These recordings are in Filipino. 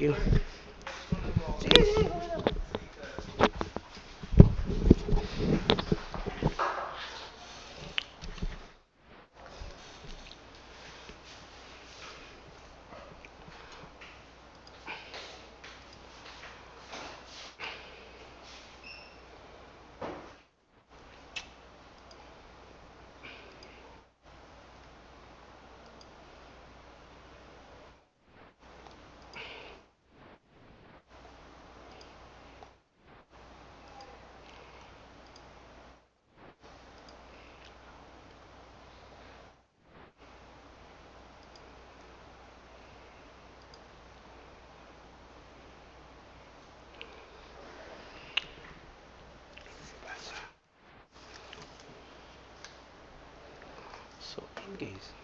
you. Sige, sige. So, in case.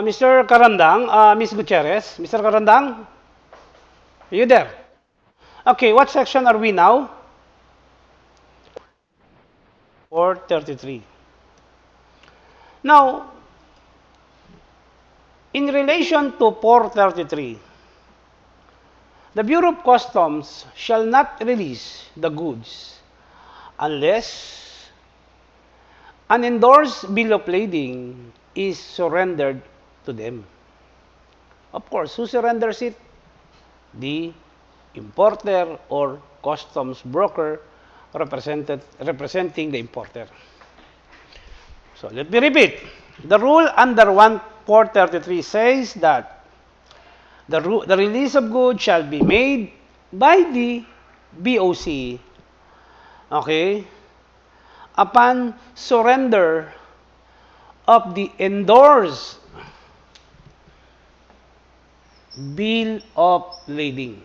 Mr. Karandang, Ms. Gutierrez, Mr. Karandang, are you there? Okay, what section are we now? 433. Now, in relation to 433, the Bureau of Customs shall not release the goods unless an endorsed bill of lading is surrendered to them. Of course, who surrenders it? The importer or customs broker representing the importer. So let me repeat. The rule under 1433 says that the release of goods shall be made by the BOC, okay, upon surrender of the endorsed bill of lading.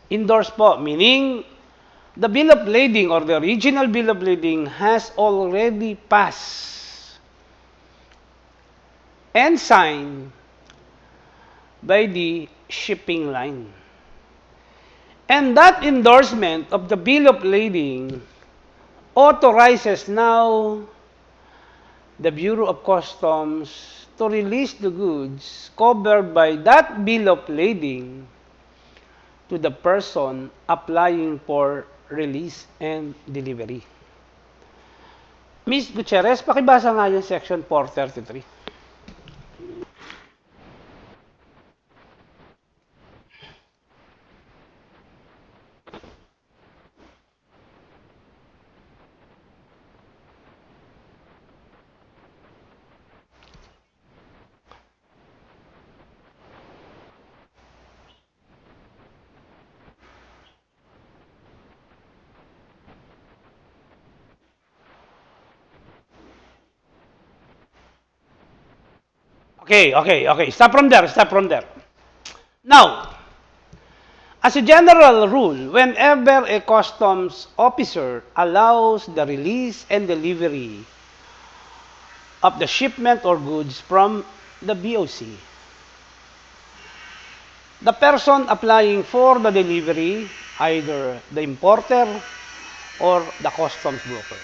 Endorsed po, meaning the bill of lading or the original bill of lading has already passed and signed by the shipping line. And that endorsement of the bill of lading authorizes now the Bureau of Customs to release the goods covered by that bill of lading to the person applying for release and delivery. Ms. Gutierrez, pakibasa nga yung section 433. Okay. Stop from there. Now, as a general rule, whenever a customs officer allows the release and delivery of the shipment or goods from the BOC, the person applying for the delivery, either the importer or the customs broker.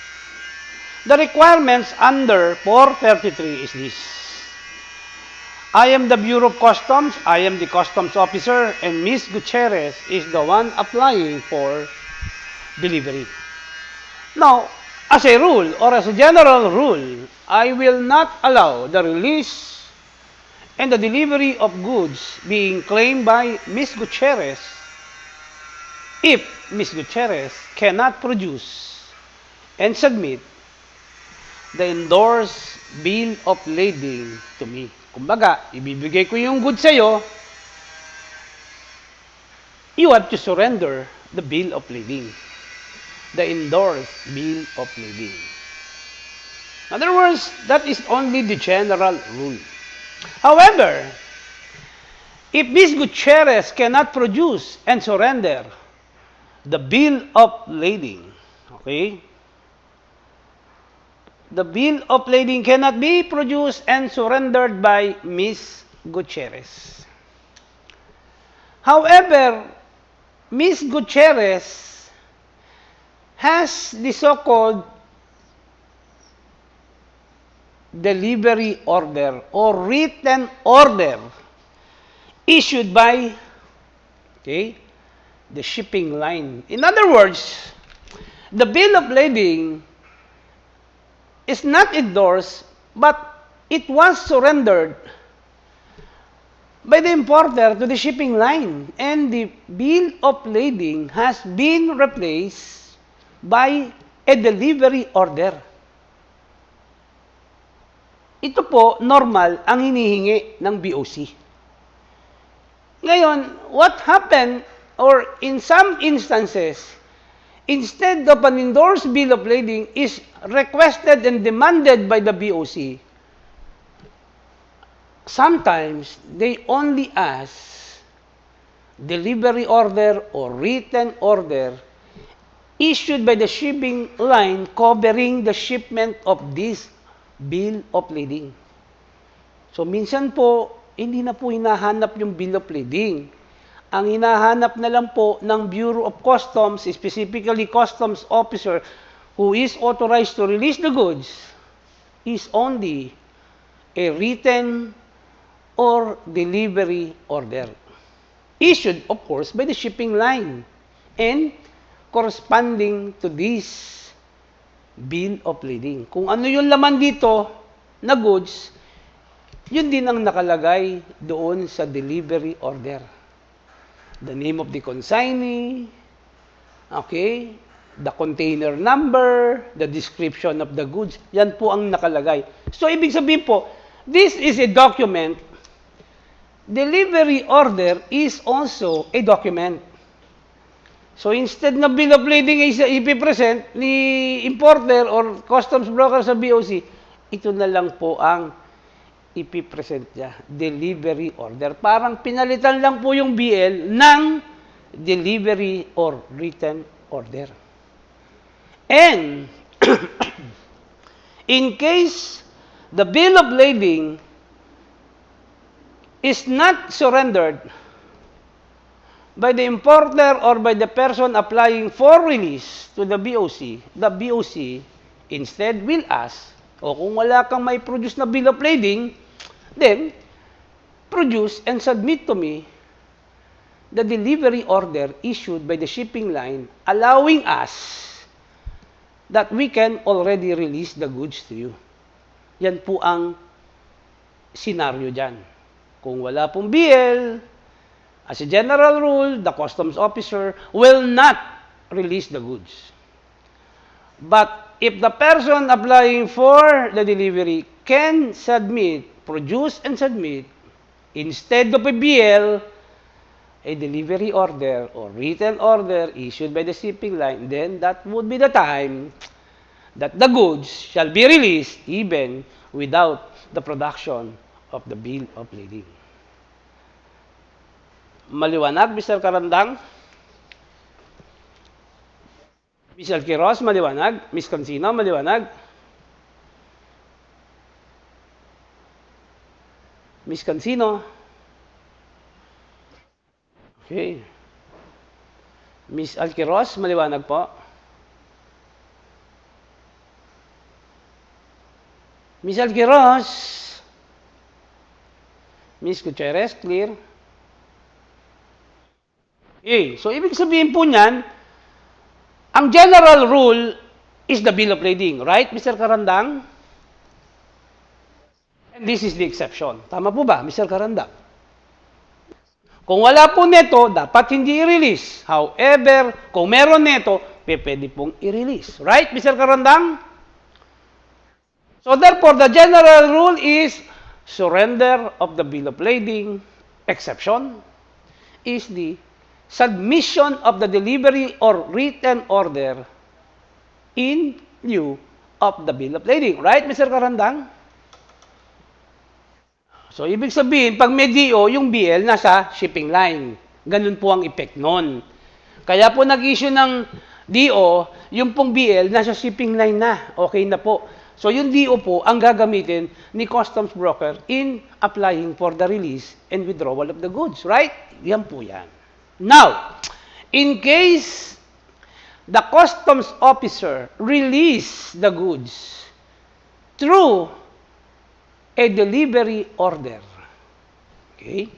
The requirements under 433 is this. I am the Bureau of Customs, I am the customs officer, and Ms. Gutierrez is the one applying for delivery. Now, as a rule or as a general rule, I will not allow the release and the delivery of goods being claimed by Ms. Gutierrez if Ms. Gutierrez cannot produce and submit the endorsed bill of lading to me. Kumbaga, ibibigay ko yung goods sa'yo, you have to surrender the bill of lading. The endorsed bill of lading. In other words, that is only the general rule. However, if Ms. Gutierrez cannot produce and surrender the bill of lading, okay? The bill of lading cannot be produced and surrendered by Ms. Gutierrez. However, Ms. Gutierrez has the so-called delivery order or written order issued by, okay, the shipping line. In other words, the bill of lading is not endorsed, but it was surrendered by the importer to the shipping line, and the bill of lading has been replaced by a delivery order. Ito po, normal ang hinihingi ng BOC. Ngayon, what happened, or in some instances, instead of an endorsed bill of lading is requested and demanded by the BOC, sometimes they only ask delivery order or written order issued by the shipping line covering the shipment of this bill of lading. So minsan po, hindi na po hinahanap yung bill of lading. Ang hinahanap na lang po ng Bureau of Customs, specifically Customs Officer, who is authorized to release the goods, is only a written or delivery order. Issued, of course, by the shipping line and corresponding to this bill of lading. Kung ano yung laman dito na goods, yun din ang nakalagay doon sa delivery order. The name of the consignee, okay, the container number, the description of the goods, yan po ang nakalagay. So, ibig sabihin po, this is a document. Delivery order is also a document. So, instead na bill of lading ay ipipresent ni importer or customs broker sa BOC, ito na lang po ang ipipresent niya, delivery order. Parang pinalitan lang po yung BL ng delivery or written order. And, in case the bill of lading is not surrendered by the importer or by the person applying for release to the BOC instead will ask, o kung wala kang may produce na bill of lading, then produce and submit to me the delivery order issued by the shipping line allowing us that we can already release the goods to you. Yan po ang senaryo dyan. Kung wala pong BL, as a general rule, the customs officer will not release the goods. But if the person applying for the delivery can submit, produce and submit, instead of a BL, a delivery order or written order issued by the shipping line, then that would be the time that the goods shall be released even without the production of the bill of lading. Maliwanag, Mr. Karandang? Ms. Alquiros, maliwanag? Ms. Cancino, maliwanag? Ms. Cancino? Okay. Ms. Alquiros, maliwanag po? Ms. Alquiros? Ms. Gutierrez, clear? Okay, so ibig sabihin po niyan, ang general rule is the bill of lading, right, Mr. Karandang? And this is the exception. Tama po ba, Mr. Karandang? Kung wala po neto, dapat hindi i-release. However, kung meron neto, pwede pong i-release. Right, Mr. Karandang? So therefore, the general rule is surrender of the bill of lading. Exception is the submission of the delivery or written order in lieu of the bill of lading. Right, Mr. Karandang? So, ibig sabihin, pag may DO, yung BL nasa shipping line. Ganun po ang effect nun. Kaya po nag-issue ng DO, yung pong BL nasa shipping line na. Okay na po. So, yung DO po ang gagamitin ni customs broker in applying for the release and withdrawal of the goods. Right? Yan po yan. Now, in case the customs officer release the goods through a delivery order. Okay?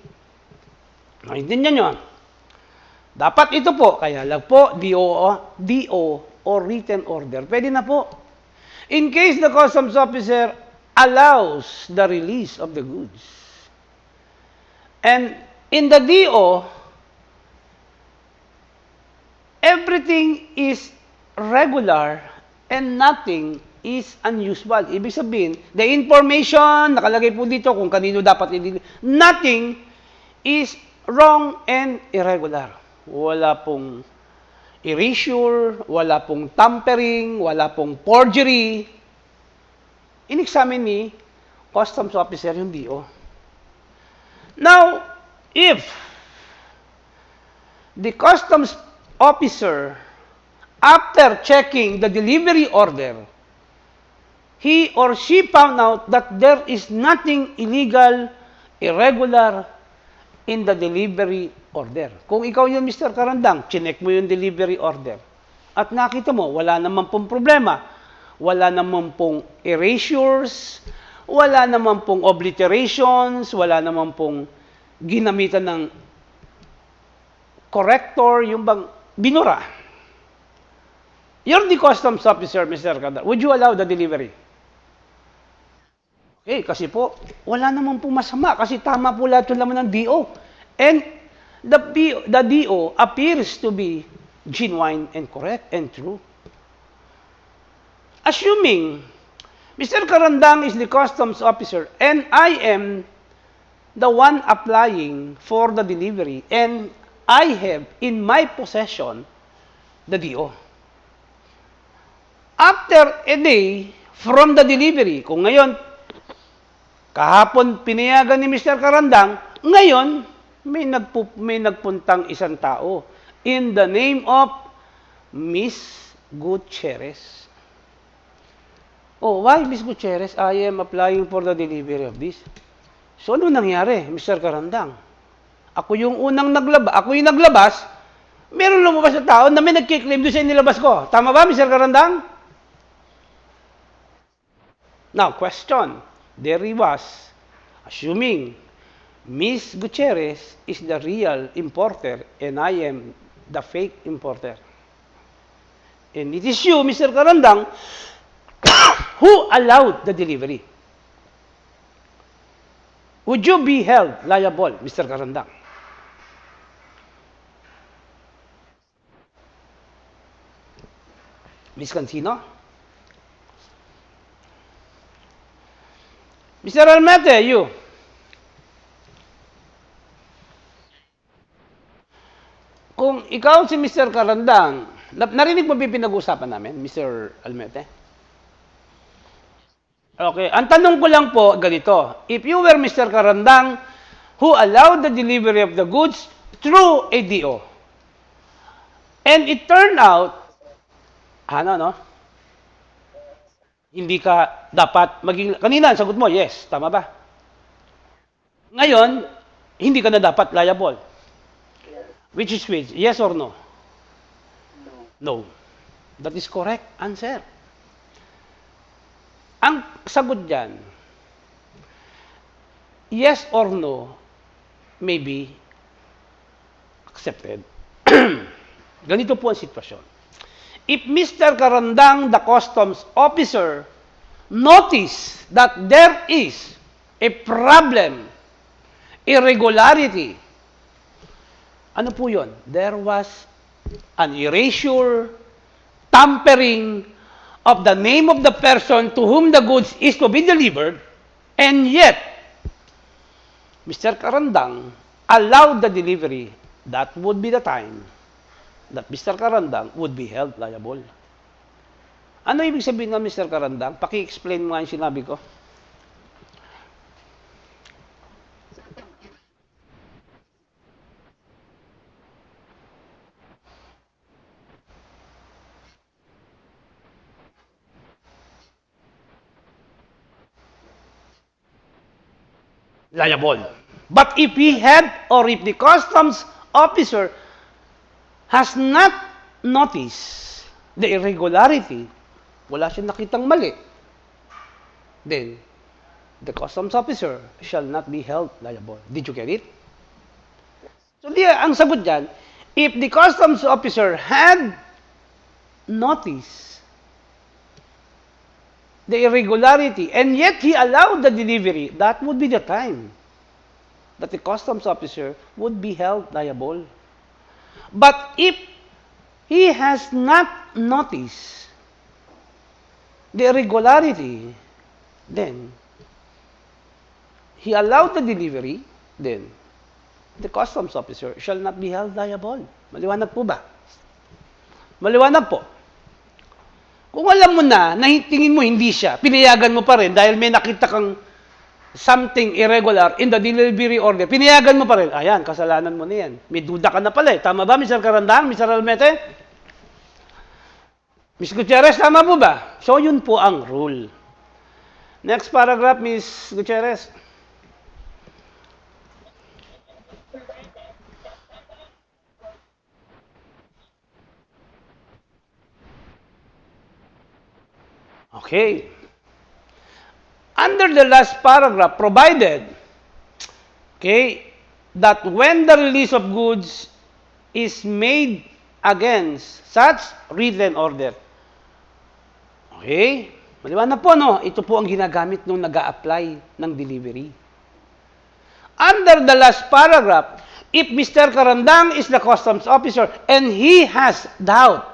Naintindihan nyo? Dapat ito po, kaya lang po, DO or written order. Pwede na po. In case the customs officer allows the release of the goods. And in the DO, everything is regular and nothing is unusual. Ibig sabihin, the information, nakalagay po dito kung kanino dapat nothing is wrong and irregular. Wala pong erasure, wala pong tampering, wala pong forgery. In-examine ni customs officer yung DO. Now, if the customs officer, after checking the delivery order, he or she found out that there is nothing illegal, irregular in the delivery order. Kung ikaw yun, Mr. Karandang, chinek mo yung delivery order, at nakita mo, wala naman pong problema, wala naman pong erasures, wala naman pong obliterations, wala naman pong ginamitan ng corrector, yung bang binura. You're the customs officer, Mr. Karandang. Would you allow the delivery? Okay, kasi po, wala naman po masama kasi tama po lahat yung laman ng DO. And the DO appears to be genuine and correct and true. Assuming Mr. Karandang is the customs officer and I am the one applying for the delivery and I have in my possession the DO. After a day from the delivery, kung ngayon, kahapon pinayagan ni Mr. Karandang, ngayon, may nagpuntang isang tao in the name of Miss Gutierrez. Oh, why Miss Gutierrez? I am applying for the delivery of this. So, ano nangyari, Mr. Karandang? Ako yung unang naglabas, ako yung naglabas, meron lumabas na tao na may nagkiklaim doon sa inilabas ko. Tama ba, Mr. Karandang? Now, question. There he was, assuming Miss Gutierrez is the real importer and I am the fake importer. And it is you, Mr. Karandang, who allowed the delivery. Would you be held liable, Mr. Karandang? Miss Cancino? Mr. Almete, you. Kung ikaw si Mr. Karandang, narinig mo pinag-usapan namin, Mr. Almete? Okay, ang tanong ko lang po, ganito. If you were Mr. Karandang who allowed the delivery of the goods through a DO, and it turned out, hindi ka dapat maging, kanina, sagot mo, yes, tama ba? Ngayon, hindi ka na dapat liable. Which is which? Yes or no? No. That is correct answer. Ang sagot dyan, yes or no may be accepted. Ganito po ang sitwasyon. If Mr. Karandang, the customs officer, notice that there is a problem, irregularity, ano po yun? There was an erasure, tampering of the name of the person to whom the goods is to be delivered, and yet, Mr. Karandang allowed the delivery, that would be the time that Mr. Karandang would be held liable. Ano ibig sabihin ng Mr. Karandang? Paki-explain mo nga yung sinabi ko. Liable. But if he had, or if the customs officer has not noticed the irregularity, wala siyang nakitang mali, then the customs officer shall not be held liable. Did you get it? So, ang sagot dyan, if the customs officer had noticed the irregularity, and yet he allowed the delivery, that would be the time that the customs officer would be held liable. But if he has not noticed the irregularity, then he allowed the delivery, then the customs officer shall not be held liable. Maliwanag po ba? Maliwanag po. Kung alam mo na tingin mo hindi siya, pinayagan mo pa rin dahil may nakita kang something irregular in the delivery order, pinayagan mo pa rin, ayan, kasalanan mo na yan. May duda ka na pala eh. Tama ba, Mr. Karandang, Mr. Almete? Ms. Gutierrez, tama po ba? So, yun po ang rule. Next paragraph, Ms. Gutierrez. Okay. Under the last paragraph, provided, okay, that when the release of goods is made against such written order. Okay? Maliwanag po, no? Ito po ang ginagamit nung nag-a-apply ng delivery. Under the last paragraph, if Mr. Karandang is the customs officer and he has doubt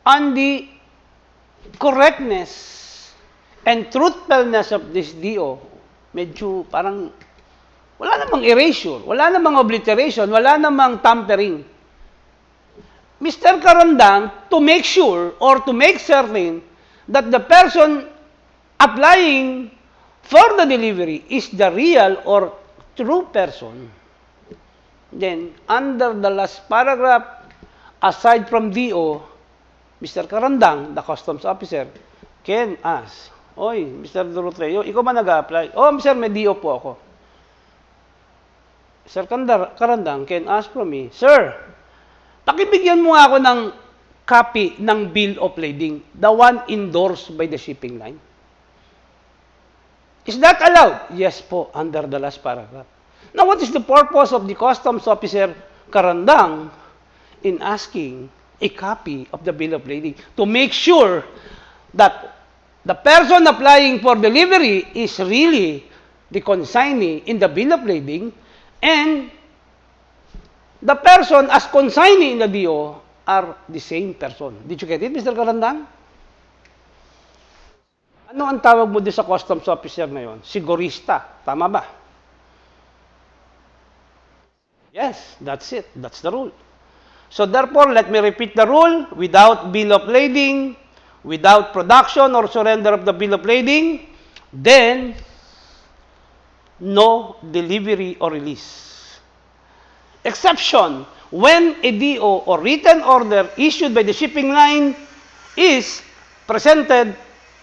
on the correctness and truthfulness of this DO, medyo parang wala namang erasure, wala namang obliteration, wala namang tampering. Mr. Karandang, to make sure or to make certain that the person applying for the delivery is the real or true person, then under the last paragraph, aside from DO, Mr. Karandang, the customs officer, can ask, oy, Mr. Doroteo, ikaw ba nag-a-apply? Oh, Mr. may DO po ako. Sir Karandang can ask from me, Sir, pakibigyan mo ako ng copy ng bill of lading, the one endorsed by the shipping line. Is that allowed? Yes po, under the last paragraph. Now, what is the purpose of the customs officer Karandang in asking a copy of the bill of lading? To make sure that the person applying for delivery is really the consignee in the bill of lading, and the person as consignee in the DO are the same person. Did you get it, Mr. Karandang? Ano ang tawag mo din sa customs officer na yon? Sigurista. Tama ba? Yes, that's it. That's the rule. So therefore, let me repeat the rule. Without bill of lading, without production or surrender of the bill of lading, then no delivery or release. Exception, when a DO or written order issued by the shipping line is presented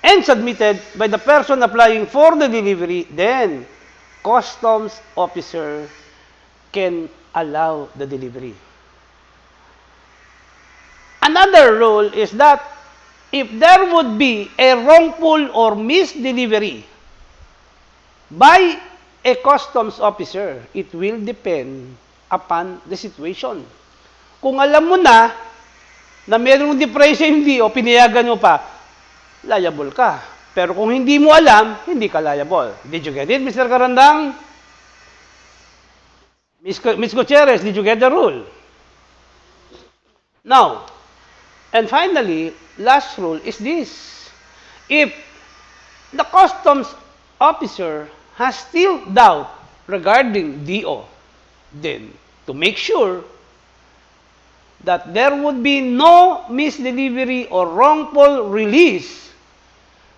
and submitted by the person applying for the delivery, then customs officer can allow the delivery. Another rule is that if there would be a wrongful or misdelivery by a customs officer, it will depend upon the situation. Kung alam mo na mayroong diferensya hindi o pinayagan mo pa, liable ka. Pero kung hindi mo alam, hindi ka liable. Did you get it, Mr. Karandang? Ms. Gutierrez, did you get the rule? Now, And finally, last rule is this. If the customs officer has still doubt regarding DO, then to make sure that there would be no misdelivery or wrongful release,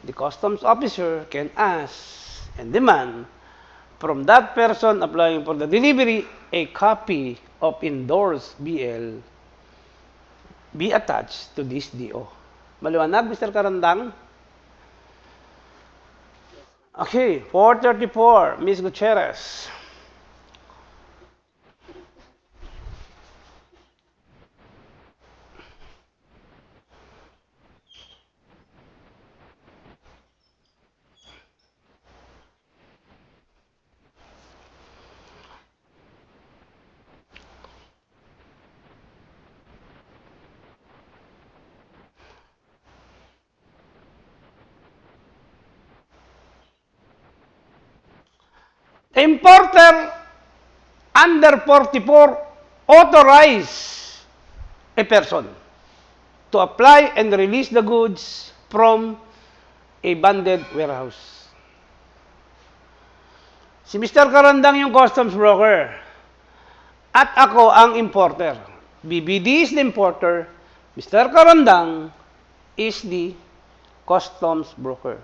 the customs officer can ask and demand from that person applying for the delivery a copy of endorsed BL be attached to this DO. Maliwanag, Mr. Karandang? Okay, 434, Ms. Gutierrez. Importer under 44 authorize a person to apply and release the goods from a banded warehouse. Si Mr. Karandang yung customs broker at ako ang importer. BBD is the importer, Mr. Karandang is the customs broker.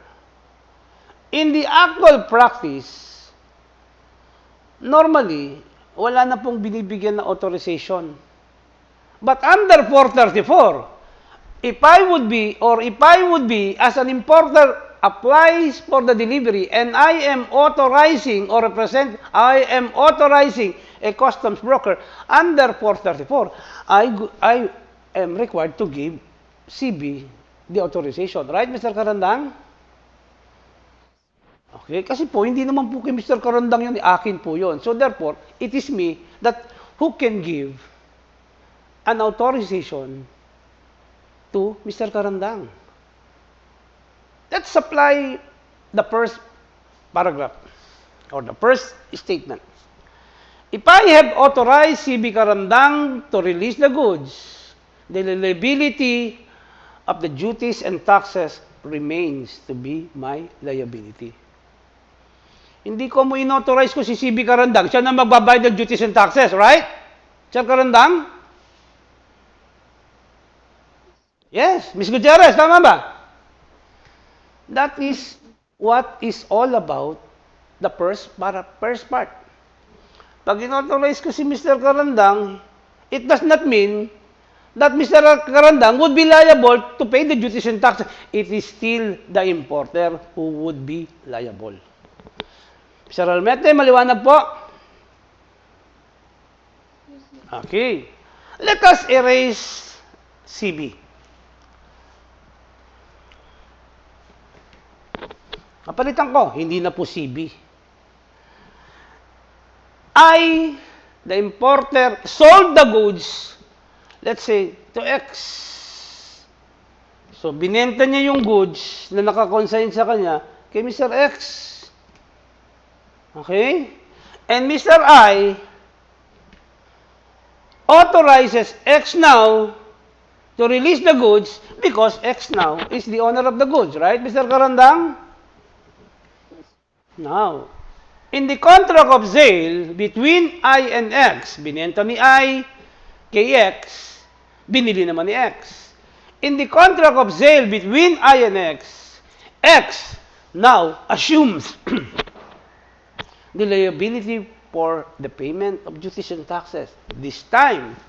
In the actual practice, normally, wala na pong binibigyan na authorization. But under 434, if I would be, as an importer, applies for the delivery and I am authorizing a customs broker under 434, I am required to give CB the authorization. Right, Mr. Karandang? Okay, kasi po, hindi naman po kay Mr. Karandang yun, akin po yun. So therefore, it is me that who can give an authorization to Mr. Karandang. Let's apply the first paragraph or the first statement. If I have authorized CB Karandang to release the goods, the liability of the duties and taxes remains to be my liability. Hindi ko mo inauthorize ko si CB Karandang, siya na magbabayad ng duties and taxes, right? Sir Karandang? Yes, Ms. Gutierrez, tama ba? That is what is all about the first part. Pag inauthorize ko si Mr. Karandang, it does not mean that Mr. Karandang would be liable to pay the duties and taxes. It is still the importer who would be liable. Mr. Almete, maliwanag po? Okay. Let us erase CB. Kapalitan ko, hindi na po CB. I, the importer, sold the goods, let's say, to X. So, binenta niya yung goods na nakakonsign sa kanya kay Mr. X. Okay? And Mr. I authorizes X now to release the goods because X now is the owner of the goods, right, Mr. Karandang? Now, in the contract of sale between I and X, binenta ni I kay X, binili naman ni X. In the contract of sale between I and X now assumes the liability for the payment of duties and taxes. This time,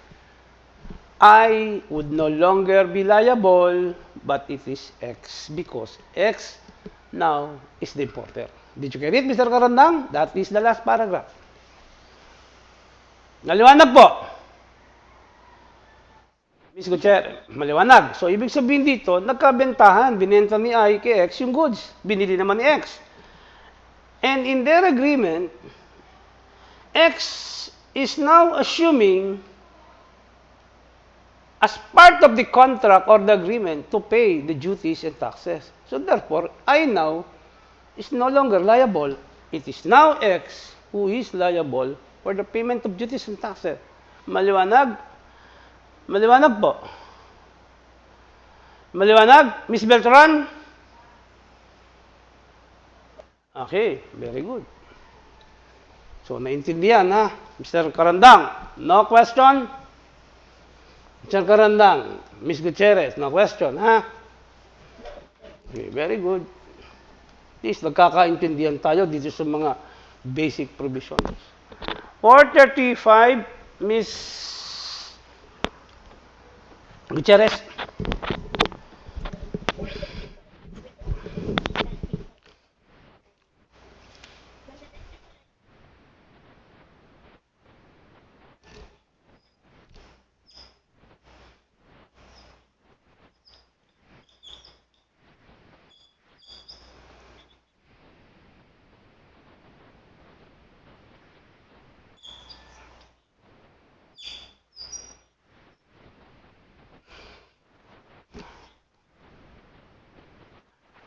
I would no longer be liable, but it is X because X now is the importer. Did you get it, Mr. Karandang? That is the last paragraph. Naliwanag po. Ms. Gutierrez, maliwanag. So, ibig sabihin dito, nagkabentahan. Binenta ni I kay X yung goods. Binili naman ni X. And in their agreement, X is now assuming as part of the contract or the agreement to pay the duties and taxes. So therefore, I now is no longer liable. It is now X who is liable for the payment of duties and taxes. Maliwanag? Maliwanag po. Maliwanag? Miss Beltran? Okay, very good. So, naintindihan ha? Mr. Karandang, no question? Mr. Karandang, Miss Gutierrez, no question, ha? Okay, very good. At least nagkakaintindihan tayo dito sa mga basic provisions. 435, Miss Gutierrez.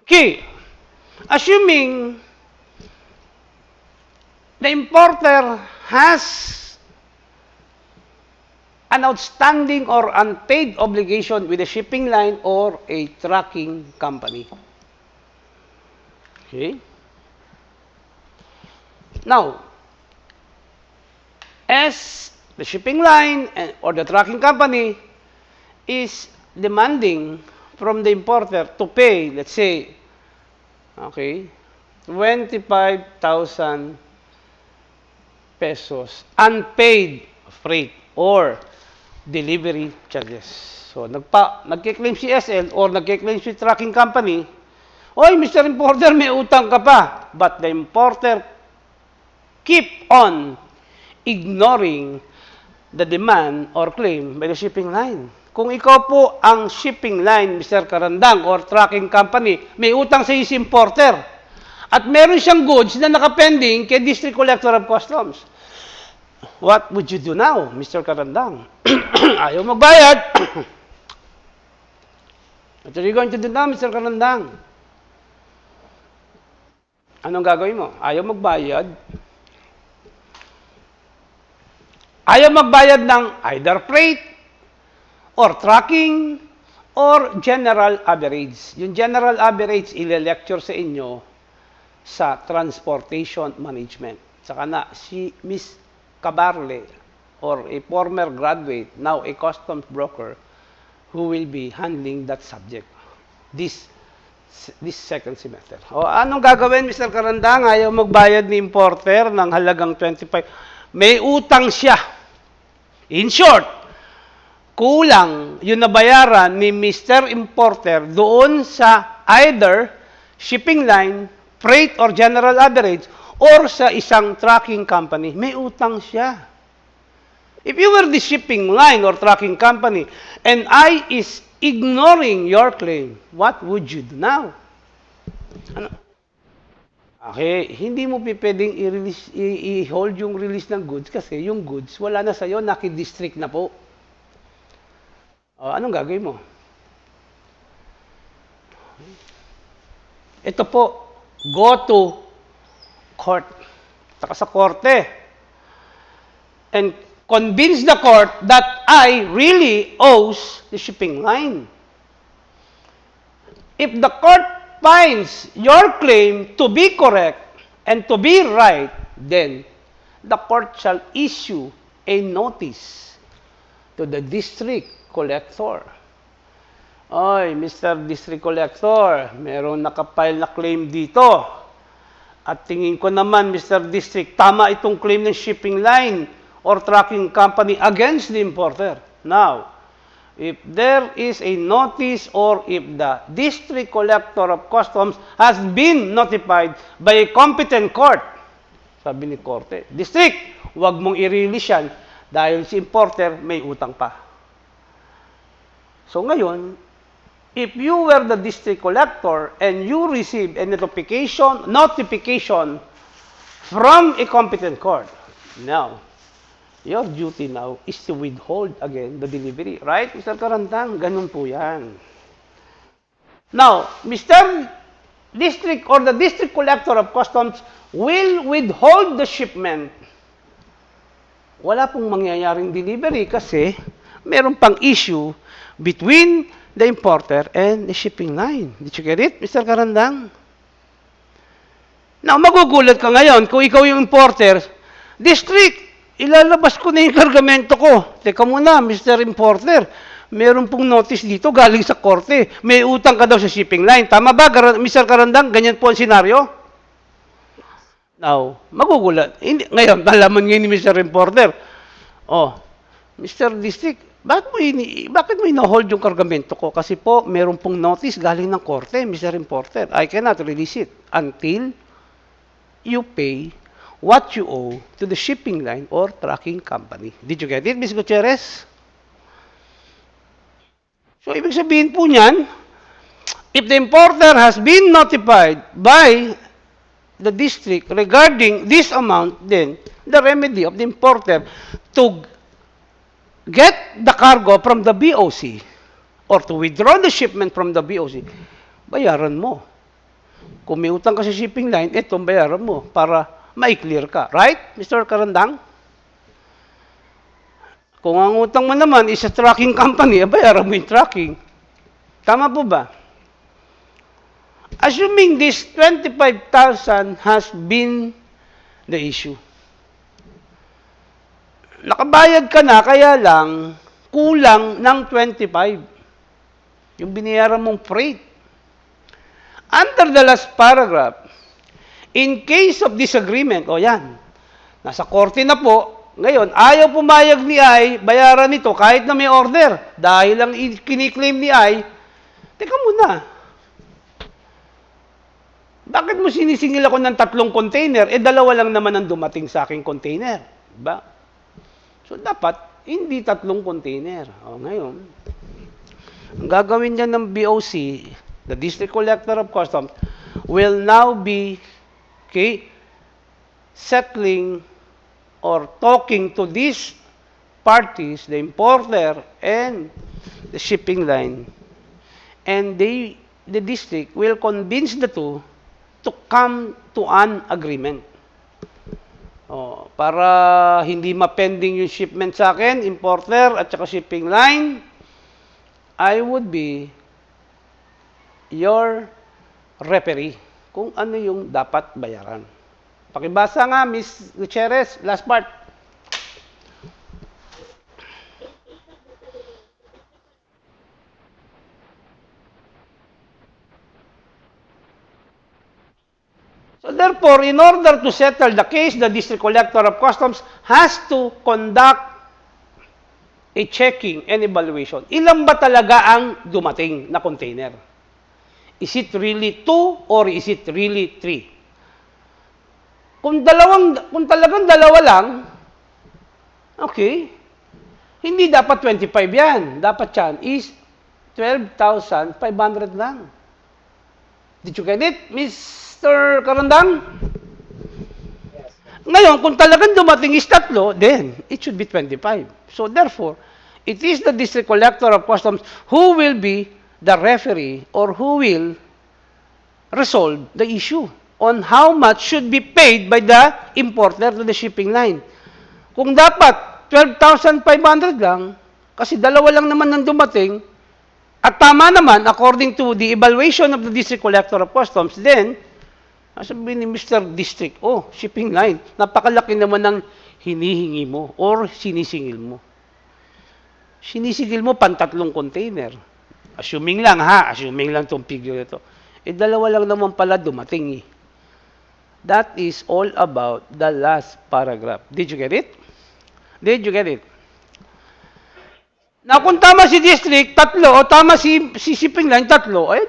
Okay, assuming the importer has an outstanding or unpaid obligation with a shipping line or a trucking company. Okay. Now, as the shipping line or the trucking company is demanding from the importer to pay, let's say, okay, 25,000 pesos unpaid freight or delivery charges. So, nagkiklaim si SL or nagkiklaim si trucking company, oy, Mr. Importer, may utang ka pa. But the importer keep on ignoring the demand or claim by the shipping line. Kung ikaw po ang shipping line, Mr. Karandang, or trucking company, may utang sa si importer, at meron siyang goods na nakapending kay District Collector of Customs. What would you do now, Mr. Karandang? Ayaw magbayad. What are you going to do now, Mr. Karandang? Anong gagawin mo? Ayaw magbayad. Ayaw magbayad ng either freight, or tracking, or general average. Yung general average, ile-lecture sa inyo sa transportation management. Saka na, si Miss Cabarle, or a former graduate, now a customs broker, who will be handling that subject this second semester. O, anong gagawin, Mr. Karandang? Ayaw magbayad ni importer ng halagang 25. May utang siya. In short, kulang yung nabayaran ni Mr. Importer doon sa either shipping line, freight or general average, or sa isang trucking company. May utang siya. If you were the shipping line or trucking company and I is ignoring your claim, what would you do now? Ano? Okay, hindi mo pwedeng i-hold yung release ng goods kasi yung goods wala na sa'yo, naki-district na po. O, anong gagawin mo? Ito po, go to court. Taka sa korte. And convince the court that I really owes the shipping line. If the court finds your claim to be correct and to be right, then the court shall issue a notice to the district collector. Oy, Mr. District Collector, meron nakapile na claim dito. At tingin ko naman, Mr. District, tama itong claim ng shipping line or trucking company against the importer. Now, if there is a notice or if the District Collector of Customs has been notified by a competent court, sabi ni Korte, District, huwag mong i-release yan dahil si importer may utang pa. So ngayon, if you were the district collector and you receive a notification from a competent court, now, your duty now is to withhold again the delivery. Right, Mr. Karandang? Ganun po yan. Now, Mr. District or the District Collector of Customs will withhold the shipment. Wala pong mangyayaring delivery kasi meron pang issue between the importer and the shipping line. Did you get it, Mr. Karandang? Now, magugulat ka ngayon kung ikaw yung importer, district, ilalabas ko na yung kargamento ko. Teka muna, Mr. Importer, meron pong notice dito galing sa korte. May utang ka daw sa shipping line. Tama ba, Mr. Karandang? Ganyan po ang senaryo? Now, magugulat. Hindi, ngayon, nalaman ngayon ni Mr. Importer. Oh, Mr. District, bakit mo ino-hold yung kargamento ko? Kasi po, meron pong notice galing ng korte, Mr. Importer. I cannot release it until you pay what you owe to the shipping line or trucking company. Did you get it, Ms. Gutierrez? So, ibig sabihin po niyan, if the importer has been notified by the district regarding this amount, then the remedy of the importer to get the cargo from the BOC or to withdraw the shipment from the BOC, bayaran mo. Kung may utang ka sa shipping line, itong bayaran mo para ma-clear ka. Right, Mr. Karandang? Kung ang utang mo naman is sa trucking company, bayaran mo yung trucking. Tama po ba? Assuming this 25,000 has been the issue. Nakabayad ka na, kaya lang, kulang ng 25. Yung binayaran mong freight. Under the last paragraph, in case of disagreement, o yan, nasa korte na po, ngayon, ayaw pumayag ni I, bayaran nito kahit na may order. Dahil lang kiniklaim ni I, teka muna, bakit mo sinisingil ako ng 3 container? Dalawa lang naman ang dumating sa aking container. Diba? So, dapat, hindi 3 container. O, ngayon, ang gagawin niya ng BOC, the District Collector of Customs, will now be settling or talking to these parties, the importer and the shipping line, and the district will convince the two to come to an agreement. Oh, para hindi mapending yung shipment sa akin, importer at saka shipping line, I would be your referee kung ano yung dapat bayaran. Pakibasa nga, Ms. Gutierrez, last part. So therefore, in order to settle the case, the District Collector of Customs has to conduct a checking and evaluation. Ilan ba talaga ang dumating na container? Is it really 2 or is it really 3? Kung talagang dalawa lang, okay, hindi dapat 25 yan. Dapat yan is 12,500 lang. Did you get it, Mr. Karandang? Yes. Ngayon, kung talagang dumating is 3, then it should be 25. So therefore, it is the District Collector of Customs who will be the referee or who will resolve the issue on how much should be paid by the importer to the shipping line. Kung dapat 12,500 lang, kasi dalawa lang naman ang dumating, at tama naman, according to the evaluation of the District Collector of Customs, then, sabihin ni Mr. District, oh, shipping line, napakalaki naman ng hinihingi mo or sinisingil mo. Sinisingil mo pan 3 container. Assuming lang itong figure ito. Dalawa lang naman pala dumating. That is all about the last paragraph. Did you get it? Did you get it? Now, kung tama si district, 3, o tama si shipping line, 3, ay,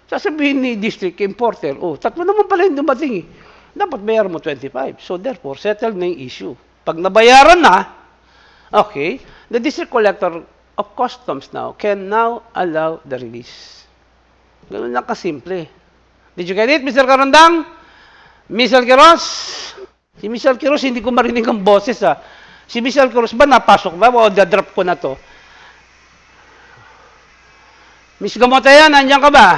sasabihin ni district importer, 3 naman pala yung dumating. Dapat bayaran mo 25. So, therefore, settle na yung issue. Pag nabayaran na, okay, the District Collector of Customs now can now allow the release. Ganun lang kasimple. Did you get it, Mr. Karandang? Ms. Alquiros? Si Ms. Alquiros, hindi ko marinig ang boses, ha. Si Ms. Alquiros ba, napasok ba? O, dadrop ko na to. Ms. Gamotayan, nandiyan ka ba?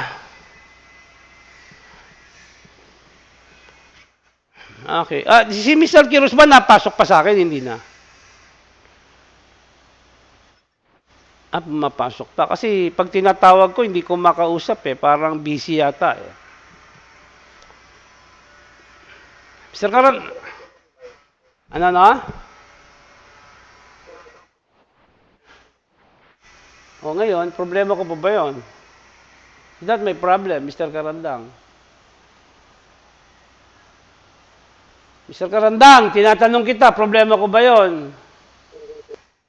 Okay. Si Ms. Alquiros ba, napasok pa sa akin? Hindi na. Pumapasok pa. Kasi pag tinatawag ko, hindi ko makausap eh. Parang busy yata eh. Mr. Karan, ano na? O ngayon, problema ko pa ba yun? Is that my problem, Mr. Karandang? Mr. Karandang, tinatanong kita, problema ko ba yun?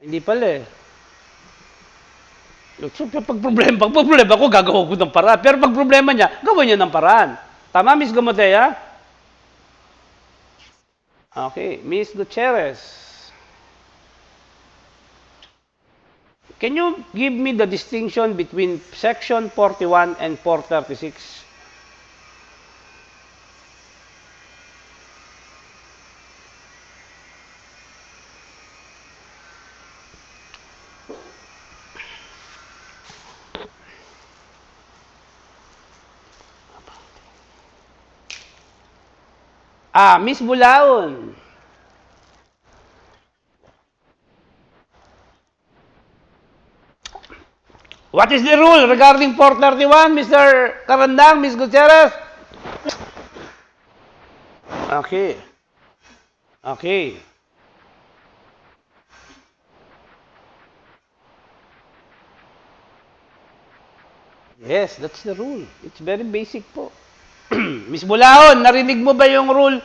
Hindi pala eh. So, pag problema ko, gagawa ko ng paraan. Pero pag problema niya, gawin niya ng paraan. Tama, Miss Gamotea? Okay, Miss Gutierrez. Can you give me the distinction between section 41 and 436? Miss Bulaon. What is the rule regarding 431, Mr. Karandang, Miss Gutierrez? Okay. Okay. Yes, that's the rule. It's very basic po. Miss Bulaon, narinig mo ba yung rule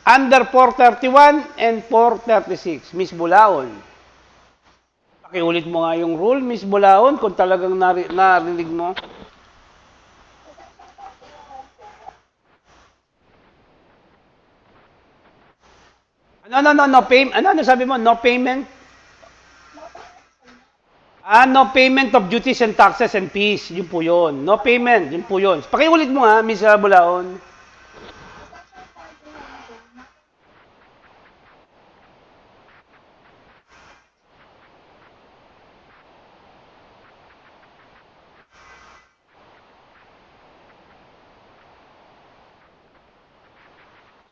under 431 and 436? Miss Bulaon. Pakiulit mo nga yung rule, Miss Bulaon, kung talagang narinig mo. No payment. Ano sabi mo? No payment? No payment of duties and taxes and fees. Yun po yun. No payment. Yun po yun. Pakiulit mo nga, Miss Bulaon.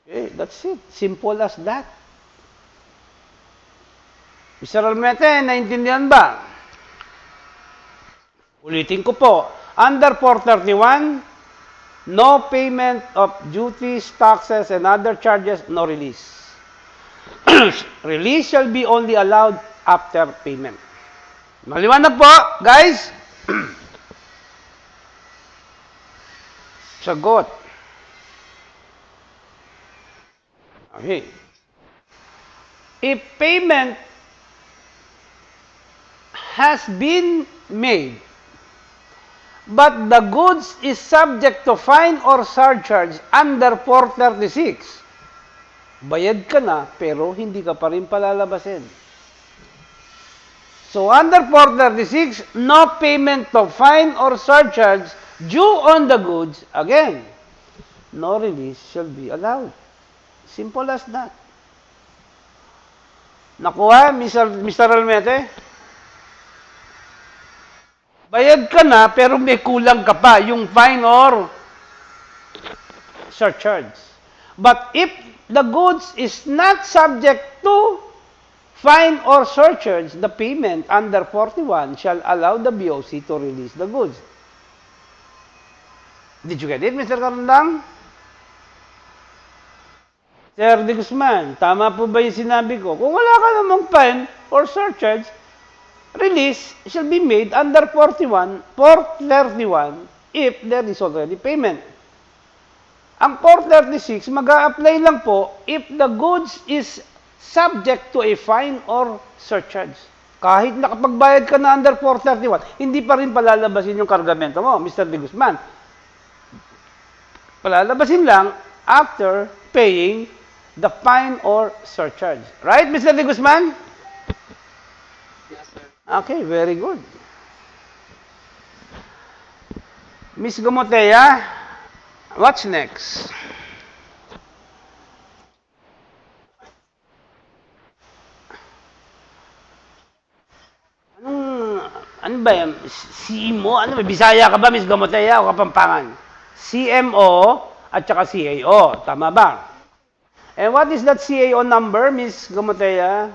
Okay, that's it. Simple as that. Mr. Almete, naintindihan ba? Ulitin ko po. Under 431, no payment of duties, taxes, and other charges, no release. Release shall be only allowed after payment. Maliwanag po, guys? Sagot. Okay. If payment has been made, but the goods is subject to fine or surcharge under 436, bayad ka na, pero hindi ka pa rin palalabasin. So, under 436, no payment of fine or surcharge due on the goods, again, no release shall be allowed. Simple as that. Nakuha, Mr. Almete? Bayad ka na, pero may kulang ka pa, yung fine or surcharge. But if the goods is not subject to fine or surcharge, the payment under 41 shall allow the BOC to release the goods. Did you get it, Mr. Karandang? Sir De Guzman, tama po ba yung sinabi ko? Kung wala ka namang fine or surcharge, release shall be made under 431 if there is already payment. Ang 436, mag-a-apply lang po if the goods is subject to a fine or surcharge. Kahit nakapagbayad ka na under 431, hindi pa rin palalabasin yung kargamento mo, Mr. De Guzman. Palalabasin lang after paying the fine or surcharge. Right, Mr. De Guzman? Yes, sir. Okay, very good. Miss Gamotea, what's next? Ano ba yan? CMO? Ano ba? Bisaya ka ba, Miss Gamotea, o Kapampangan? CMO at saka CAO. Tama ba? And what is that CAO number, Miss Gamotea?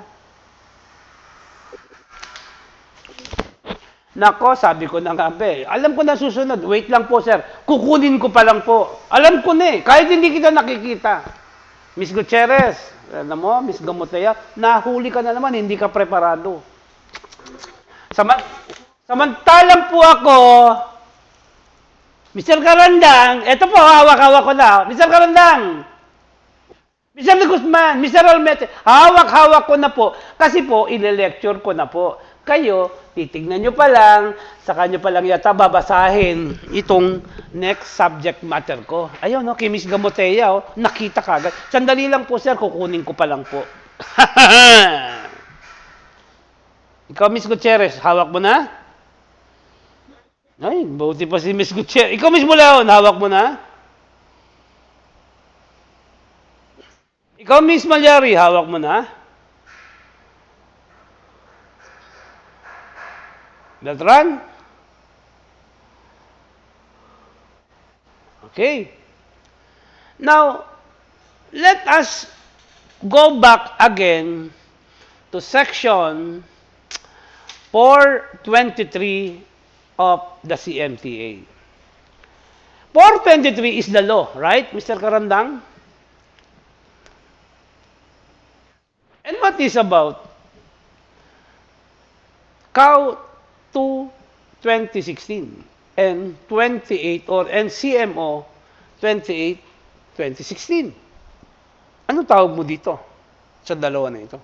Nako, sabi ko na nga ba eh. Alam ko na susunod. Wait lang po, sir. Kukunin ko pa lang po. Alam ko na eh. Kahit hindi kita nakikita. Miss Gutierrez, alam mo, Miss Gamotea, nahuli ka na naman, hindi ka preparado. Samantalang po ako, Mr. Karandang, eto po, hawak-hawak ko na. Mr. Karandang, Mr. De Guzman, Mr. Almete, hawak-hawak ko na po. Kasi po, ile-lecture ko na po. Kayo, titignan nyo pa lang, saka nyo pa lang yata babasahin itong next subject matter ko. Ayun, no, kay Miss Gamotea, oh, nakita kagad. Sandali lang po, sir, kukunin ko pa lang po. Ikaw, Miss Gutierrez, hawak mo na? Ay, buti pa si Miss Gutierrez. Ikaw, Miss Mulaon, hawak mo na? Ikaw, Miss Malyari, hawak mo na? Beltran? Okay. Now, let us go back again to section 423 of the CMTA. 423 is the law, right, Mr. Karandang? And what is about COW 2 2016 and 28 or CMO 28 2016? Ano tawag mo dito sa dalawa na ito?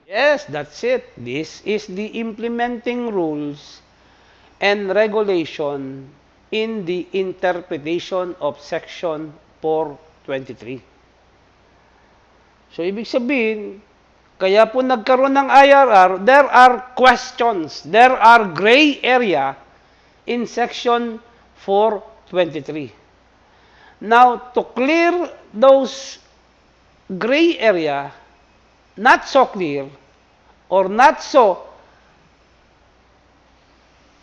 Yes, that's it. This is the implementing rules and regulation in the interpretation of Section 423. So, ibig sabihin, kaya po nagkaroon ng IRR, there are questions, there are gray area in Section 423. Now, to clear those gray area, not so clear, or not so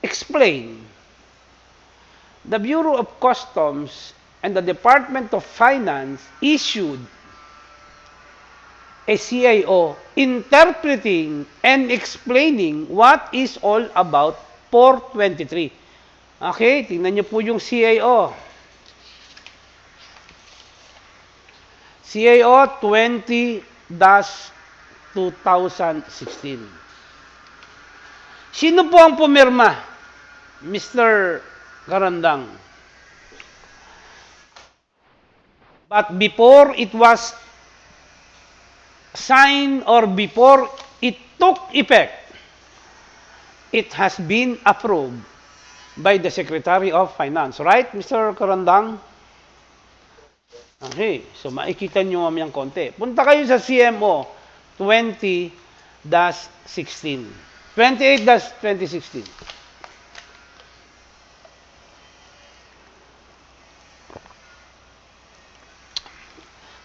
explained, the Bureau of Customs and the Department of Finance issued a CIO interpreting and explaining what is all about 423. Okay, tingnan niyo po yung CIO. CIO 20-2016. Sino po ang pumirma, Mr. Karandang? But before it was signed or before it took effect, it has been approved by the Secretary of Finance. Right, Mr. Karandang? Okay, so makikita nyo mamayang konti. Punta kayo sa CMO 20-16. 28-2016.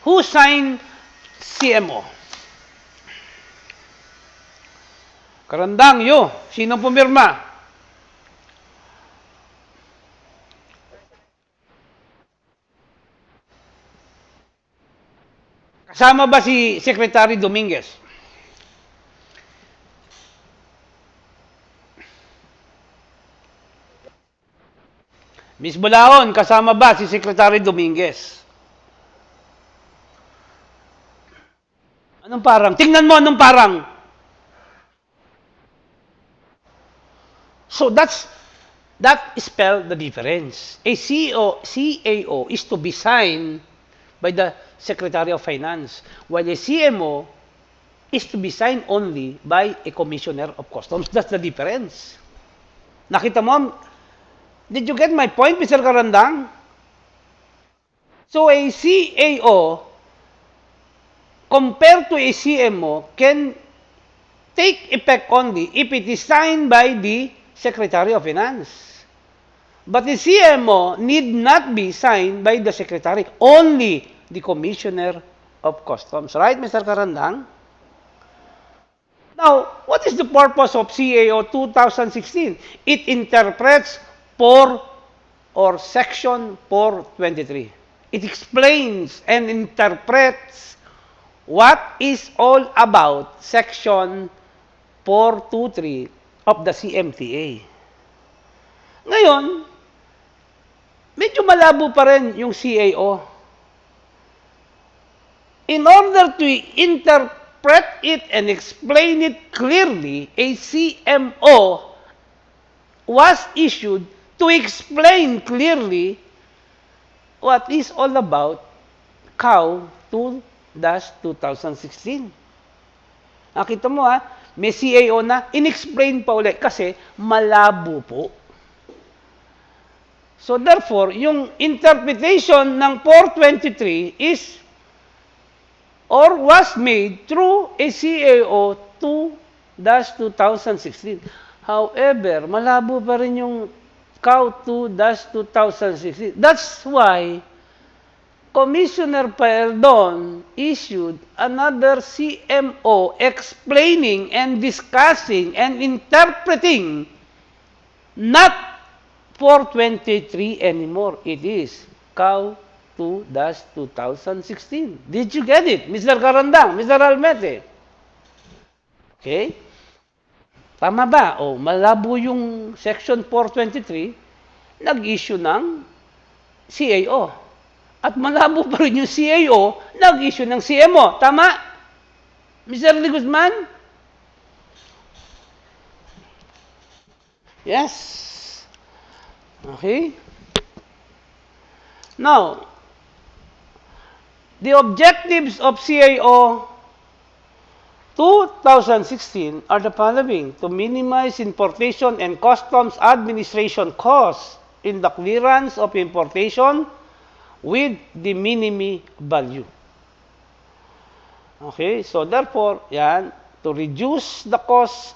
Who signed CMO? Karandang, yo. Sino pumirma? Kasama ba si Secretary Dominguez? Miss Bulaon, kasama ba si Secretary Dominguez? Anong parang? Tingnan mo anong parang. So that spell the difference. A CAO is to be signed by the Secretary of Finance, while a CMO is to be signed only by a Commissioner of Customs. That's the difference. Nakita mo? Did you get my point, Mr. Karandang? So a CAO compared to a CMO can take effect only if it is signed by the Secretary of Finance. But the CMO need not be signed by the Secretary, only the Commissioner of Customs. Right, Mr. Karandang? Now, what is the purpose of CAO 2016? It interprets 4 or Section 423. It explains and interprets what is all about Section 423 of the CM3A. Ngayon, medyo malabo pa rin yung CAO. In order to interpret it and explain it clearly, a CMO was issued to explain clearly what is all about CAO 2-2016. Nakita mo ha, may CAO na, in-explain pa ulit kasi malabo po. So therefore, yung interpretation ng 423 is or was made through a CAO 2-2016. However, malabo pa rin yung CAO 2-2016. That's why Commissioner Paerdon issued another CMO explaining and discussing and interpreting not 423 anymore. It is CAO 2-2016. Did you get it, Mr. Carandang, Mr. Almete? Okay? Tama ba? O, malabo yung Section 423, nag-issue ng CAO. At malabo pa rin yung CAO, nag-issue ng CMO. Tama? Mr. Lee Guzman? Yes. Okay. Now, the objectives of CAO 2016 are the following: to minimize importation and customs administration costs in the clearance of importation with the minimum value. Okay, so therefore, yan, to reduce the costs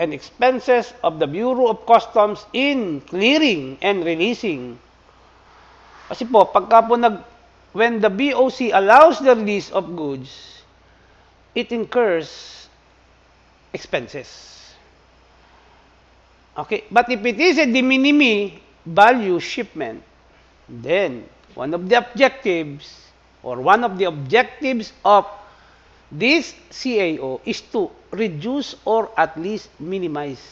and expenses of the Bureau of Customs in clearing and releasing. Kasi po, pagka po when the BOC allows the release of goods, it incurs expenses. Okay, but if it is a de minimis value shipment, then one of the objectives of this CAO is to reduce or at least minimize.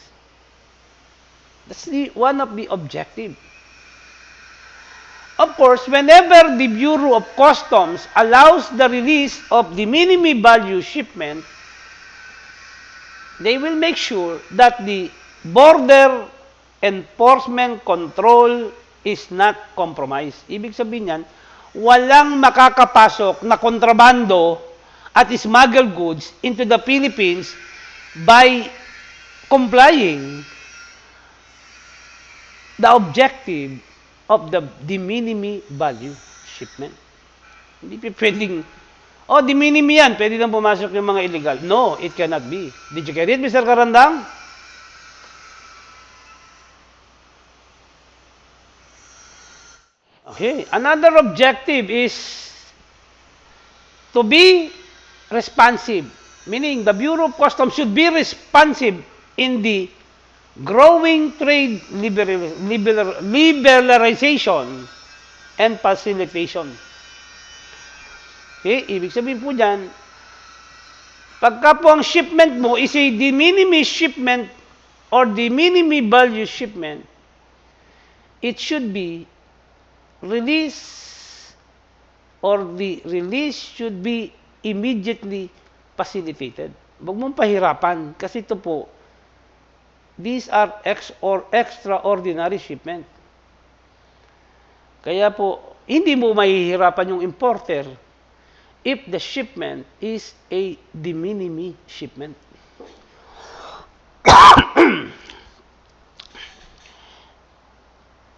That's one of the objectives. Of course, whenever the Bureau of Customs allows the release of the minimum value shipment, they will make sure that the border enforcement control is not compromised. Ibig sabihin yan, walang makakapasok na kontrabando at smuggled goods into the Philippines by complying the objective of the de minimis value shipment. Hindi pwedeng, de minimis yan, pwede nang pumasok yung mga illegal. No, it cannot be. Did you get it, Mr. Karandang? Okay, another objective is to be responsive, meaning the Bureau of Customs should be responsive in the growing trade liberalization and facilitation. Okay, ibig sabihin po dyan, pagka po ang shipment mo is a de minimis shipment or de minimis value shipment, it should be release or the release should be immediately facilitated. Huwag mong pahirapan kasi ito po, these are extraordinary shipment. Kaya po, hindi mo mahihirapan yung importer if the shipment is a de minimis shipment.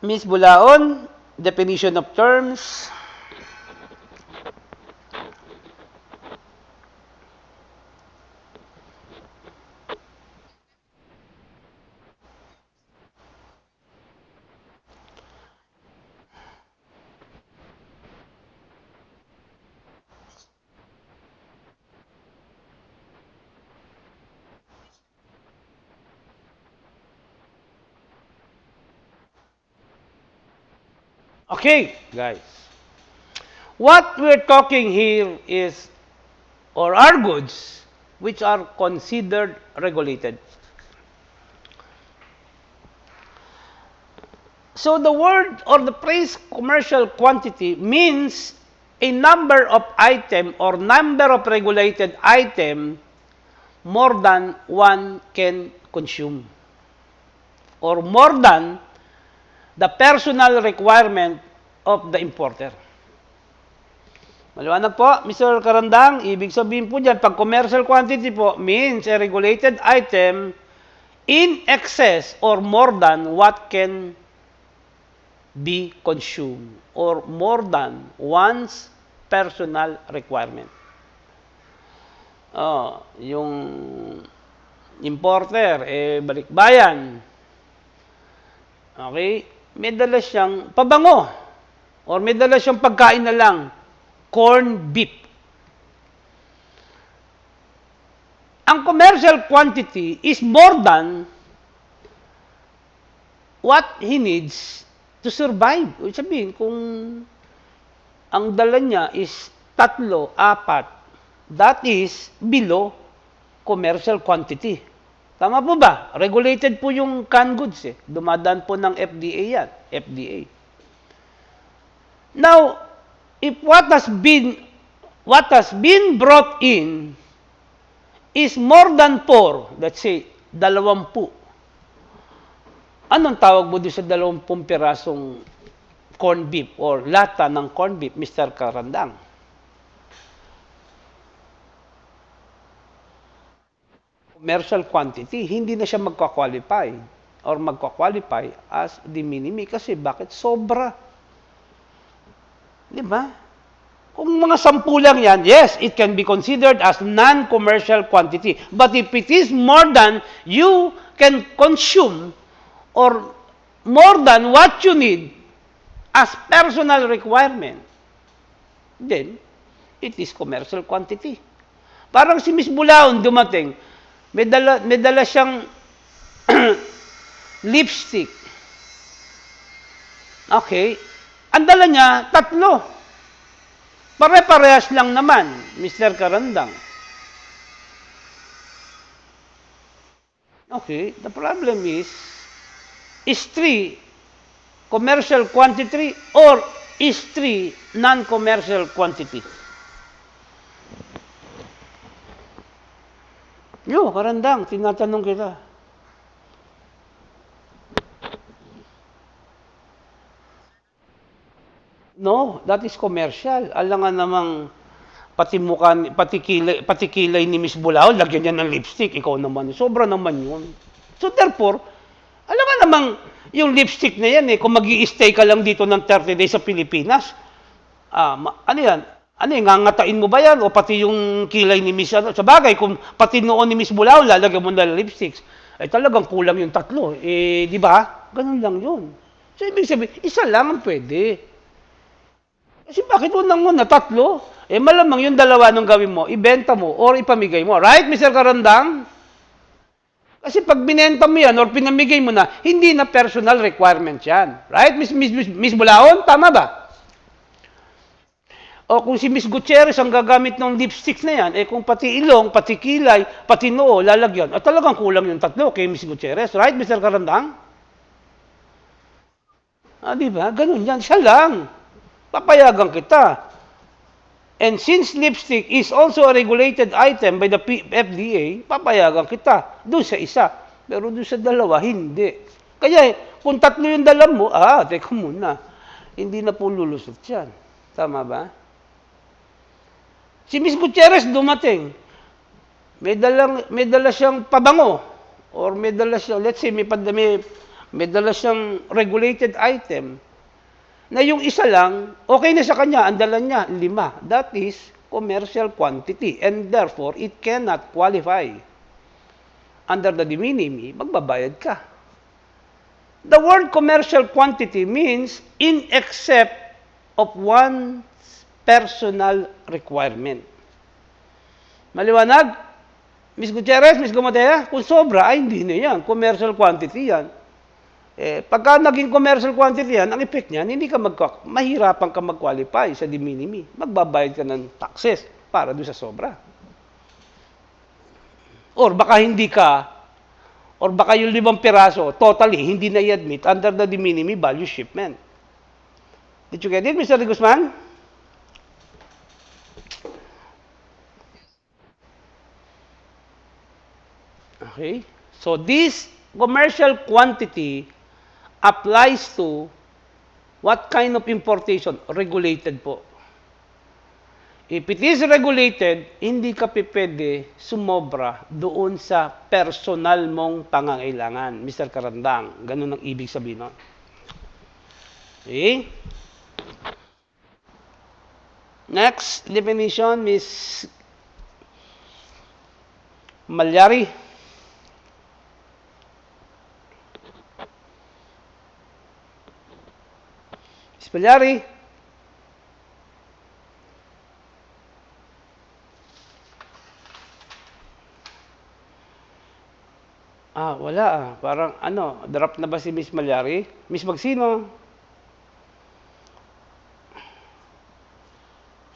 Ms. Bulaon, definition of terms. Okay, guys. What we're talking here is or are goods which are considered regulated. So the word or the phrase commercial quantity means a number of item or number of regulated item more than one can consume, or more than the personal requirement of the importer. Maliwanag po, Mr. Karandang, ibig sabihin po dyan, pag commercial quantity po means a regulated item in excess or more than what can be consumed or more than one's personal requirement. Yung importer, balikbayan. Okay? May dala siyang pabango or may dala siyang pagkain na lang, corn beef. Ang commercial quantity is more than what he needs to survive. Ibig sabihin, kung ang dala niya is 3, 4, that is below commercial quantity. Tama po ba? Regulated po yung canned goods eh. Dumadaan po ng FDA yan. FDA. Now, if what has been brought in is more than 4, let's say, 20. Anong tawag mo doon sa 20 pirasong corn beef or lata ng corn beef, Mr. Karandang? Commercial quantity, hindi na siya magka-qualify or magka-qualify as de minimis kasi bakit? Sobra. Di ba? Kung mga 10 lang yan, yes, it can be considered as non-commercial quantity. But if it is more than you can consume or more than what you need as personal requirement, then it is commercial quantity. Parang si Miss Bulaon dumating, may dala siyang lipstick. Okay. Ang dala niya, 3. Pare-parehas lang naman, Mr. Karandang. Okay. The problem is 3 commercial quantity or is 3 non-commercial quantity? Yo, Karandang, tinatanong kita. No, that is commercial. Alam nga namang pati kilay ni Miss Bulao, lagyan niya ng lipstick. Ikaw naman, sobra naman yun. So therefore, alam nga namang yung lipstick na yan kung mag-i-stay ka lang dito ng 30 days sa Pilipinas, ano yan? Ano yung ngangatain mo ba yan? O pati yung kilay ni Miss, sa bagay, kung pati noon ni Miss Bulao, lalagyan mo na lipsticks, ay talagang kulang yung 3. Di ba? Ganun lang yun. So, ibig sabihin, isa lang ang pwede. Kasi bakit unang-una, 3? Malamang yung 2 nung gawin mo, ibenta mo, or ipamigay mo. Right, Mr. Karandang? Kasi pag binenta mo yan, or pinamigay mo na, hindi na personal requirement yan. Right, Miss Bulaon? Tama ba? O kung si Miss Gutierrez ang gagamit ng lipsticks na yan, kung pati ilong, pati kilay, pati noo, lalagyan, at talagang kulang yung 3 kay Miss Gutierrez. Right, Mr. Karandang? Di ba? Ganun yan. Siya lang. Papayagan kita. And since lipstick is also a regulated item by the FDA, papayagan kita. Doon sa isa. Pero doon sa 2, hindi. Kaya kung 3 yung dala mo, teka muna. Hindi na po lulusot yan. Tama ba? Si Miss Gutierrez dumating. May dala siyang pabango. Or may dala siyang, let's say, may dala siyang regulated item. Na yung isa lang, okay na sa kanya, ang dala niya, 5. That is commercial quantity. And therefore, it cannot qualify. Under the de minimis, magbabayad ka. The word commercial quantity means in excess of one's personal requirement. Maliwanag? Miss Gutierrez, Miss Gumatea, kung sobra, hindi na yan. Commercial quantity yan. Pagka naging commercial quantity yan, ang effect niyan, mahirapan ka mag-qualify sa de minimis. Magbabayad ka ng taxes para doon sa sobra. Or baka hindi ka, or baka yung 5 piraso, totally, hindi na i-admit under the de minimis value shipment. Did you get it, Mr. Guzman? Okay. So this commercial quantity applies to what kind of importation? Regulated po. If it is regulated, hindi ka pwede sumobra doon sa personal mong pangangailangan, Mr. Karandang. Ganun ang ibig sabihin nun. Okay? Next definition, Ms. Malyari. Ms. Malyari. Wala ah. Parang drop na ba si Miss Malyari? Miss Magsino?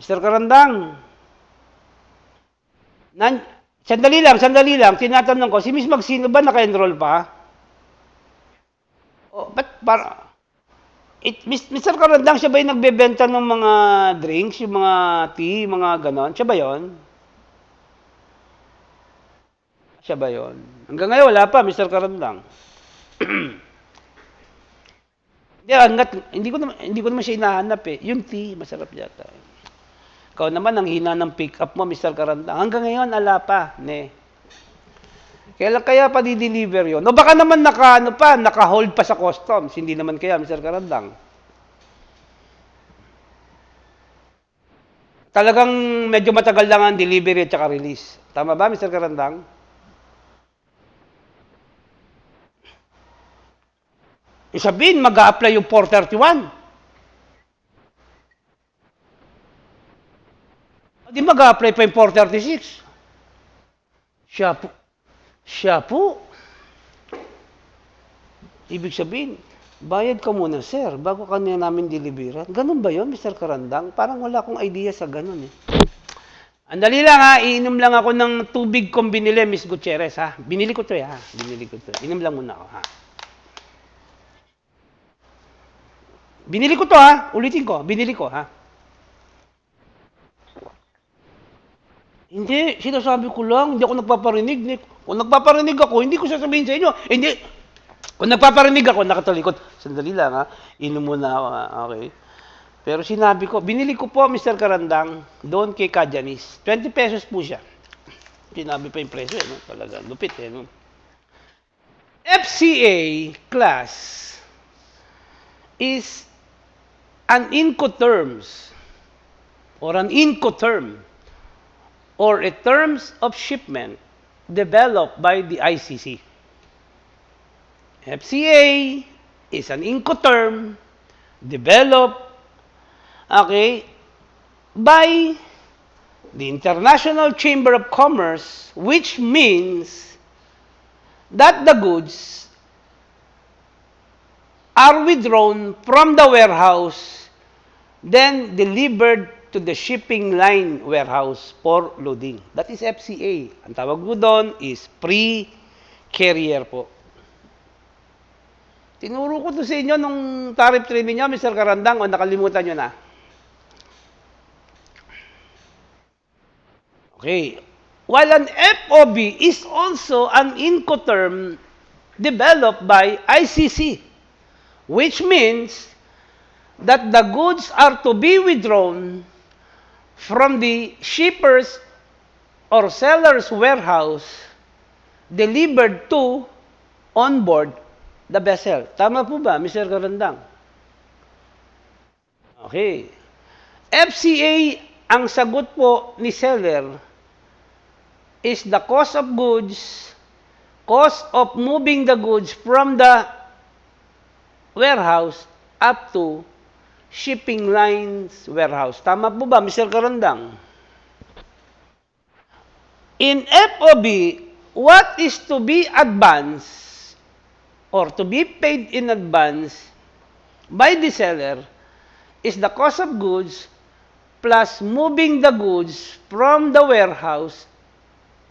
Mr. Karandang. Sandali lang. Tinatanong ko, si Miss Magsino ba naka-enroll pa? Ba't Mr. Karandang, siya ba yung nagbebenta ng mga drinks, yung mga tea, mga ganon? Siya ba yun? Siya ba yun? Hanggang ngayon, wala pa, Mr. Karandang. Hindi ko naman siya hinahanap eh. Yung tea, masarap yata. Ikaw naman, ang hina ng pick-up mo, Mr. Karandang. Hanggang ngayon, ala pa. Ne. Kailan kaya pa di-deliver yun? No, baka naman naka-hold pa sa customs. Hindi naman kaya, Mr. Karandang. Talagang medyo matagal lang ang delivery at saka release. Tama ba, Mr. Karandang? Sabihin, mag-a-apply yung 431. Di mag-a-apply pa yung 436. Siya po. Ibig sabihin, bayad ka muna, sir, bago ka niya namin deliveran. Ganun ba yun, Mr. Karandang? Parang wala akong idea sa ganun eh. Andali lang ha, iinom lang ako ng tubig kong binili, Miss Gutierrez ha. Binili ko to ha. Inom lang muna ako ha. Binili ko to ha. Ulitin ko. Binili ko ha. Hindi. Sinasabi ko lang. Hindi ako nagpaparinig. Kung nagpaparinig ako, hindi ko sasabihin sa inyo. Hindi. Kung nagpaparinig ako, nakatalikod. Sandali lang ha. Inom muna ako ha. Okay. Pero sinabi ko, binili ko po, Mr. Karandang, doon kay Kajanis. 20 pesos po siya. Sinabi pa yung presyo eh. No? Talaga. Lupit eh. No? FCA class is an Incoterms or an Incoterm or a terms of shipment developed by the ICC. FCA is an Incoterm developed by the International Chamber of Commerce, which means that the goods are withdrawn from the warehouse, then delivered to the shipping line warehouse for loading. That is FCA. Ang tawag mo doon is pre-carrier po. Tinuro ko to sa inyo nung tariff training niyo, Mr. Karandang, o nakalimutan nyo na? Okay. While an FOB is also an Incoterm developed by ICC, which means that the goods are to be withdrawn from the shipper's or seller's warehouse, delivered to on board the vessel. Tama po ba, Mr. Karandang? Okay. FCA, ang sagot po ni seller is the cost of goods, cost of moving the goods from the warehouse up to shipping lines warehouse. Tama po ba, Mr. Karandang? In FOB, what is to be advanced or to be paid in advance by the seller is the cost of goods plus moving the goods from the warehouse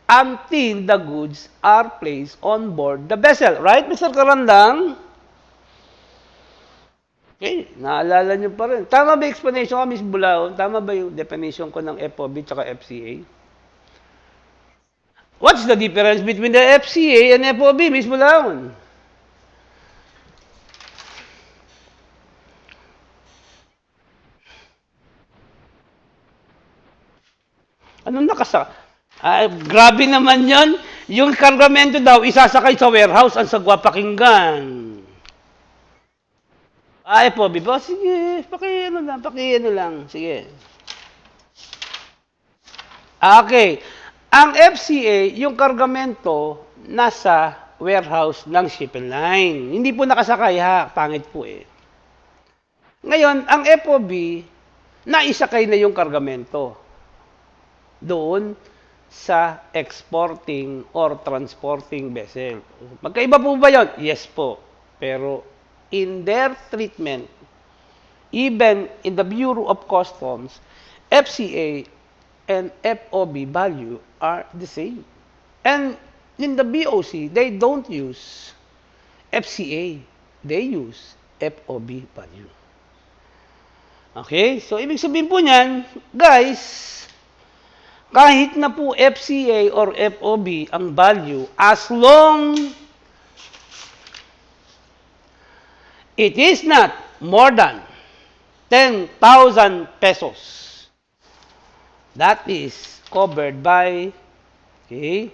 until the goods are placed on board the vessel. Right, Mr. Karandang? Okay, naalala nyo pa rin. Tama ba yung explanation ko, Ms. Bulaon? Tama ba yung definition ko ng FOB at FCA? What's the difference between the FCA and FOB, Ms. Bulaon? Anong nakasa? Grabe naman yon. Yung kargamento daw, isasakay sa warehouse ang sagwa pakinggan. FOB ba? Sige, paki-ano lang. Sige. Okay. Ang FCA, yung kargamento, nasa warehouse ng shipping line. Hindi po nakasakay ha, pangit po eh. Ngayon, ang FOB, naisakay na yung kargamento doon sa exporting or transporting vessel. Magkaiba po ba yun? Yes po. Pero in their treatment, even in the Bureau of Customs, FCA and FOB value are the same. And in the BOC, they don't use FCA. They use FOB value. Okay? So, ibig sabihin po niyan, guys, kahit na po FCA or FOB ang value, as long it is not more than 10,000 pesos, that is covered by the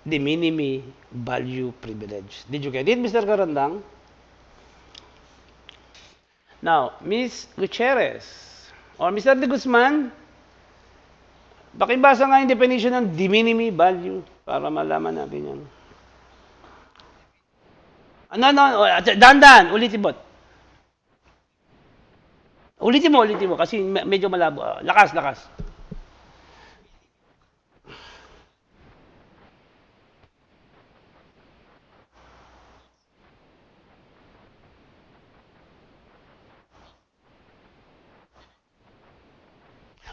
minimum value privilege. Did you get it, Mr. Karandang? Now, Ms. Gutierrez or Mr. De Guzman, pakibasa nga yung definition ng de minimis value para malaman natin yan. Dandan, ulitin mo. Ulitin mo, kasi medyo malabo. Lakas.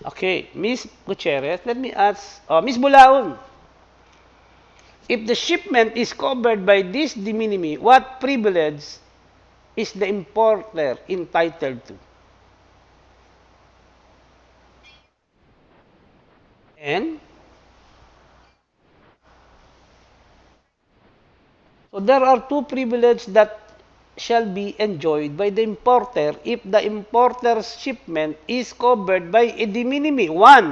Okay, Ms. Gutierrez, let me ask, Ms. Bulaon, if the shipment is covered by this de minimis, what privilege is the importer entitled to? And so there are two privileges that shall be enjoyed by the importer if the importer's shipment is covered by a de minimis. One,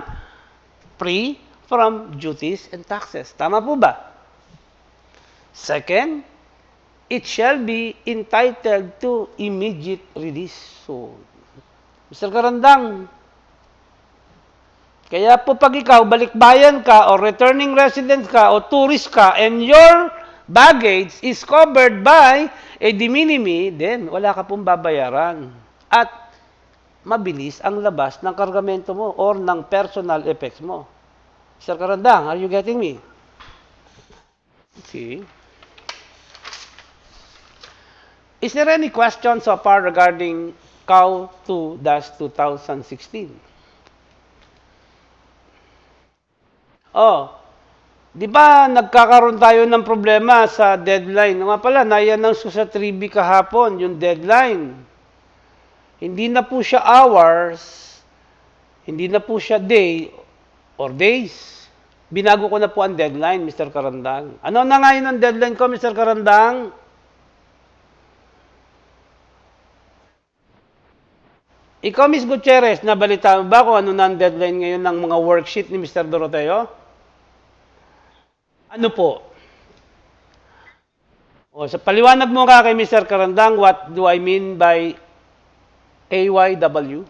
free from duties and taxes. Tama po ba? Second, it shall be entitled to immediate release. So, Mr. Karandang, kaya po pag ikaw, balikbayan ka, or returning resident ka, o tourist ka, and your baggage is covered by a de minimis, then wala ka pong babayaran. At mabilis ang labas ng kargamento mo or ng personal effects mo. Mr. Karandang, are you getting me? Okay. Is there any question so far regarding COW 2-2016? Di ba nagkakaroon tayo ng problema sa deadline? Nga pala, na-announce ko sa 3B kahapon, yung deadline. Hindi na po siya hours, hindi na po siya day or days. Binago ko na po ang deadline, Mr. Karandang. Ano na ngayon ang deadline ko, Mr. Karandang? Ikaw, Ms. Gutierrez, nabalita mo ba kung ano na ang deadline ngayon ng mga worksheet ni Mr. Doroteo? Ano po? Sa paliwanag mo ka kay Mr. Karandang, what do I mean by AYW?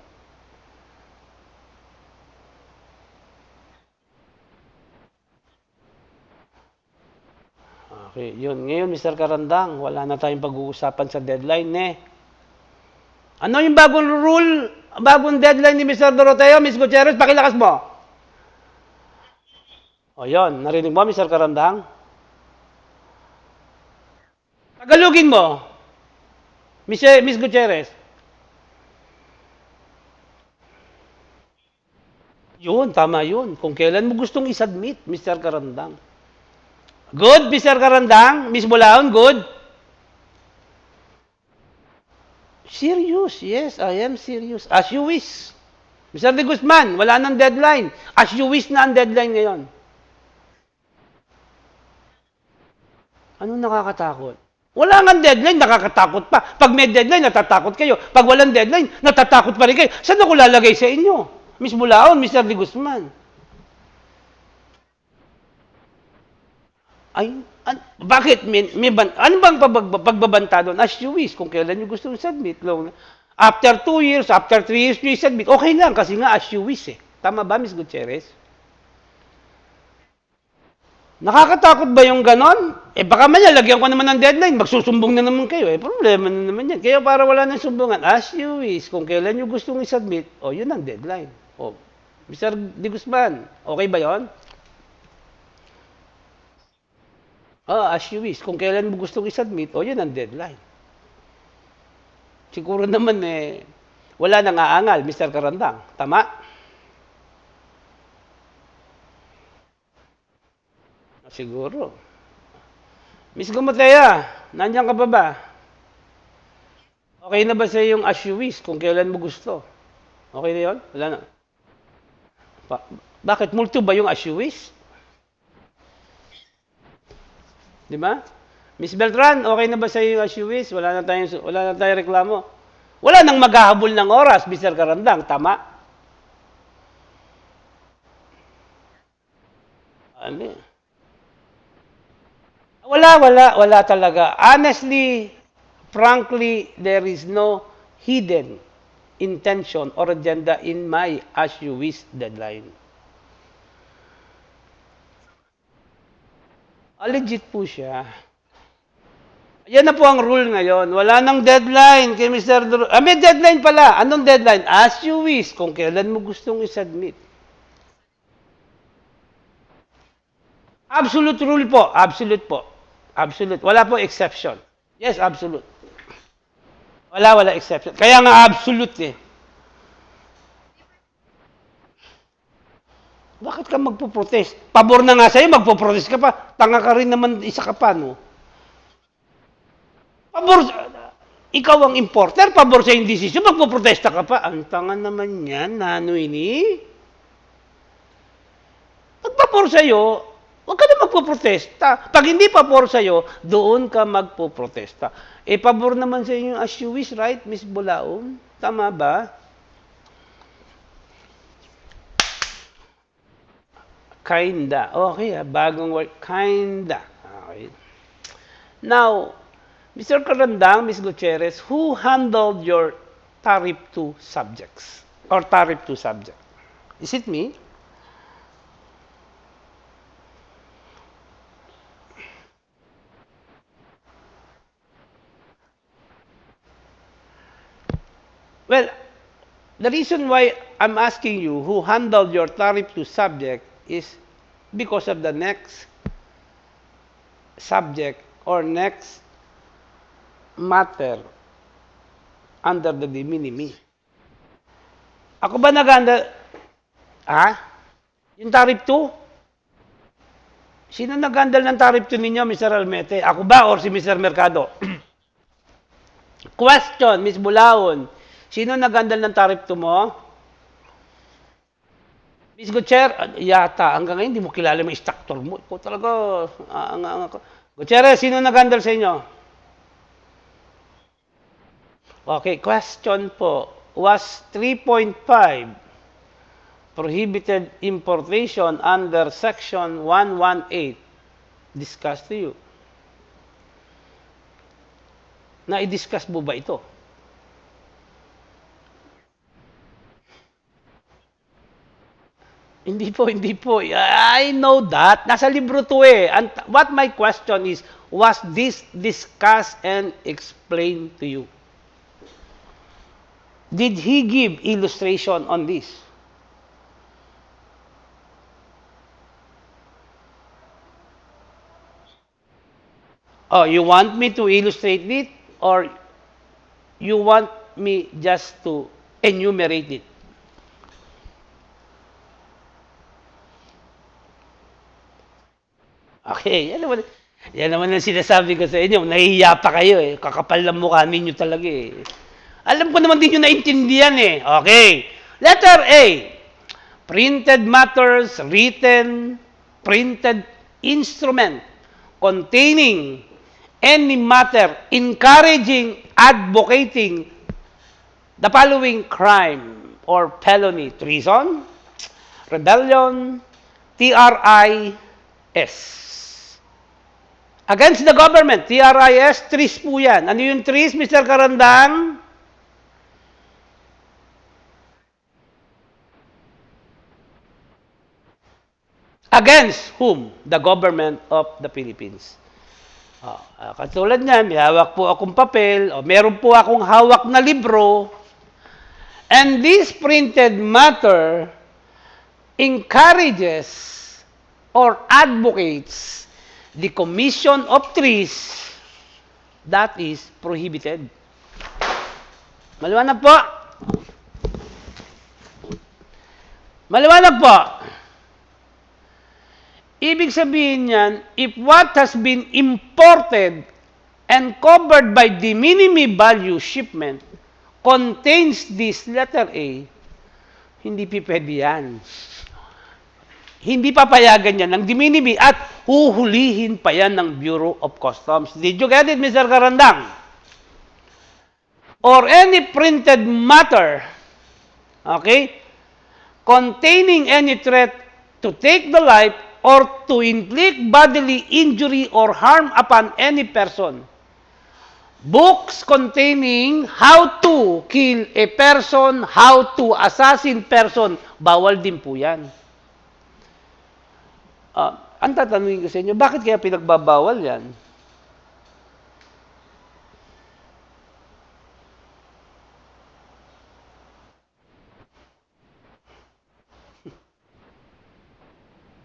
Okay, yun. Ngayon, Mr. Karandang, wala na tayong pag-uusapan sa deadline, Ano yung bagong rule, bagong deadline ni Mr. Doroteo, Ms. Gutierrez? Pakilakas mo. Yun. Narinig mo, Mr. Karandang? Tagalogin mo. Ms. Gutierrez. Yun, tama yun. Kung kailan mo gustong isubmit, Mr. Karandang. Good, Mr. Karandang? Miss Bulaon, good? Serious, yes, I am serious. As you wish. Mr. De Guzman, wala nang deadline. As you wish na ang deadline ngayon. Anong nakakatakot? Wala nga deadline, nakakatakot pa. Pag may deadline, natatakot kayo. Pag walang deadline, natatakot pa rin kayo. Saan ako lalagay sa inyo? Miss Bulaon, Mr. De Guzman. Ay, bakit? Ano bang pagbabanta doon? As you wish, kung kailan nyo gusto submit. After 2 years, after 3 years, nyo submit. Okay lang, kasi nga as you wish eh. Tama ba, Miss Gutierrez? Nakakatakot ba yung ganon? Eh baka lagyan ko naman ng deadline, magsusumbong na naman kayo. Eh problema na naman yan. Kaya para wala nang sumbungan, as you wish, kung kailan nyo gustong isubmit, yun ang deadline. Mr. De Guzman, okay ba yon? As you wish, kung kailan mo gustong isubmit, yun ang deadline. Siguro naman wala nang aangal, Mr. Karandang. Tama? Siguro. Miss Gumatea, nandiyan ka pa ba? Okay na ba sa yung as you wish, kung kailan mo gusto? Okay na yun? Wala na. Bakit? Multo ba yung as you wish? Di ba? Miss Beltran, okay na ba sa yung as you wish? Wala na tayong reklamo. Wala nang maghahabol ng oras, Mr. Karandang. Tama? Ano? Wala talaga. Honestly, frankly, there is no hidden intention or agenda in my as you wish deadline. Legit po siya. Yan na po ang rule ngayon. Wala nang deadline kay Mr. May deadline pala. Anong deadline? As you wish, kung kailan mo gustong isubmit. Absolute rule po. Absolute po. Absolute. Wala po exception. Yes, absolute. Wala exception. Kaya nga absolute eh. Bakit ka magpo-protest? Pabor na nga sa'yo, magpo-protest ka pa. Tanga ka rin naman, isa ka pa, no? Pabor, ikaw ang importer, pabor sa yung decision, magpo-protesta ka pa. Ang tanga naman yan, nanoy ni. Pagpapor sa'yo, huwag ka na magpo-protesta. Pag hindi pabor sa'yo, doon ka magpo-protesta. Pabor naman sa inyo as you wish, right, Miss Bulaon? Tama ba? Kinda. Okay, bagong word. Kinda. Okay. Now, Mr. Karandang, Ms. Gutierrez, who handled your tariff 2 subjects? Or tariff 2 subject? Is it me? Well, the reason why I'm asking you who handled your tariff 2 subject is because of the next subject or next matter under the de minimis. Ako ba nag-handle? Yung tariff 2? Sino nag-handle ng tariff 2 ninyo, Mr. Almete? Ako ba or si Mr. Mercado? Question, Ms. Bulaon. Sino nag-handle ng tariff 2 mo? Ms. Gutierrez, yata, hanggang ngayon, hindi mo kilala yung instructor mo. Ikaw talaga, Gutierrez, sino nag-handle sa inyo? Okay, question po. Was 3.5 prohibited importation under Section 118 discussed to you? Na-i-discuss mo ba ito? Hindi po. I know that. Nasa libro to eh. And what my question is, was this discussed and explained to you? Did he give illustration on this? You want me to illustrate it or you want me just to enumerate it? Okay, yan naman ang sinasabi ko sa inyo. Nahihiya pa kayo eh. Kakapal ng mukha ninyo talaga eh. Alam ko naman din nyo naintindihan eh. Okay. Letter A. Printed matters, written, printed instrument containing any matter encouraging, advocating the following crime or felony: treason, rebellion, TRIS. Against the government, TRIS, tris po yan. Ano yung tris, Mr. Karandang? Against whom? The government of the Philippines. Katulad niyan, may hawak po akong papel, o meron po akong hawak na libro, and this printed matter encourages or advocates the commission of trees that is prohibited. Maliwanag po? Maliwanag po? Ibig sabihin niyan, if what has been imported and covered by de minimis value shipment contains this letter A, hindi pwede yan. Hindi papayagan yan ng de minimis at huhulihin pa yan ng Bureau of Customs. Did you get it, Mr. Karandang? Or any printed matter, okay, containing any threat to take the life or to inflict bodily injury or harm upon any person. Books containing how to kill a person, how to assassin person, bawal din po yan. Ang tatanungin ko sa inyo, bakit kaya pinagbabawal yan?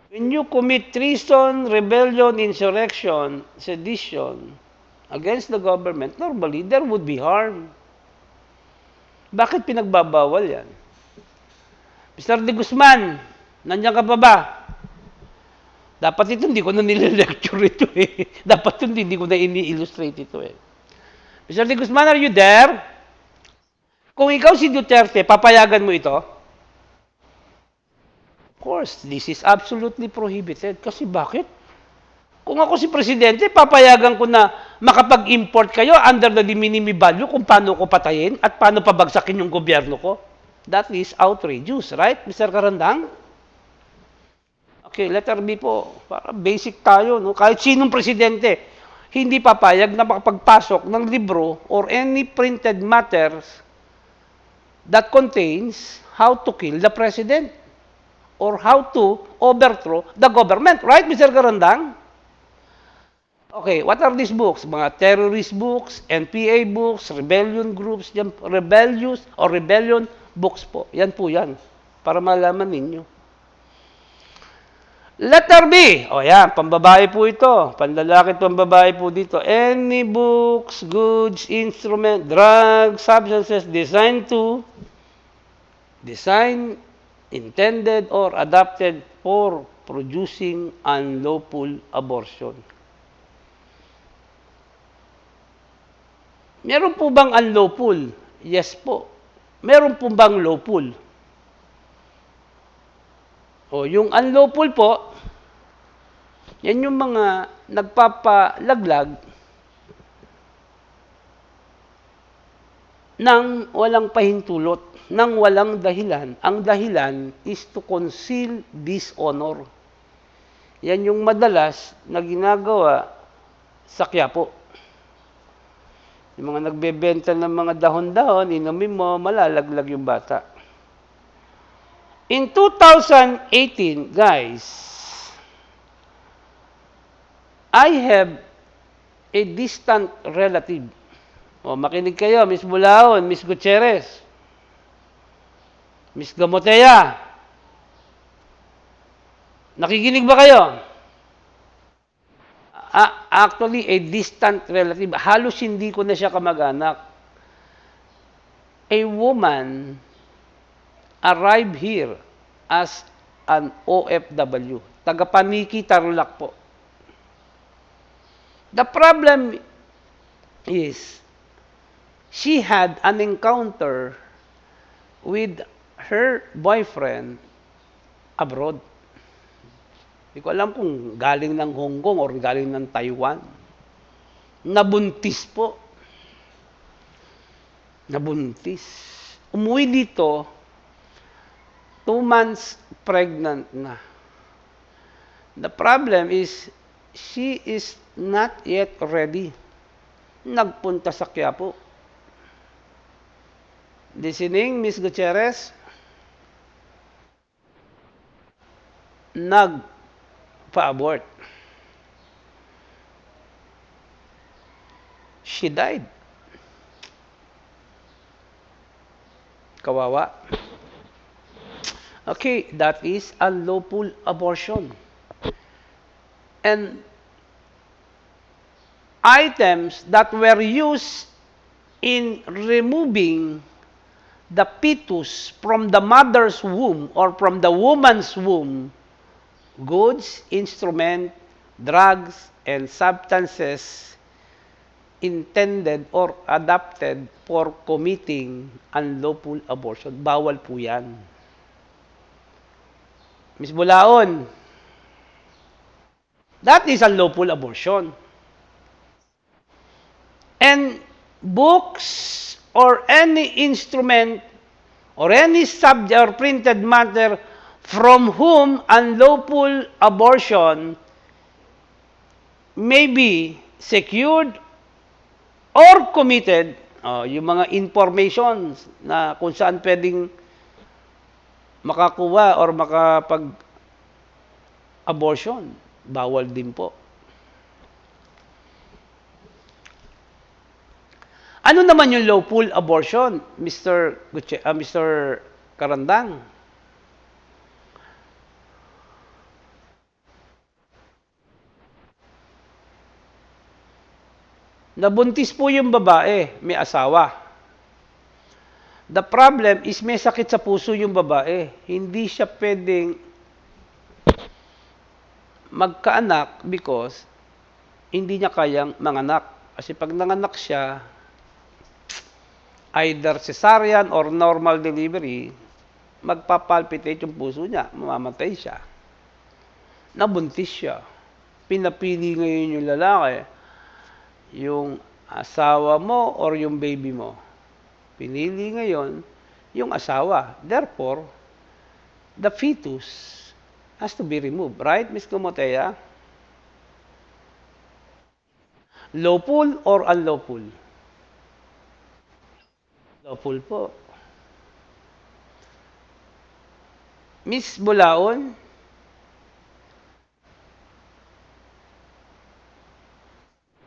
When you commit treason, rebellion, insurrection, sedition against the government, normally there would be harm. Bakit pinagbabawal yan? Mr. De Guzman, nandiyan ka pa ba? Dapat ito, hindi ko na nile-lecture ito eh. Dapat ito, hindi ko na ini-illustrate ito eh. Mr. De Guzman, are you there? Kung ikaw si Duterte, papayagan mo ito? Of course, this is absolutely prohibited. Kasi bakit? Kung ako si Presidente, papayagan ko na makapag-import kayo under the de minimis value kung paano ko patayin at paano pabagsakin yung gobyerno ko. That is outrageous, right, Mr. Karandang? Okay, letter B po. Para basic tayo, no? Kahit sinong Presidente, hindi papayag na makapagpasok ng libro or any printed matters that contains how to kill the President or how to overthrow the government. Right, Mr. Karandang? Okay, what are these books? Mga terrorist books, NPA books, rebellion groups, yan, rebellious or rebellion books po. Yan po yan. Para malaman ninyo. Letter B. O yan, pambabae po ito. Panlalaki at pambabae po dito. Any books, goods, instrument, drugs, substances designed to intended or adapted for producing unlawful abortion. Meron po bang unlawful? Yes po. Meron po bang lawful? O, yung unlawful po, yan yung mga nagpapalaglag ng walang pahintulot, ng walang dahilan. Ang dahilan is to conceal dishonor. Yan yung madalas na ginagawa sa Quiapo. Yung mga nagbebenta ng mga dahon-dahon, inumin mo, malalaglag yung bata. In 2018, guys, I have a distant relative. O, makinig kayo, Miss Bulaon, Miss Gutierrez, Miss Gamotea. Nakikinig ba kayo? Actually, a distant relative. Halos hindi ko na siya kamag-anak. A woman arrived here as an OFW. Taga-Paniki, Tarlac po. The problem is, she had an encounter with her boyfriend abroad. Hindi ko alam kung galing ng Hong Kong or galing ng Taiwan. Nabuntis po. Nabuntis. Umuwi dito, 2 months pregnant na. The problem is, she is not yet ready. Nagpunta sa Quiapo. Listening, Miss Gutierrez, nagpa-abort. She died. Kawawa. Okay, that is unlawful abortion. And items that were used in removing the fetus from the mother's womb or from the woman's womb, goods, instrument, drugs, and substances intended or adapted for committing unlawful abortion. Bawal po yan. Ms. Bulaon, that is unlawful abortion. And books or any instrument or any subject or printed matter from whom unlawful abortion may be secured or committed, yung mga informations na kung saan pwedeng makakuha or makapag-abortion, bawal din po. Ano naman yung lawful abortion, Mr. Karandang? Nabuntis po yung babae, may asawa. The problem is may sakit sa puso yung babae. Hindi siya pwedeng magkaanak because hindi niya kayang manganak. Kasi pag nanganak siya, either cesarean or normal delivery, magpapalpitate yung puso niya, mamamatay siya. Nabuntis siya. Pinapili ngayon yung lalaki, yung asawa mo or yung baby mo. Pinili ngayon yung asawa. Therefore, the fetus has to be removed. Right, Ms. Kumotea? Lawful or unlawful? Lawful po. Miss Bulaon?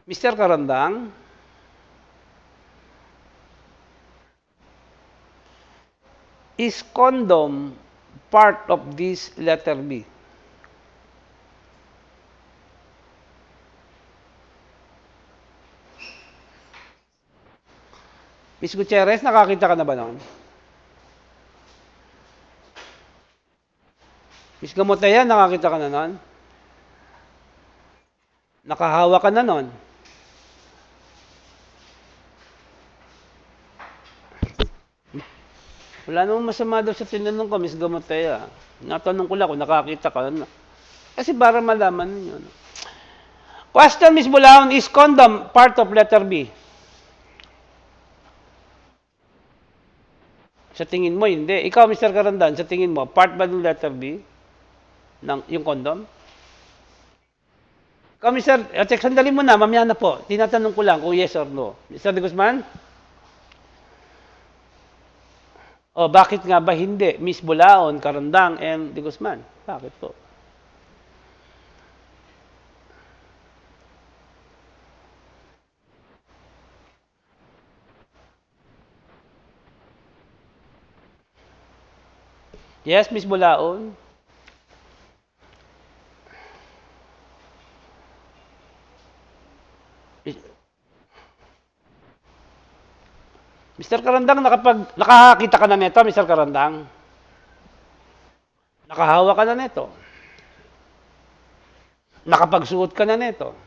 Mr. Karandang? Is condom part of this letter B? Ms. Gutierrez, nakakita ka na ba noon? Ms. Gamoteya, nakakita ka na noon? Nakahawa ka na noon? Wala namang masama daw sa tinanong ko, Ms. Gamoteya. Natanong ko lang kung nakakita ka na. Kasi para malaman ninyo. No? Question, Ms. Bulaon, is condom part of letter B? Sa tingin mo, hindi. Ikaw, Mr. Karandan, sa tingin mo, part ba ng letter B? Yung condom? Ikaw, Mr. Check, sandali mo na, mamaya na po. Tinatanong ko lang kung yes or no. Mr. De Guzman? O, bakit nga ba hindi? Miss Bulaon, Karandang, and De Guzman. Bakit po? Yes, Miss Bulaon? Mr. Karandang, nakakita ka na nito, Mr. Karandang? Nakahawa ka na nito? Nakapagsuot ka na nito?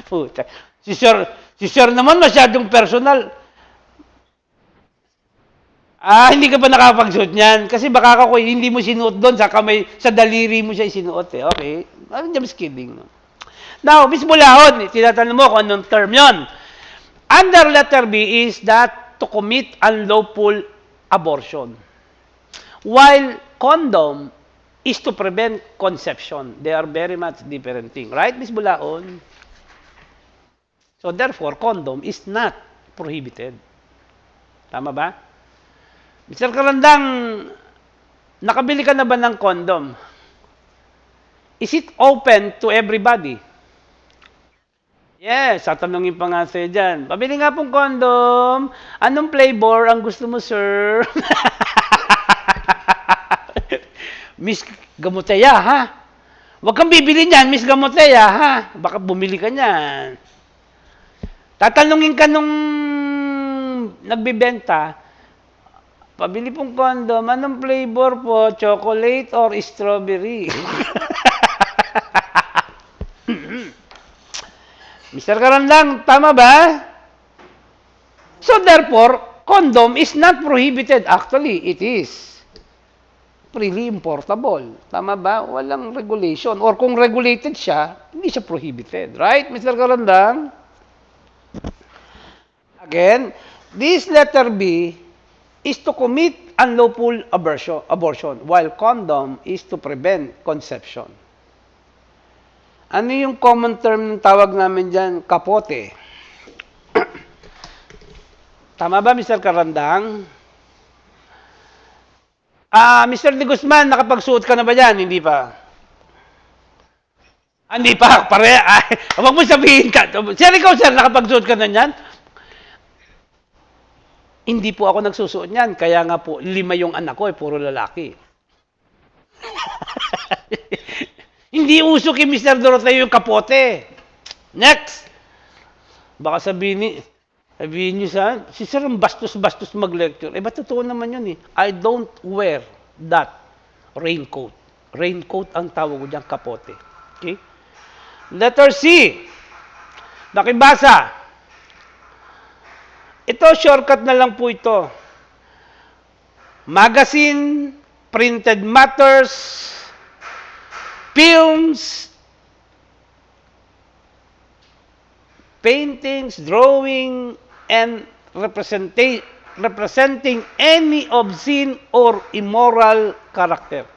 Puta. Si Sir naman masyadong personal. Hindi ka pa nakapagsuot niyan. Kasi baka ako, hindi mo sinuot doon, sa kamay, sa daliri mo siya isinuot eh. Okay. I'm just kidding. No? Now, Miss Bulahon, tinatanong mo kung anong term yon. Under letter B is that to commit unlawful abortion. While condom is to prevent conception. They are very much different thing. Right, Miss Bulahon? So, therefore, condom is not prohibited. Tama ba? Mr. Karandang, nakabili ka na ba ng condom? Is it open to everybody? Yes, tatanungin pa nga sa'yo dyan. Pabili nga pong condom. Anong flavor ang gusto mo, sir? Miss Gamoteya, ha? Huwag kang bibili niyan, Miss Gamoteya, ha? Baka bumili ka niyan. Tatanungin ka nung nagbibenta, pabili pong condom, anong flavor po? Chocolate or strawberry? Mr. Karandang, tama ba? So therefore, condom is not prohibited. Actually, it is freely importable. Tama ba? Walang regulation. Or kung regulated siya, hindi siya prohibited. Right, Mr. Karandang? Again, this letter B is to commit unlawful abortion, while condom is to prevent conception. Ano yung common term ng tawag namin dyan? Kapote. Tama ba, Mr. Karandang? Mr. De Guzman, nakapagsuot ka na ba dyan? Hindi pa. Hindi pa. Huwag mo sabihin ka. Sir, ikaw, sir, nakapagsuot ka na dyan? Hindi po ako nagsusuot niyan. Kaya nga po, 5 yung anak ko, puro lalaki. Hindi uso kay Mr. Doroteo yung kapote. Next! Baka sabihin niyo si Sir ang bastos-bastos mag-lecture. Ba't totoo naman yun eh. I don't wear that raincoat. Raincoat ang tawag ko dyan, kapote. Okay? Letter C. Nakibasa. Ito, shortcut na lang po ito. Magazine, printed matters, films, paintings, drawing, and representing any obscene or immoral character.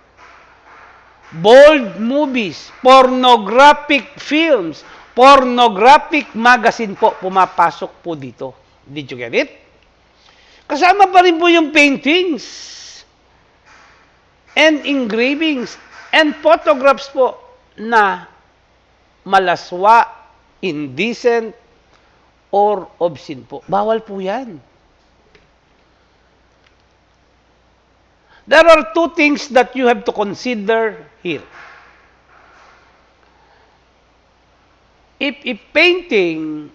Bold movies, pornographic films, pornographic magazine po, pumapasok po dito. Did you get it? Kasama pa rin po yung paintings and engravings and photographs po na malaswa, indecent, or obscene po. Bawal po yan. There are two things that you have to consider here. If a painting,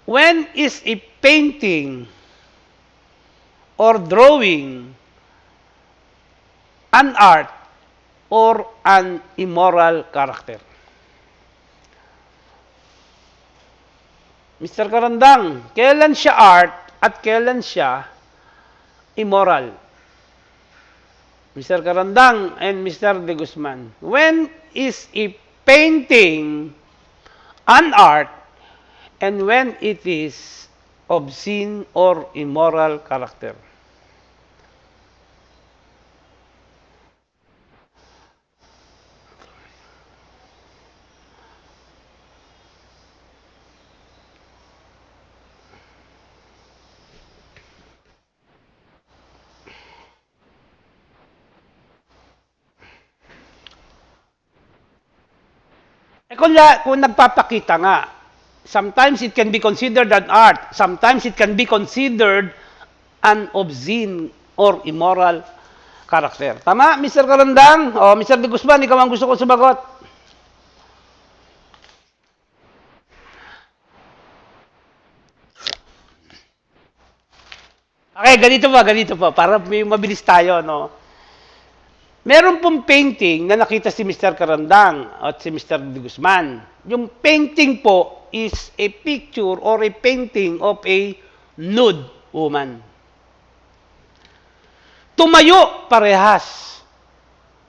when is a painting or drawing an art or an immoral character? Mr. Karandang, kailan siya art at kailan siya immoral? Mr. Karandang and Mr. De Guzman, when is a painting an art and when it is obscene or immoral character? Kung nagpapakita nga, sometimes it can be considered an art, sometimes it can be considered an obscene or immoral character. Tama, Mr. Karandang? O, Mr. De Guzman, ikaw ang gusto ko sumagot. Okay, ganito pa, para may mabilis tayo, no? Meron pong painting na nakita si Mr. Carandang at si Mr. De Guzman. Yung painting po is a picture or a painting of a nude woman. Tumayo parehas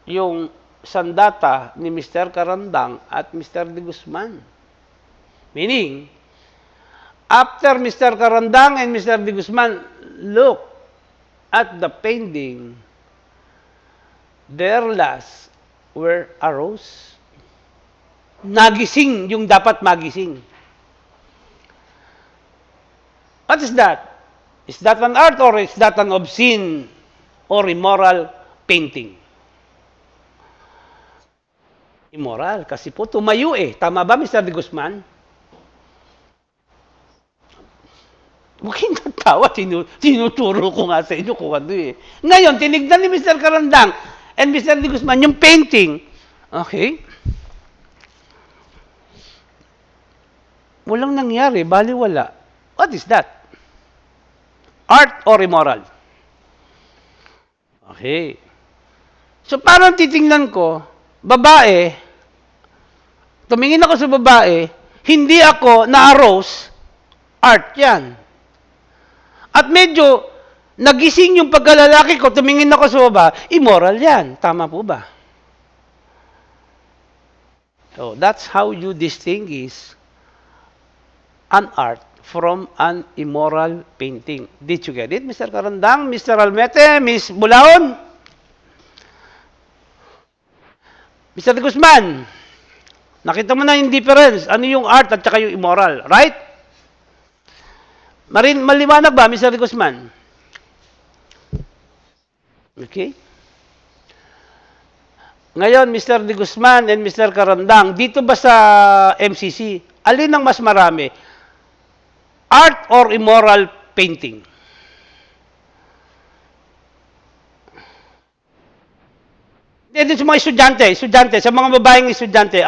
yung sandata ni Mr. Carandang at Mr. De Guzman. Meaning, after Mr. Carandang and Mr. De Guzman look at the painting, their last were arose. Nagising yung dapat magising. What is that? Is that an art or is that an obscene or immoral painting? Immoral. Kasi po tumayo eh. Tama ba, Mr. De Guzman? Huwag kayong natawa. Tinuturo ko nga sa inyo kung ano eh. Ngayon, tinignan ni Mr. Carandang and Mr. De Guzman yung painting. Okay? Walang nangyari. Baliwala. What is that? Art or immoral? Okay. So, parang titingnan ko, babae, tumingin ako sa babae, hindi ako na-arouse, art yan. At medyo, nagising yung pagkalalaki ko, tumingin ako sa babae, immoral yan. Tama po ba? So, that's how you distinguish an art from an immoral painting. Did you get it, Mr. Carandang, Mr. Almete, Miss Bulaon? Mr. De Guzman, nakita mo na yung difference. Ano yung art at saka yung immoral, right? Maliwanag ba, Mr. De Guzman? Okay? Ngayon, Mr. De Guzman and Mr. Carandang, dito ba sa MCC, alin ang mas marami? Art or immoral painting? Dito sa mga estudyante, sa mga babaeng estudyante,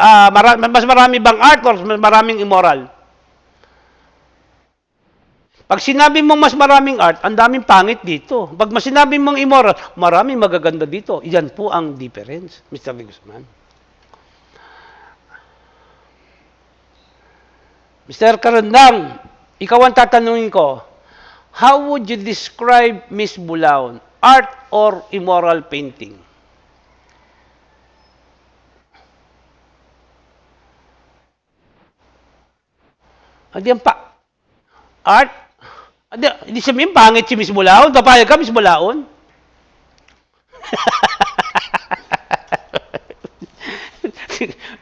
mas marami bang art or mas maraming immoral? Pag sinabi mong mas maraming art, ang daming pangit dito. Pag sinabi mong immoral, maraming magaganda dito. Yan po ang difference, Mr. De Guzman. Mr. Carandang, ikaw ang tatanungin ko, how would you describe Miss Bulaon? Art or immoral painting? Hindi ang art? Hindi sabihin, pangit si Miss Bulaon. Papayag ka, Miss Bulaon?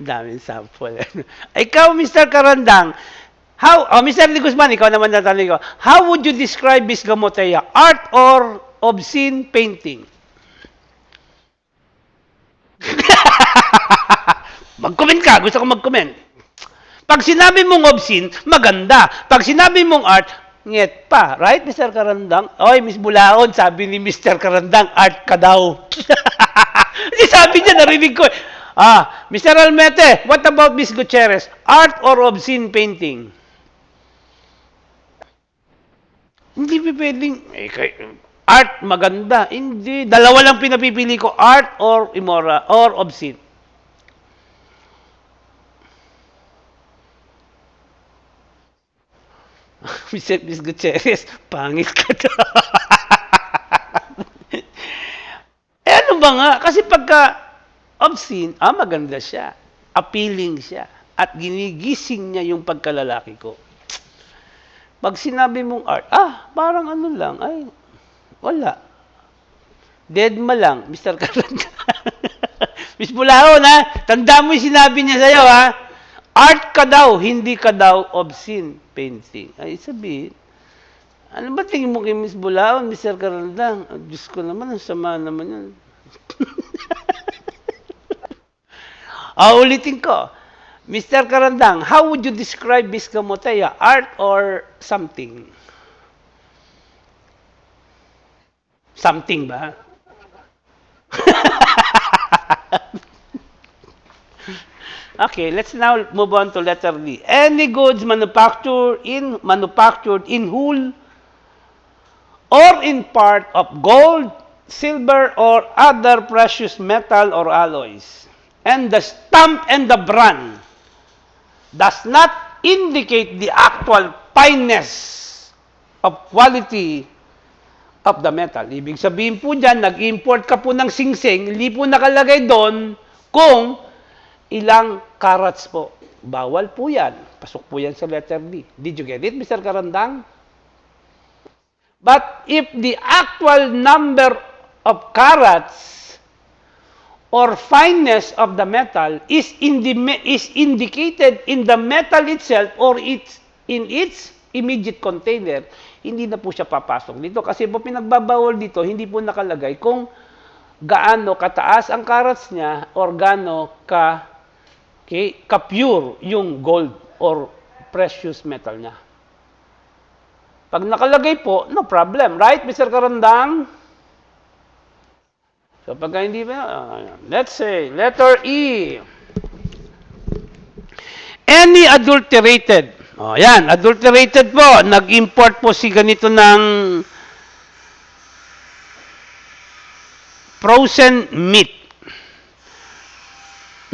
Daming sample. Ikaw, Mr. Carandang, Mr. De Guzman, ikaw naman natanong ko, how would you describe Miss Gamotea? Art or obscene painting? Mag-comment ka. Gusto ko mag-comment. Pag sinabi mong obscene, maganda. Pag sinabi mong art, nget pa. Right, Mr. Carandang? Oy, Miss Bulaon, sabi ni Mr. Carandang, art ka daw. Sabi niya, narinig ko. Mr. Almete, what about Miss Gutierrez? Art or obscene painting? Hindi pwedeng, art maganda. Hindi. Dalawa lang pinapipili ko, art or immoral, or obscene. Miss Gutierrez, pangit ka daw. Ano ba nga? Kasi pagka obscene, maganda siya. Appealing siya. At ginigising niya yung pagkalalaki ko. Pag sinabi mong art, parang ano lang, wala. Deadma lang, Mr. Caranda. Miss Bulaon, tanda mo yung sinabi niya sa'yo, art ka daw, hindi ka daw obscene painting. Ay, sabihin, ano ba tingin mo kay Miss Bulaon, Mr. Caranda? Diyos ko naman, ang sama naman yun. Ulitin ko. Mr. Carandang, how would you describe Miss Gamotea? Art or something? Something ba? Okay, let's now move on to letter D. Any goods manufactured in whole or in part of gold, silver or other precious metal or alloys, and the stamp and the brand does not indicate the actual fineness of quality of the metal. Ibig sabihin po dyan, nag-import ka po ng singsing, hindi po nakalagay doon kung ilang carats po. Bawal po yan. Pasok po yan sa letter D. Did you get it, Mr. Karandang? But if the actual number of carats or fineness of the metal is indicated in the metal itself or in its immediate container, hindi na po siya papasok dito. Kasi po pinagbabawal dito, hindi po nakalagay kung gaano kataas ang carats niya or gaano ka-pure yung gold or precious metal niya. Pag nakalagay po, no problem. Right, Mr. Karandang? So, pagka hindi ba, let's say, letter E. Any adulterated. O, yan, adulterated po. Nag-import po si ganito ng frozen meat.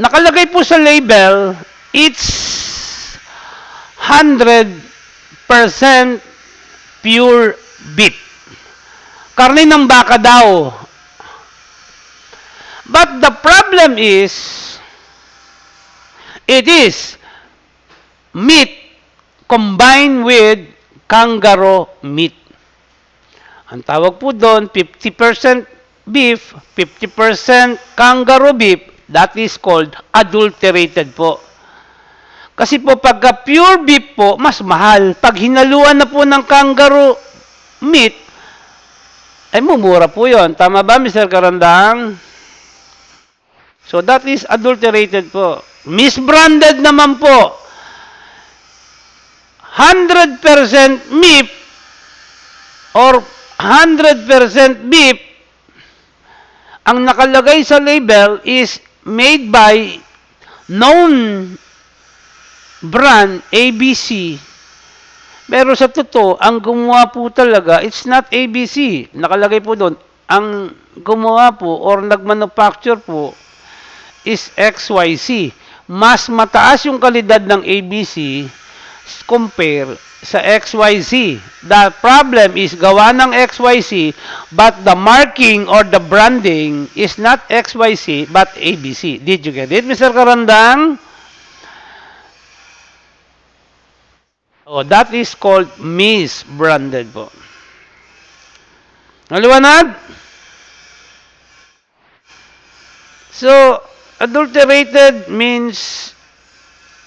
Nakalagay po sa label, it's 100% pure beef. Karne ng baka daw. But the problem is, it is meat combined with kangaroo meat. Ang tawag po doon, 50% beef, 50% kangaroo beef, that is called adulterated po. Kasi po pagka pure beef po, mas mahal. Pag hinaluan na po ng kangaroo meat, ay mumura po yon. Tama ba, Mr. Karandang? So that is adulterated po. Misbranded naman po. 100% meat or 100% beef, ang nakalagay sa label is made by known brand ABC. Pero sa totoo, ang gumawa po talaga, it's not ABC. Nakalagay po doon, ang gumawa po or nagmanufacture po is XYZ. Mas mataas yung kalidad ng ABC compare sa XYZ. The problem is gawa ng XYZ, but the marking or the branding is not XYZ, but ABC. Did you get it, Mr. Karandang? Oh, that is called misbranded po. Naliwanag? So, adulterated means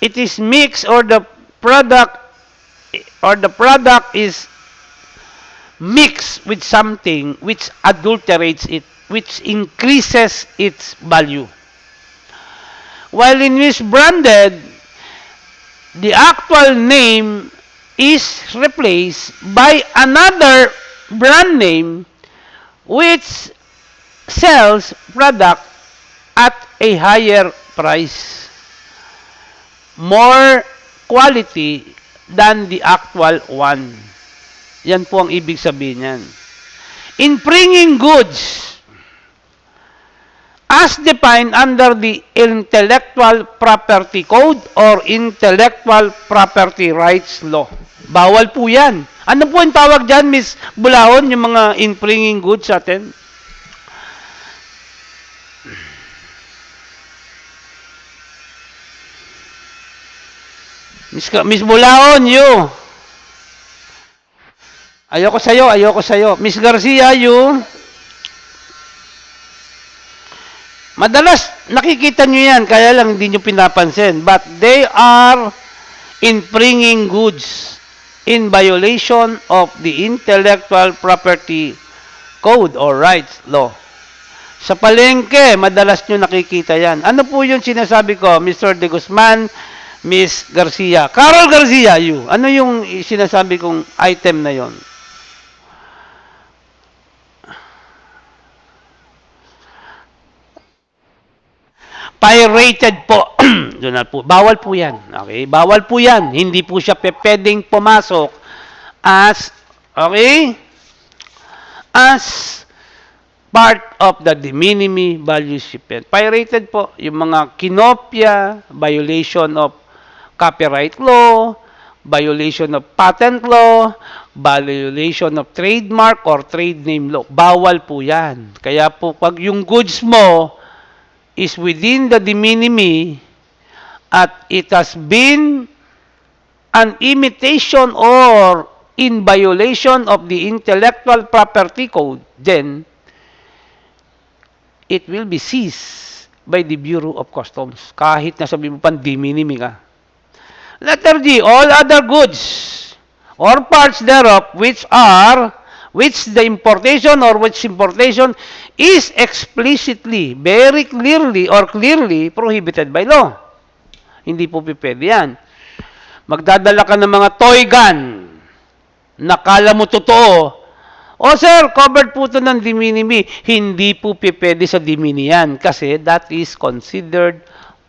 it is mixed or the product is mixed with something which adulterates it, which increases its value. While in misbranded, the actual name is replaced by another brand name which sells product at a higher price, more quality than the actual one. Yan po ang ibig sabihin yan. Infringing goods as defined under the Intellectual Property Code or Intellectual Property Rights Law. Bawal po yan. Ano po ang tawag dyan, Miss Bulahon, yung mga infringing goods sa atin? Miss Bulahon, you. Ayoko sa'yo. Miss Garcia, you. Madalas nakikita nyo yan, kaya lang hindi nyo pinapansin. But they are infringing goods in violation of the Intellectual Property Code or Rights Law. Sa palengke, madalas nyo nakikita yan. Ano po yung sinasabi ko, Mr. De Guzman, Miss Garcia? Carol Garcia, you. Ano yung sinasabi kong item na yon? Pirated po. Doon na po. Bawal po yan. Okay? Bawal po yan. Hindi po siya pwedeng pumasok as, okay? As part of the de minimis value shipment. Pirated po, yung mga kinopya, violation of copyright law, violation of patent law, violation of trademark or trade name law. Bawal po yan. Kaya po, pag yung goods mo is within the de minimis at it has been an imitation or in violation of the intellectual property code, then it will be seized by the Bureau of Customs. Kahit na sabi mo pang de minimis ka. Letter D, all other goods or parts thereof which the importation or which importation is explicitly, very clearly or clearly prohibited by law. Hindi po pwede yan. Magdadala ka ng mga toy gun, nakala mo totoo. O sir, covered po ito ng de minimis. Hindi po pwede sa de minimis yan kasi that is considered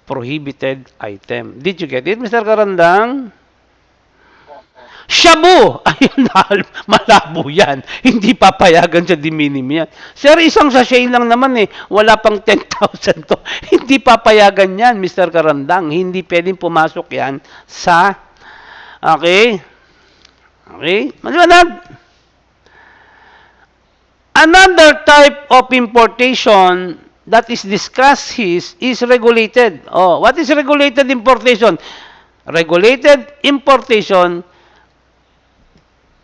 prohibited item. Did you get it, Mr. Karandang? Shabu! Ayun na, malabo yan. Hindi papayagan sa de minimis yan. Sir, isang sachet lang naman eh. Wala pang 10,000 to. Hindi papayagan yan, Mr. Karandang. Hindi pwedeng pumasok yan sa... Okay? Okay? Maliwanag? Another type of importation that is discussed is regulated. Oh, what is regulated importation? Regulated importation,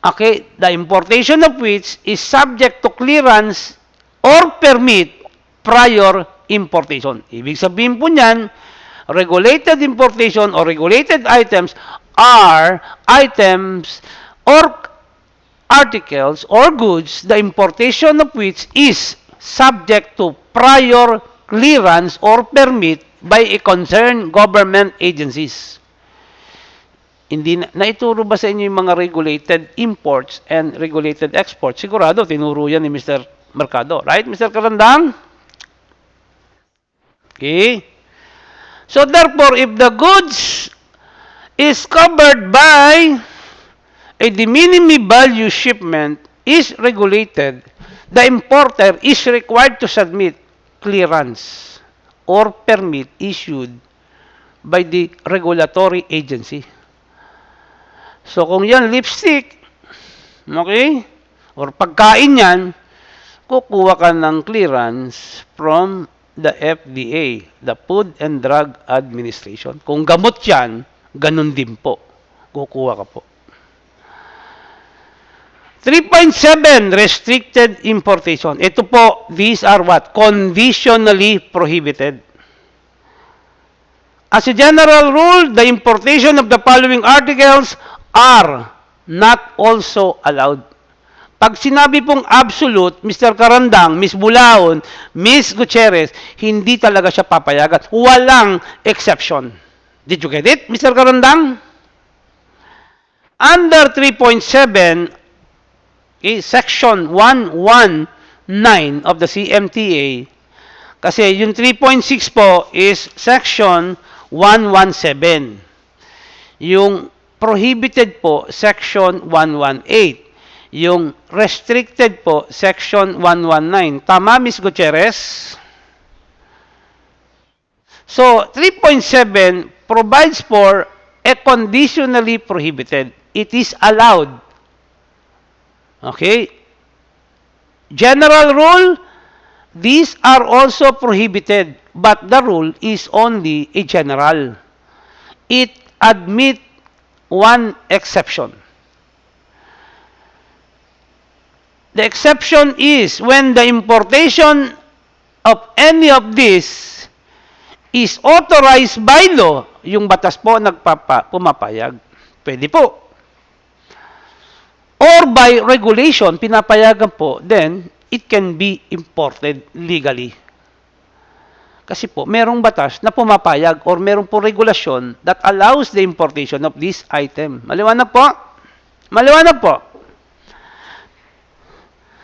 okay, the importation of which is subject to clearance or permit prior importation. Ibig sabihin po niyan, regulated importation or regulated items are items or articles or goods, the importation of which is subject to prior clearance or permit by a concerned government agencies. Hindi naituro ba sa inyo yung mga regulated imports and regulated exports? Sigurado, tinuro yan ni Mr. Mercado. Right, Mr. Karandang? Okay. So therefore, if the goods is covered by a de minimis value shipment is regulated, the importer is required to submit clearance or permit issued by the regulatory agency. So kung yan lipstick, okay, or pagkain yan, kukuha ka ng clearance from the FDA, the Food and Drug Administration. Kung gamot yan, ganun din po. Kukuha ka po. 3.7, restricted importation. Ito po, these are what? Conditionally prohibited. As a general rule, the importation of the following articles are not also allowed. Pag sinabi pong absolute, Mr. Karandang, Miss Bulaon, Miss Gutierrez, hindi talaga siya papayagan. Walang exception. Did you get it, Mr. Karandang? Under 3.7, Section 119 of the CMTA, kasi yung 3.6 po is Section 117. Yung prohibited po, Section 118. Yung restricted po, Section 119. Tama, Ms. Gutierrez? So, 3.7 provides for a conditionally prohibited. It is allowed. Okay? General rule, these are also prohibited, but the rule is only a general. It admits one exception. The exception is when the importation of any of these is authorized by law, yung batas po pumapayag. Pwede po. Or by regulation, pinapayagan po, then it can be imported legally. Kasi po, merong batas na pumapayag or merong po regulasyon that allows the importation of this item. Maliwanag po? Maliwanag po.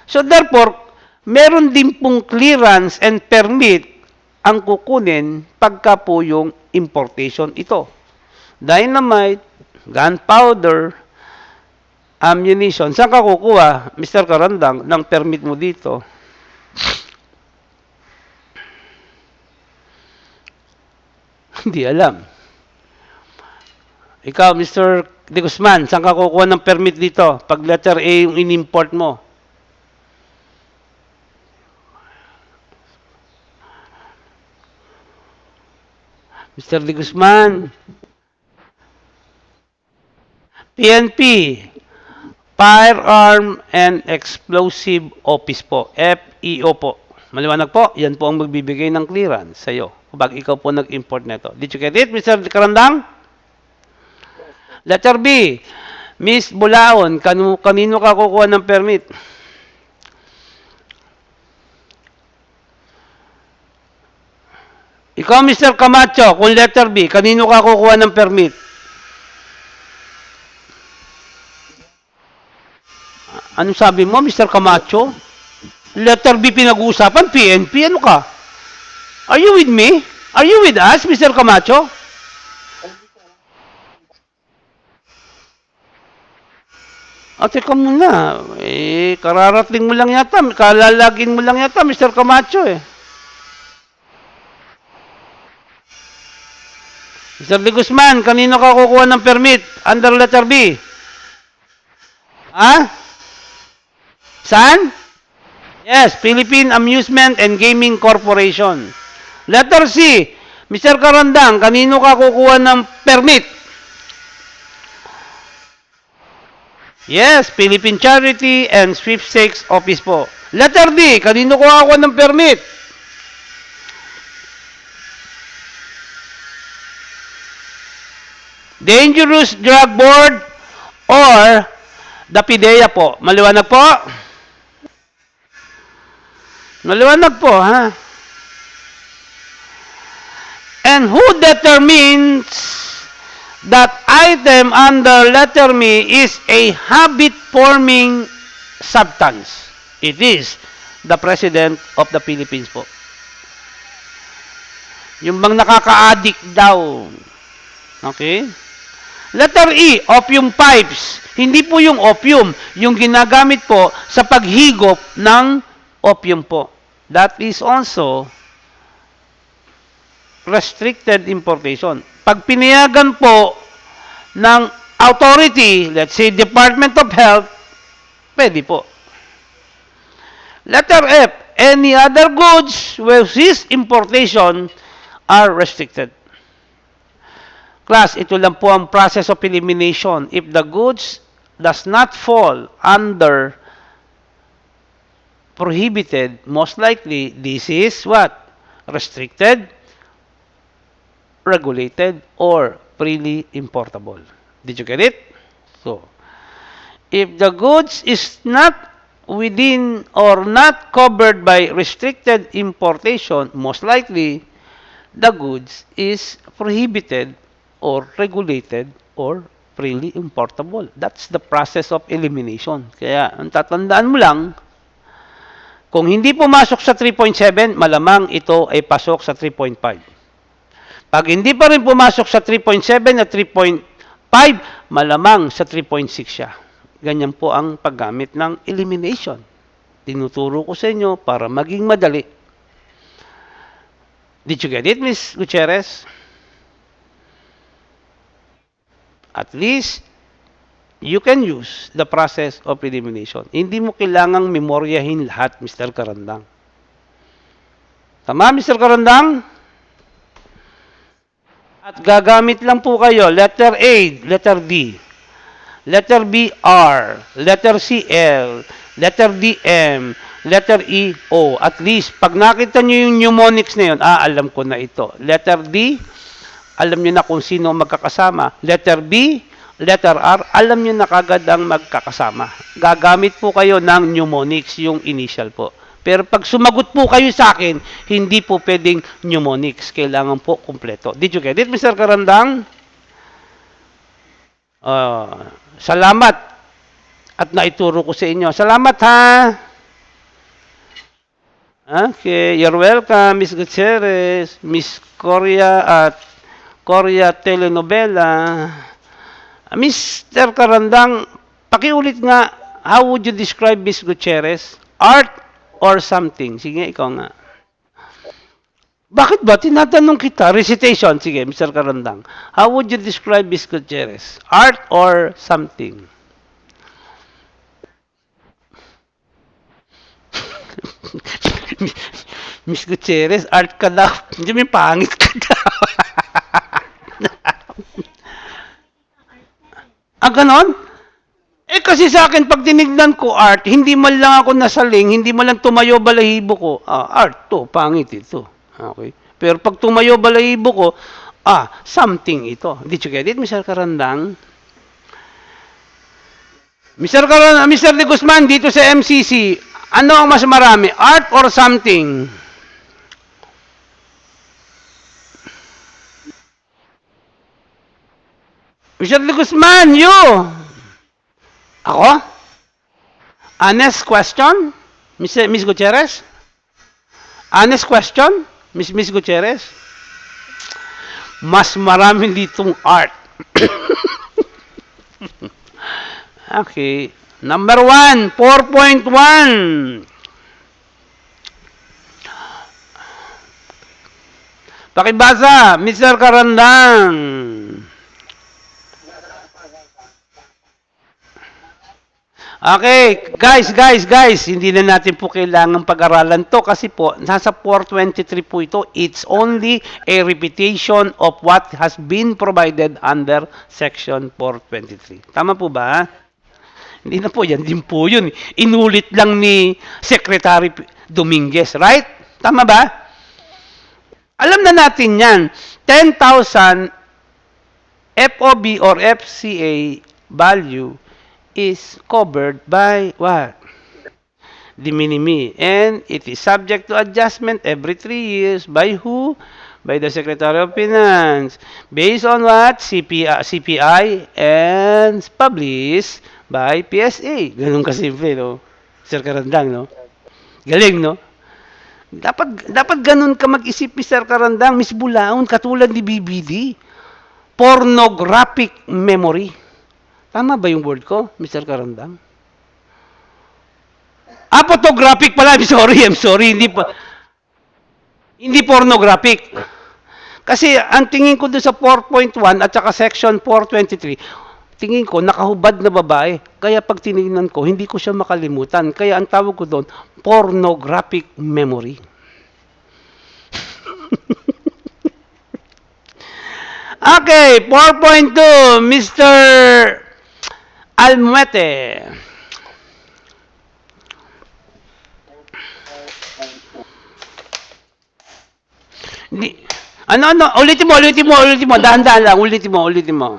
So therefore, meron din pong clearance and permit ang kukunin pagka po yung importation ito. Dynamite, gunpowder, ammunition. Saan ka kukuha, Mr. Karandang, ng permit mo dito? Hindi alam. Ikaw, Mr. De Guzman, saan ka kukuha ng permit dito? Pag letter A yung in-import mo. Mr. De Guzman, PNP, Firearm and Explosive Office po, FEO po. Maliwanag po, yan po ang magbibigay ng clearance sa iyo kapag ikaw po nag-import nito. Did you get it, Mr. Karandang? Letter B, Miss Bulaon, kanino ka kukuha ng permit? Ikaw, Mr. Camacho, kung letter B, kanino ka kukuha ng permit? Ano sabi mo, Mr. Camacho? Letter B pinag-uusapan, PNP, ano ka? Are you with me? Are you with us, Mr. Camacho? Teka muna. Kararating mo lang yata, kalalagin mo lang yata, Mr. Camacho eh. Mr. De Guzman, kanino ka kukuha ng permit under letter B? Ha? Saan? Yes, Philippine Amusement and Gaming Corporation. Letter C, Mr. Karandang, kanino ka kukuha ng permit? Yes, Philippine Charity and Sweepstakes Office po. Letter D, kanino ko kukuha ng permit? Dangerous Drug Board or the PIDEA po. Maliwanag po? Maliwanag po, ha? And who determines that item under letter me is a habit-forming substance? It is the President of the Philippines po. Yung bang nakaka-addict daw. Okay? Letter E, opium pipes. Hindi po yung opium, yung ginagamit po sa paghigop ng opium po. That is also restricted importation. Pag pinayagan po ng authority, let's say Department of Health, pwede po. Letter F, any other goods whose importation are restricted. Class, ito lang po ang process of elimination. If the goods does not fall under prohibited, most likely, this is what? Restricted, regulated, or freely importable. Did you get it? So, if the goods is not within or not covered by restricted importation, most likely, the goods is prohibited or regulated or freely importable. That's the process of elimination. Kaya, ang tatandaan mo lang, kung hindi pumasok sa 3.7, malamang ito ay pasok sa 3.5. Pag hindi pa rin pumasok sa 3.7 at 3.5, malamang sa 3.6 siya. Ganyan po ang paggamit ng elimination. Tinuturo ko sa inyo para maging madali. Did you get it, Ms. Gutierrez? At least, you can use the process of elimination. Hindi mo kailangang memoryahin lahat, Mr. Karandang. Tama, Mr. Karandang? At gagamit lang po kayo, letter A, letter D, letter B, R, letter C, L, letter D, M, letter E, O. At least, pag nakita nyo yung mnemonics na yun, alam ko na ito. Letter D, alam nyo na kung sino magkakasama. Letter B, letter R, alam nyo na kagad ang magkakasama. Gagamit po kayo ng mnemonics, yung initial po. Pero pag sumagot po kayo sa akin, hindi po pwedeng mnemonics. Kailangan po kumpleto. Did you get it, Mr. Karandang? Salamat. At naituro ko sa inyo. Salamat, ha? Okay, you're welcome, Miss Gutierrez, Miss Coria at Korea Telenovela. Mr. Karandang, pakiulit nga, how would you describe Miss Gutierrez? Art or something? Sige, ikaw nga. Bakit ba? Tinatanong kita. Recitation. Sige, Mr. Karandang. How would you describe Miss Gutierrez? Art or something? Miss Gutierrez, art ka daw. Hindi, may pangit ka daw. Ah, ganon? Eh kasi sa akin, pag tinignan ko art, hindi man lang ako nasaling, hindi man lang tumayo balahibo ko, art to, pangit ito. Okay? Pero pag tumayo balahibo ko, something ito. Did you get it, Mr. Karandang? Mr. Karandang, Mr. De Guzman, dito sa MCC, ano ang mas marami, art or something? Mr. De Guzman, you! Ako? Honest question? Miss Gutierrez? Honest question? Miss Gutierrez? Mas marami ditong art. Okay. Number 1, 4.1. Pakibasa, Mr. Karandang. Okay, guys, hindi na natin po kailangan pag-aralan to kasi po, nasa 423 po ito, it's only a repetition of what has been provided under section 423. Tama po ba? Hindi na po, yan din po yun. Inulit lang ni Secretary Dominguez, right? Tama ba? Alam na natin yan, 10,000 FOB or FCA value is covered by what? De minimis. And it is subject to adjustment every 3 years. By who? By the Secretary of Finance. Based on what? CPI and published by PSA. Ganun kasimple, no? Sir Karandang, no? Galing, no? Dapat ganun ka mag-isip, Mr. Karandang, Miss Bulaon, katulad ni BBD. Pornographic memory. Tama ba yung word ko, Mr. Karandang? Photographic pala. I'm sorry. Hindi pornographic. Kasi ang tingin ko doon sa 4.1 at saka section 423, tingin ko nakahubad na babae. Kaya pag tinignan ko, hindi ko siya makalimutan. Kaya ang tawag ko doon, pornographic memory. Okay, 4.2, Mr. Almuete. Ano, ulitin mo. Dahan-dahan lang, ulitin mo.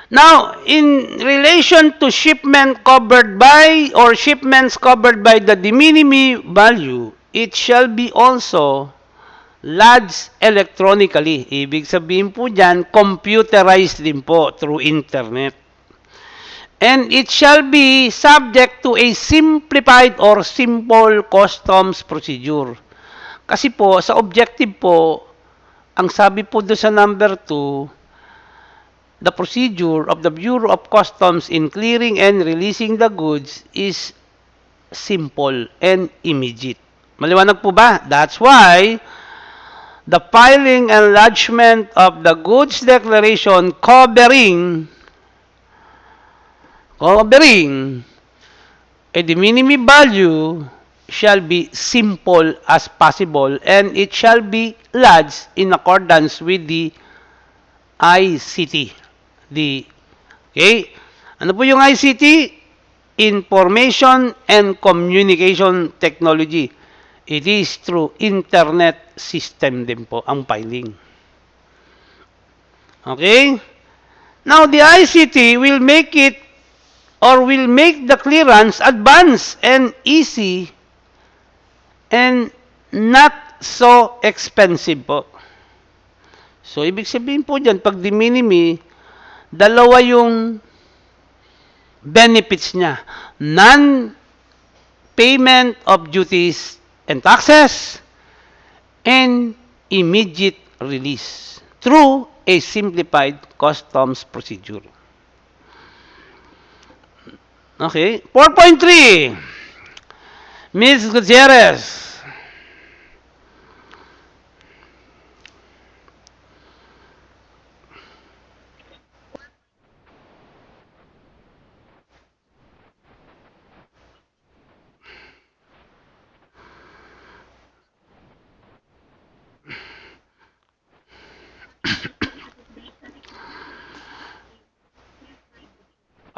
Now, in relation to shipment covered by or shipments covered by the de minimis value, it shall be also lodged electronically. Ibig sabihin po dyan, computerized din po through internet. And it shall be subject to a simplified or simple customs procedure. Kasi po, sa objective po, ang sabi po doon sa number 2, the procedure of the Bureau of Customs in clearing and releasing the goods is simple and immediate. Maliwanag po ba? That's why the filing and lodgement of the goods declaration covering a de minimis value shall be simple as possible and it shall be lodged in accordance with the ICT. Okay? Ano po yung ICT? Information and Communication Technology. It is through internet system din po ang filing. Okay? Now, the ICT will make the clearance advanced and easy and not so expensive po. So, ibig sabihin po dyan, pag de minimis, dalawa yung benefits niya. Non-payment of duties and taxes and immediate release. through a simplified customs procedure. Okay. 4.3. Ms. Gutierrez.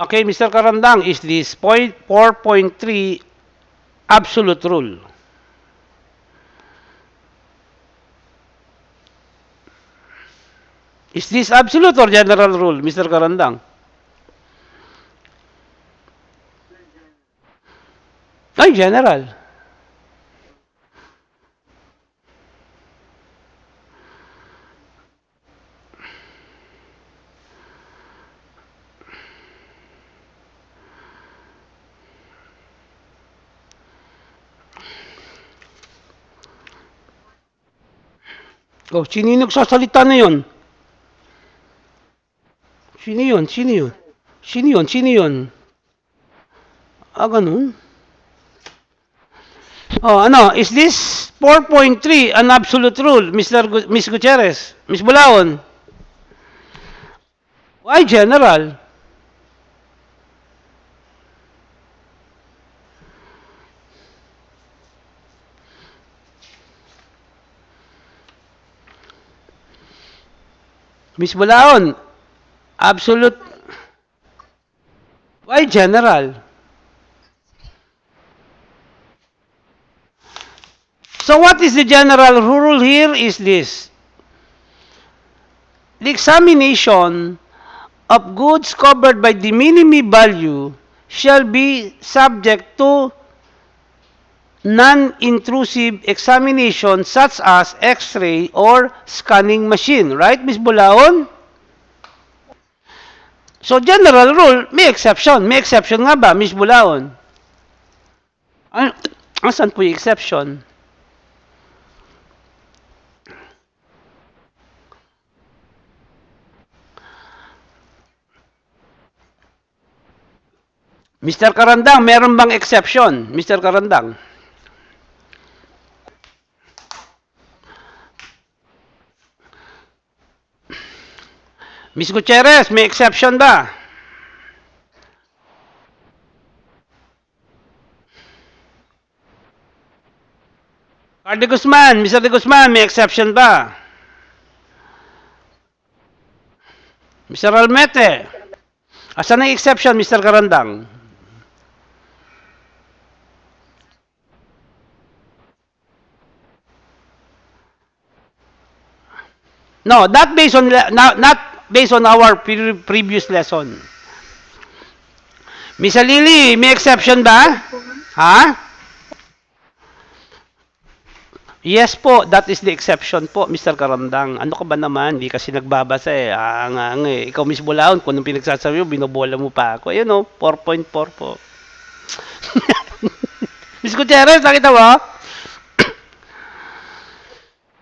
Okay, Mr. Karandang, is this point 4.3 absolute rule? Is this absolute or general rule, Mr. Karandang? Ay, general. Oh, sino yung nagsasalita na yun? Sino yun? Sino yun? Sino yun? Sino yun? Ah, ganun? Oh, ano? Is this 4.3 an absolute rule, Miss Gutierrez? Miss Bulaon? Why general? Miss Bulaon, absolute. Why general? So what is the general rule here is this. The examination of goods covered by the minimum value shall be subject to non-intrusive examination such as X-ray or scanning machine. Right, Ms. Bulaon? So general rule, may exception. May exception nga ba, Ms. Bulaon? Ano, asan po yung exception? Mr. Karandang, meron bang exception? Mr. Karandang? Ms. Gutierrez, may exception ba? Carl de Guzman, Mr. de Guzman, may exception ba? Mr. Almete, asan ang exception, Mr. Karandang? No, not based on our previous lesson. Miss Alili, may exception ba? Ha? Yes po, that is the exception po, Mr. Karandang. Ano ka ba naman? Hindi kasi nagbabasa eh. Eh. Ikaw, Miss Bulaon, kung anong pinagsasabi mo, binobola mo pa ako. Ayun o, 4.4 po. Miss Gutierrez, nakita mo?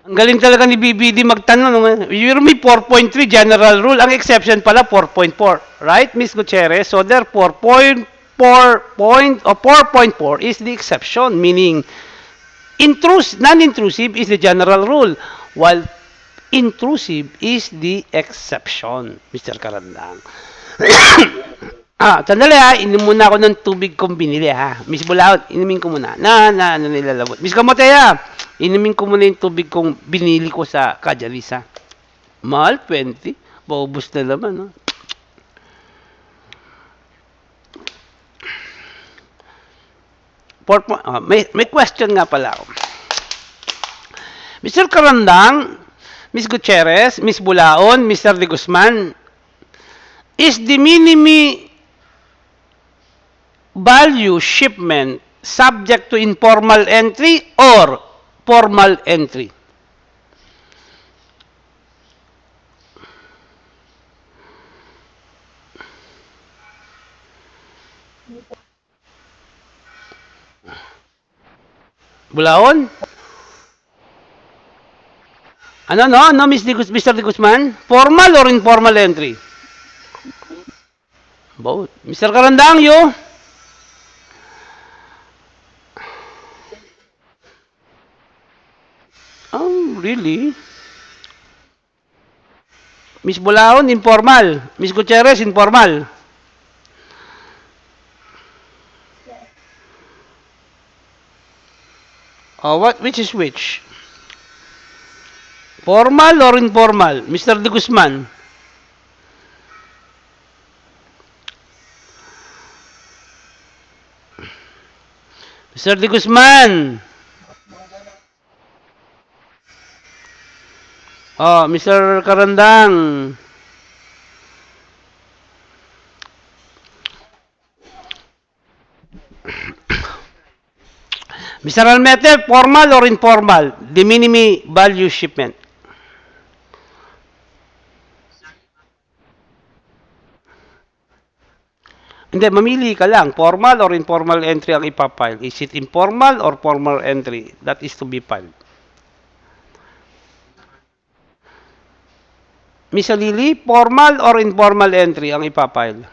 Ang galing talaga ni BBD magtanong. Yung may 4.3 general rule. Ang exception pala 4.4. Right, Miss Gutierrez? So therefore, 4.4 is the exception. Meaning, non-intrusive is the general rule. While intrusive is the exception, Mr. Karandang. Sandali inom muna ako ng tubig kong binili ha. Miss Bulaot, inumin ko muna. Ano nilalabot. Miss Kamoteya, inumin ko muna yung tubig kong binili ko sa Kajalisa. Mahal, 20. Paubos na naman, no? May question nga pala ako. Mr. Karandang, Miss Gutierrez, Miss Bulaon, Mr. De Guzman, is the minimum value shipment subject to informal entry or formal entry? Bulaon? Ano, no? No, Mr. De Guzman? Formal or informal entry? Both. Mr. Karandang, you? Oh, really? Miss Bulaon, informal. Miss Gutierrez, informal. Oh, which is which? Formal or informal? Mr. De Guzman. Mr. De Guzman. Oh, Mr. Karandang. Mr. Almete, formal or informal? De minimi value shipment. Hindi, mamili ka lang. Formal or informal entry ang ipapile. Is it informal or formal entry? That is to be filed. Miss Lily, formal or informal entry ang ipapile?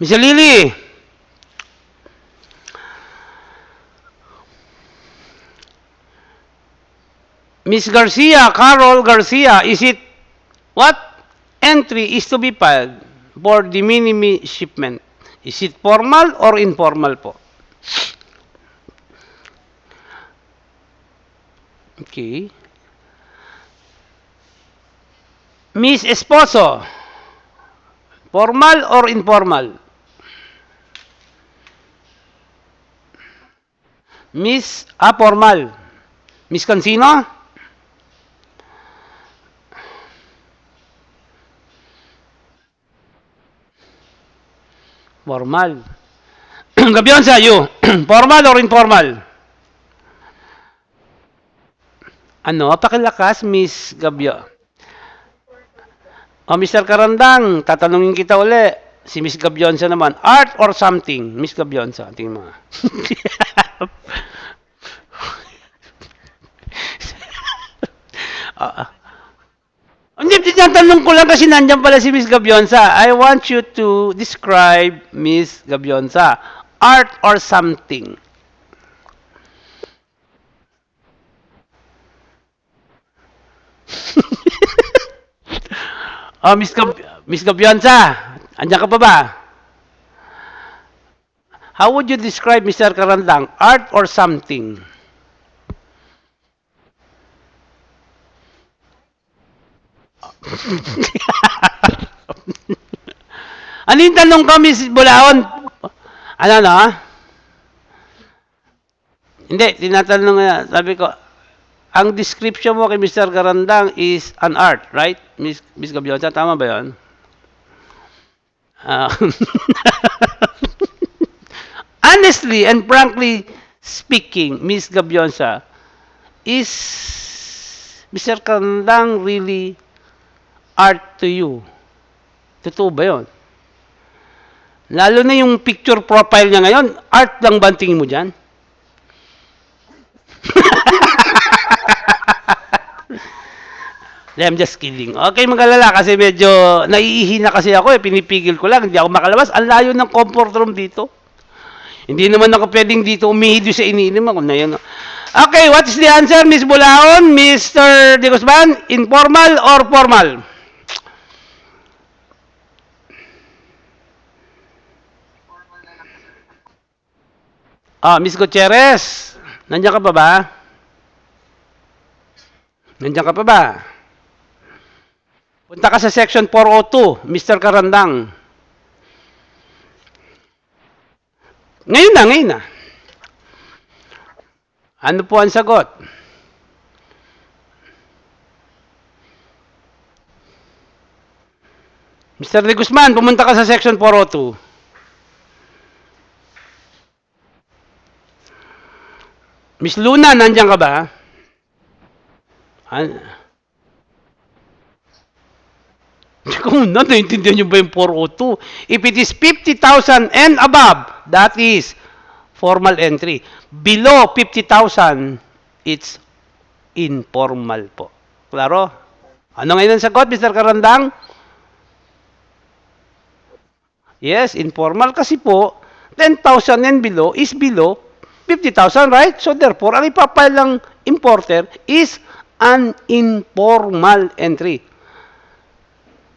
Miss Lily, Miss Garcia, Carol Garcia, is it what entry is to be filed for the minimi shipment? Is it formal or informal po? Okay. Miss Esposo, formal or informal? Formal. Miss Cancino? Formal. Gabionsa, you. Formal or informal? Ano? Pakilakas, Miss Gabio. O, Mr. Karandang, tatanungin kita uli. Si Miss Gabionsa naman. Art or something? Miss Gabionsa, tingin mo. Hindi, tinatanong ko lang kasi nandiyan pala si Miss Gabionsa. I want you to describe Miss Gabionsa. Art or something? Oh, Miss Gabionsa, andiyan ka pa ba? How would you describe Mr. Karandang? Art or something? Ano yung tanong ko, Miss Bulaon? Ano, no? Hindi, tinatanong nga. Sabi ko, ang description mo kay Mr. Karandang is an art, right? Miss Gabionsa, tama ba yun? Ah. Honestly and frankly speaking, Miss Gabionsa, is Mr. Karandang really art to you? Totoo ba yun? Lalo na yung picture profile niya ngayon, art lang ba ang tingin mo dyan? I'm just kidding. Okay, mag-alala kasi medyo naiihi na kasi ako pinipigil ko lang, hindi ako makalabas. Ang layo ng comfort room dito. Hindi naman ako pwedeng dito umihi sa iniinom ako na yun. Okay, what is the answer, Miss Bulaon, Mr. De Guzman? Informal or formal? Miss Gutierrez, nandiyan ka pa ba? Nandiyan ka pa ba? Punta ka sa section 402, Mr. Karandang. Ngayon na. Ano po ang sagot? Mr. De Guzman, pumunta ka sa section 402. Miss Luna, nandiyan ka ba? Kung naintindihan nyo ba yung 402? If it is 50,000 and above, that is formal entry. Below 50,000, it's informal po. Klaro? Ano ngayon ang sagot, Mr. Karandang? Yes, informal kasi po, 10,000 and below is below 50,000, right? So therefore, ang ipapile ng importer is an informal entry.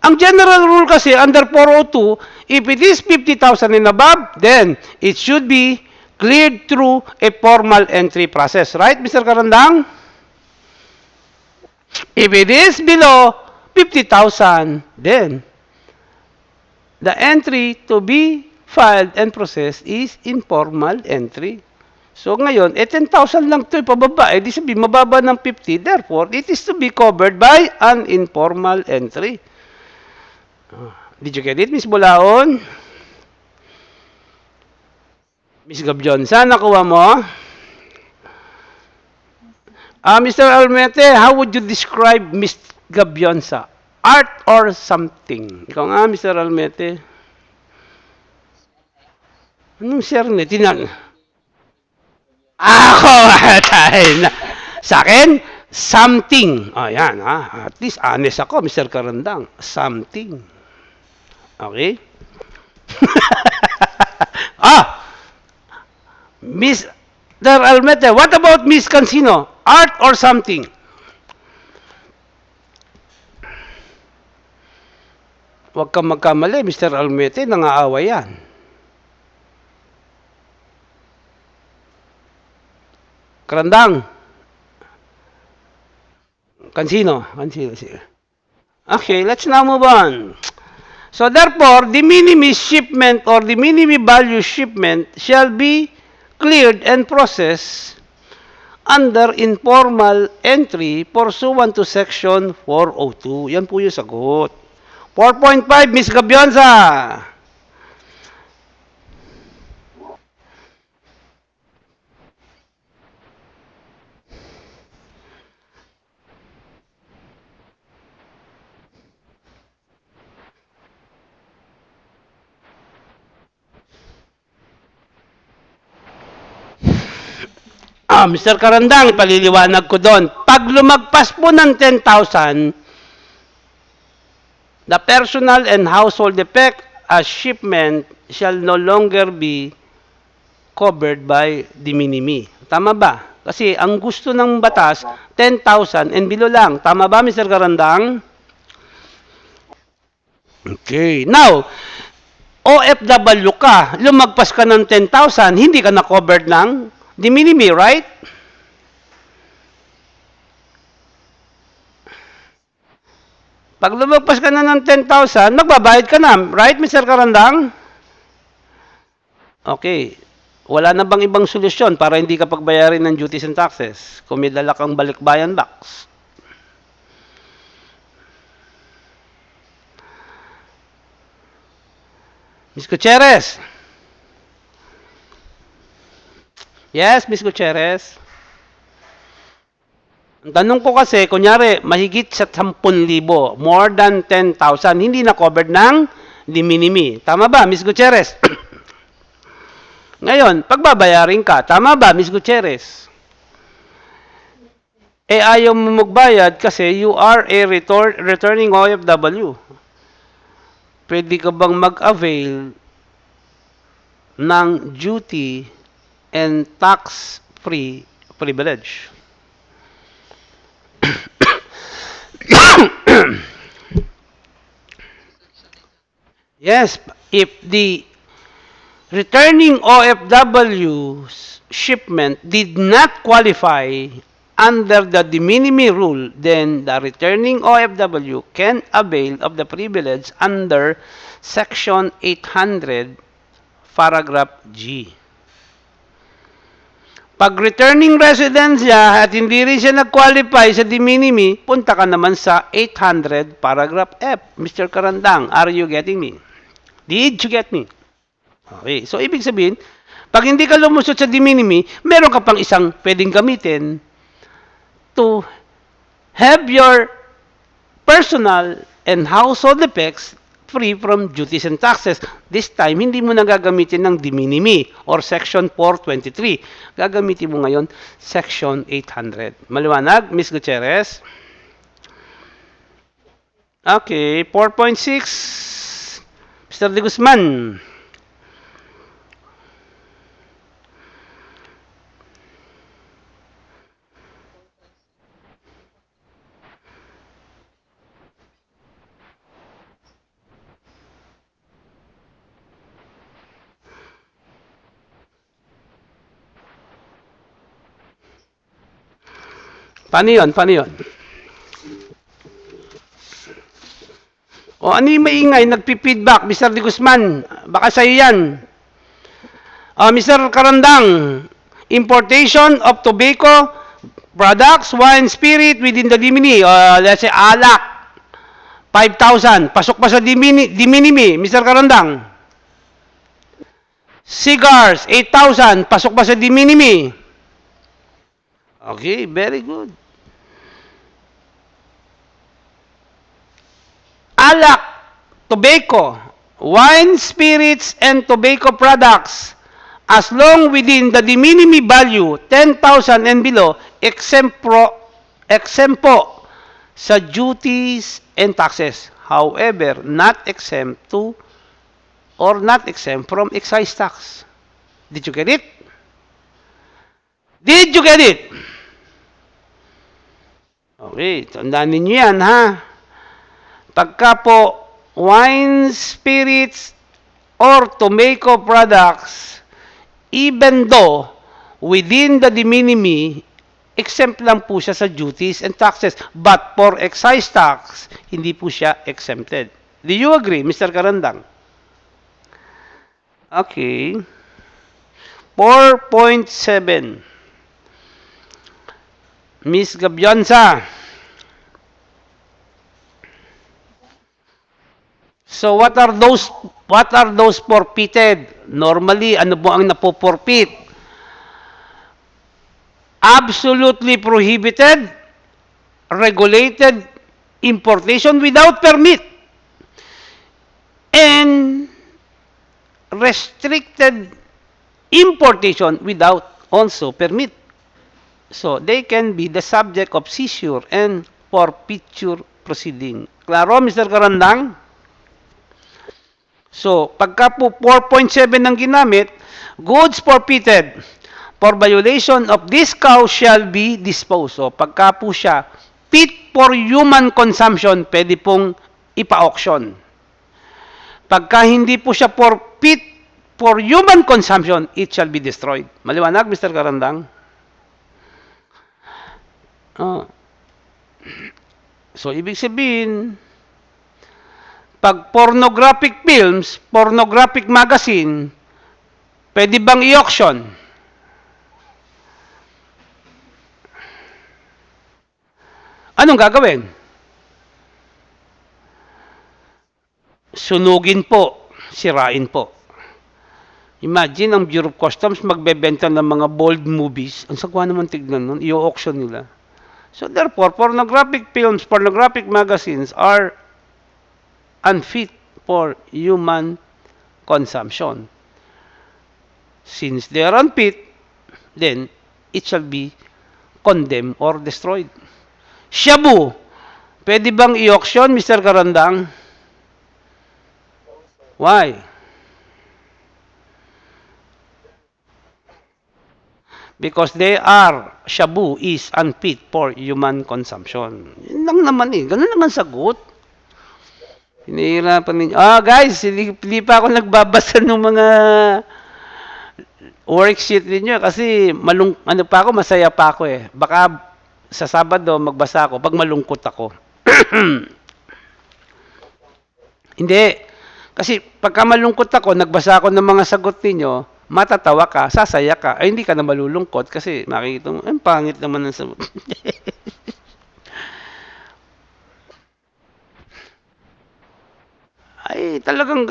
Ang general rule kasi under 402, if it is 50,000 and above, then it should be cleared through a formal entry process. Right, Mr. Karandang? If it is below 50,000, then the entry to be filed and processed is informal entry. So ngayon, 10,000 lang ito pababa. Di sabihin, mababa ng 50. Therefore, it is to be covered by an informal entry. Did you get it, Miss Bulaon? Miss Gabjonsa, nakuha mo? Mr. Almete, how would you describe Miss Gabjonsa? Art or something? Ikaw nga, Mr. Almete. Anong serne? Ako, tayo na. Sa akin, something. Ayan, at least honest ako, Mr. Karandang. Something. Okay? Mr. Almete, what about Miss Cancino? Art or something? Huwag kang magkamali, Mr. Almete, nangaaway yan. Karandang. Cancino. Okay, let's now move on. So therefore, the minimum shipment or the minimum value shipment shall be cleared and processed under informal entry pursuant to section 402. Yan po yung sagot. 4.5, Ms. Gabionza. Mr. Karandang, ipaliliwanag ko doon. Pag lumagpas po ng 10,000, the personal and household effect as shipment shall no longer be covered by de minimis. Tama ba? Kasi ang gusto ng batas, 10,000 and below lang. Tama ba, Mr. Karandang? Okay. Now, OFW ka, lumagpas ka ng 10,000, hindi ka na covered ng de minimis, right? Pag lumagpas ka na ng 10,000, magbabayad ka na, right, Mr. Karandang? Okay. Wala na bang ibang solusyon para hindi ka pagbayarin ng duties and taxes kung may dala kang balikbayan box? Ms. Gutierrez. Yes, Ms. Gutierrez. Ang tanong ko kasi, kunyari, mahigit sa 10,000, more than 10,000, hindi na covered ng de minimis. Tama ba, Ms. Gutierrez? Ngayon, pagbabayarin ka, tama ba, Ms. Gutierrez? Ayaw mo magbayad kasi you are a returning OFW. Pwede ka bang mag-avail ng duty and tax-free privilege? Yes, if the returning OFW's shipment did not qualify under the de minimis rule, then the returning OFW can avail of the privilege under Section 800, Paragraph G. Pag returning resident siya at hindi rin siya nag-qualify sa de minimis, punta ka naman sa 800, Paragraph F. Mr. Karandang, are you getting me? Did you get me? Okay, so ibig sabihin, pag hindi ka lumusot sa de minimis, meron ka pang isang pwedeng gamitin to have your personal and household effects free from duties and taxes. This time, hindi mo na gagamitin ng de minimis or Section 423. Gagamitin mo ngayon Section 800. Maliwanag, Ms. Gutierrez? Okay, 4.6. Mr. De Guzman. Paano yun? Paano yun? O ano yung maingay? Nagpi-feedback, Mr. De Guzman. Baka sa'yo yan. Mr. Karandang, importation of tobacco products, wine, spirit within the de minimis. Let's say, alak. 5,000. Pasok pa sa de minimis, Mr. Karandang. Cigars, 8,000. Pasok pa sa de minimis. Okay, very good. Alak, tobacco, wine, spirits, and tobacco products, as long within the de minimis value, 10,000 and below, exempt po sa duties and taxes. However, not exempt to or not exempt from excise tax. Did you get it? Did you get it? Okay, tandaan ninyo yan, ha? Pagka po wine, spirits, or tobacco products, even though within the de minimis, exempt lang po siya sa duties and taxes. But for excise tax, hindi po siya exempted. Do you agree, Mr. Karandang? Okay. 4.7. Ms. Gabianza. So what are those forfeited? Normally, ano po ang napoforfeit? Absolutely prohibited, regulated importation without permit, and restricted importation without also permit. So they can be the subject of seizure and forfeiture proceeding. Klaro, Mr. Karandang? So, pagka po 4.7 ang ginamit, goods forfeited for violation of this clause shall be disposed. So, pagka po siya fit for human consumption, pwede pong ipa-auction. Pagka hindi po siya fit for human consumption, it shall be destroyed. Maliwanag, Mr. Karandang? So, ibig sabihin, pag pornographic films, pornographic magazine, pwede bang i-auction? Anong gagawin? Sunugin po, sirain po. Imagine, ang Bureau of Customs magbebenta ng mga bold movies. Ang sagwa naman tignan nun, i-auction nila. So therefore, pornographic films, pornographic magazines are unfit for human consumption. Since they are unfit, then it shall be condemned or destroyed. Shabu, pwede bang i-auction, Mr. Karandang? Why? Because shabu is unfit for human consumption. Yun lang naman eh. Ganun naman sagot. Hinihirapan ninyo. Guys, hindi pa ako nagbabasa ng mga worksheet ninyo kasi masaya pa ako eh. Baka sa Sabado magbasa ako pag malungkot ako. Hindi. Kasi pagka malungkot ako, nagbasa ako ng mga sagot ninyo, matatawa ka, sasaya ka, ay hindi ka na malulungkot kasi makikita mo, ang pangit naman ng sagot. Ay, talagang,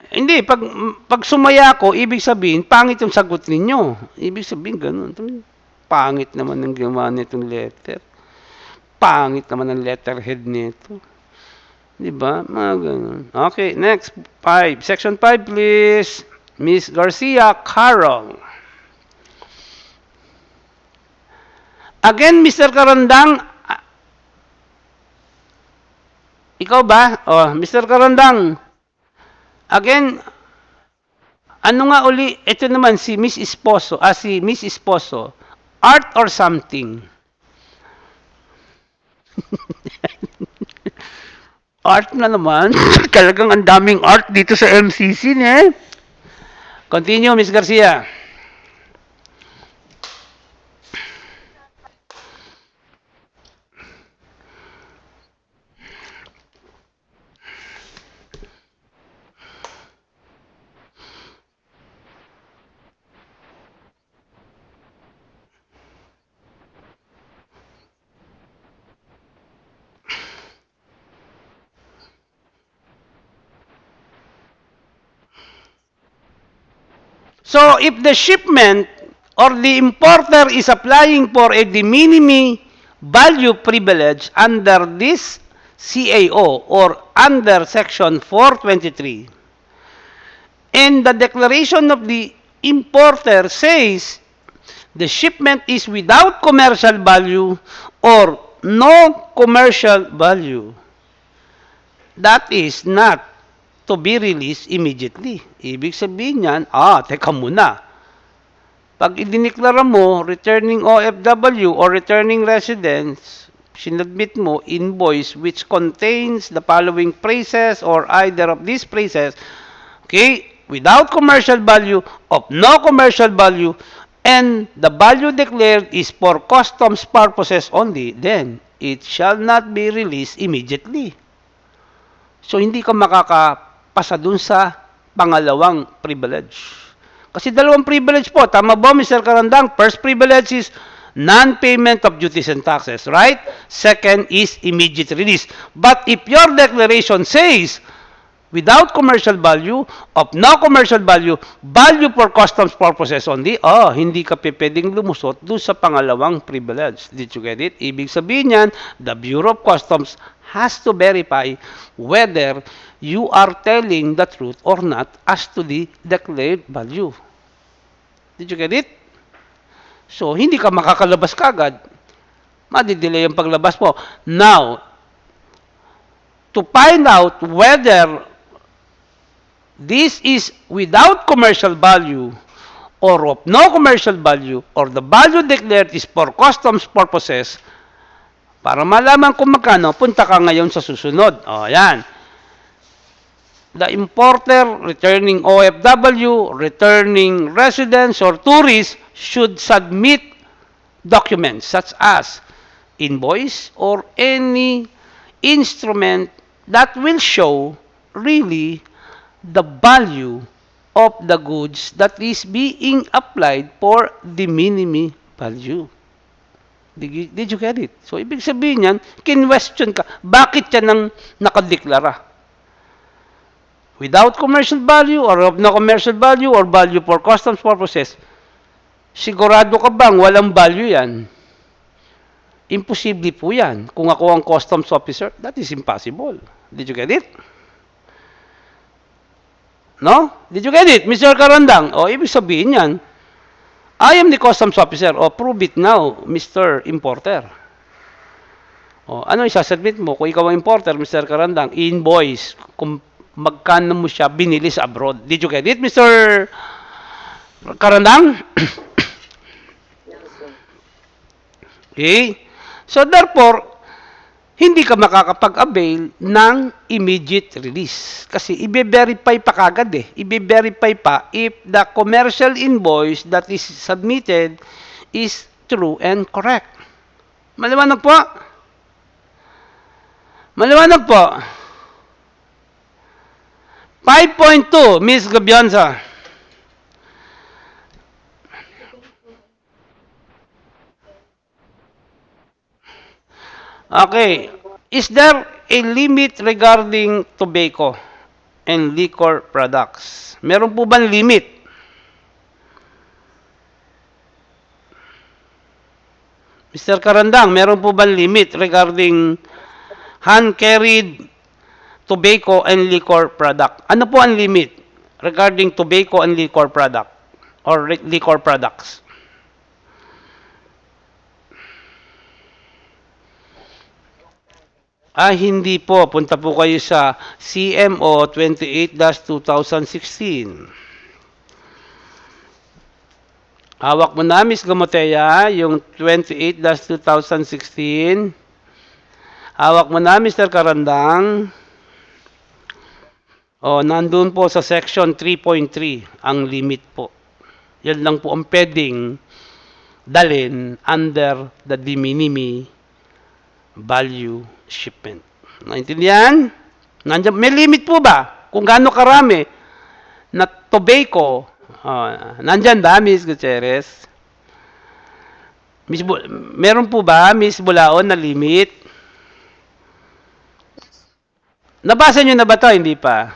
hindi, pag sumaya ko, ibig sabihin, pangit yung sagot ninyo. Ibig sabihin, ganun. Pangit naman ang ginawa nitong letter. Pangit naman ang letterhead nito. Di ba? Mga ganun. Okay, next. 5. Section 5, please. Miss Garcia Carol. Again, Mr. Karandang, ikaw ba? Oh, Mr. Karandang. Again, ano nga uli? Ito naman si Miss Esposo. Si Miss Esposo. Art or something? Art na naman. Talagang ang daming art dito sa MCC, eh. Continue, Miss Garcia. So, if the shipment or the importer is applying for a de minimis value privilege under this CAO or under Section 423, and the declaration of the importer says the shipment is without commercial value or no commercial value, that is not to be released immediately. Ibig sabihin yan, teka muna. Pag idiniklara mo, returning OFW or returning residents, sinadmit mo invoice which contains the following phrases or either of these phrases, okay, without commercial value, of no commercial value, and the value declared is for customs purposes only, then it shall not be released immediately. So, hindi ka makakapasa dun sa pangalawang privilege. Kasi dalawang privilege po. Tama ba, Mr. Karandang? First privilege is non-payment of duties and taxes, right? Second is immediate release. But if your declaration says, without commercial value, of no commercial value, value for customs purposes only, hindi ka pwedeng lumusot doon sa pangalawang privilege. Did you get it? Ibig sabihin yan, the Bureau of Customs has to verify whether you are telling the truth or not as to the declared value. Did you get it? So, hindi ka makakalabas kagad. Madidelay ang paglabas mo. Now, to find out whether this is without commercial value or of no commercial value or the value declared is for customs purposes, para malaman kung magkano, punta ka ngayon sa susunod. Yan. The importer, returning OFW, returning residents or tourists should submit documents such as invoice or any instrument that will show really the value of the goods that is being applied for the minimis value. Did you get it? So, ibig sabihin yan, kinwestiyon ka, bakit yan ang nakadeklara? Without commercial value or of no commercial value or value for customs purposes, sigurado ka bang walang value yan? Imposible po yan. Kung ako ang customs officer, that is impossible. Did you get it? No? Did you get it, Mr. Karandang? Ibig sabihin yan, I am the customs officer. Prove it now, Mr. Importer. Ano isasubmit mo? Kung ikaw ang importer, Mr. Karandang, invoice, kung magkano mo siya binili sa abroad. Did you get it, Mr. Karandang? Okay? So, therefore, hindi ka makakapag-avail ng immediate release. Kasi i-verify pa kagad i-verify pa if the commercial invoice that is submitted is true and correct. Maliwanag po? Maliwanag po? 5.2, Ms. Gabianza. Okay. Is there a limit regarding tobacco and liquor products? Meron po bang limit? Mr. Karandang, meron po bang limit regarding hand-carried tobacco and liquor product. Ano po ang limit regarding tobacco and liquor product or liquor products? Hindi po. Punta po kayo sa CMO 28-2016. Hawak mo na, Miss Gamoteya, yung 28-2016. Hawak mo na, Mr. Karandang. Nandun po sa section 3.3 ang limit po. Yan lang po ang pwedeng dalhin under the de minimis value shipment. Naintindihan? Nandiyan, may limit po ba? Kung gaano karami na tobacco, nandyan ba, Miss Gutierrez? Meron po ba, Miss Bulaon, na limit? Nabasa nyo na ba ito? Hindi pa.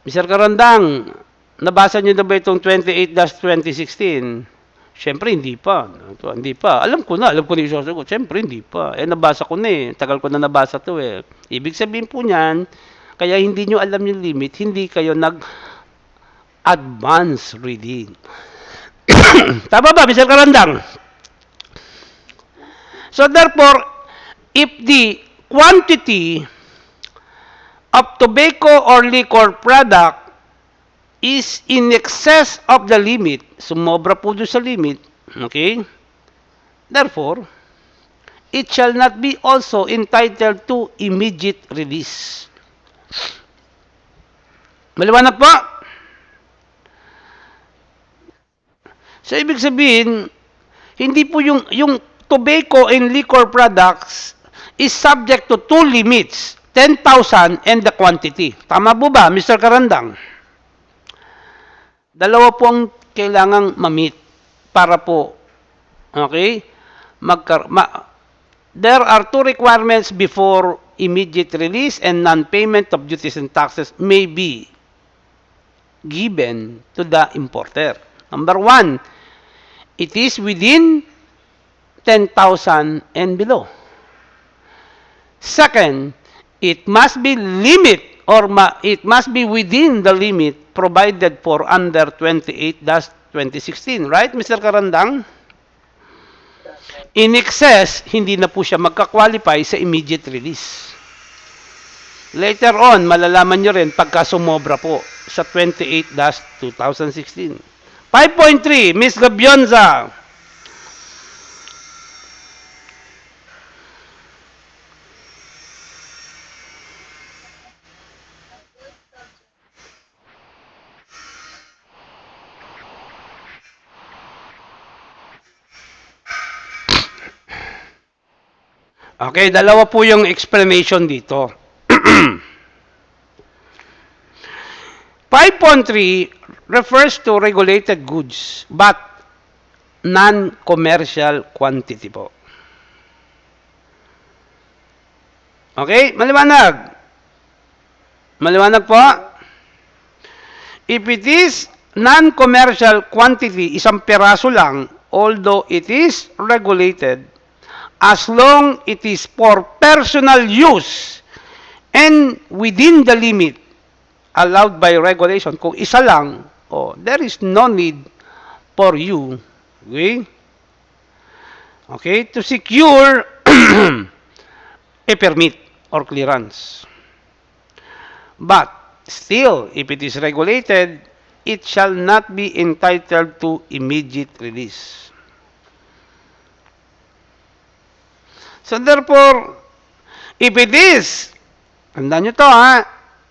Mr. Karandang, nabasa nyo na ba itong 28-2016? Siyempre, hindi pa. Hindi pa. Alam ko na yung sasagot. Siyempre, hindi pa. Nabasa ko na eh. Tagal ko na nabasa to eh. Ibig sabihin po niyan, kaya hindi nyo alam yung limit, hindi kayo nag-advance reading. Tama ba, Mr. Karandang? So, therefore, if the quantity of tobacco or liquor product is in excess of the limit, sumobra po doon sa limit, okay? Therefore, it shall not be also entitled to immediate release. Maliwanag po? So, ibig sabihin, hindi po yung tobacco and liquor products is subject to two limits, 10,000 and the quantity. Tama po ba, Mr. Karandang? Dalawa po ang kailangang ma-meet para po, okay? There are two requirements before immediate release and non-payment of duties and taxes may be given to the importer. Number one, it is within 10,000 and below. Second, it must be it must be within the limit provided for under 28-2016. Right, Mr. Karandang? In excess, hindi na po siya magka-qualify sa immediate release. Later on, malalaman nyo rin pagka sumobra po sa 28-2016. 5.3, Ms. Gabionza. Okay, dalawa po yung explanation dito. 5.3 refers to regulated goods but non-commercial quantity po. Okay, maliwanag. Maliwanag po. If it is non-commercial quantity, isang peraso lang, although it is regulated, as long it is for personal use and within the limit allowed by regulation, kung isa lang, there is no need for you, okay, to secure a permit or clearance. But still, if it is regulated, it shall not be entitled to immediate release. So therefore, if it is, tandaan nyo to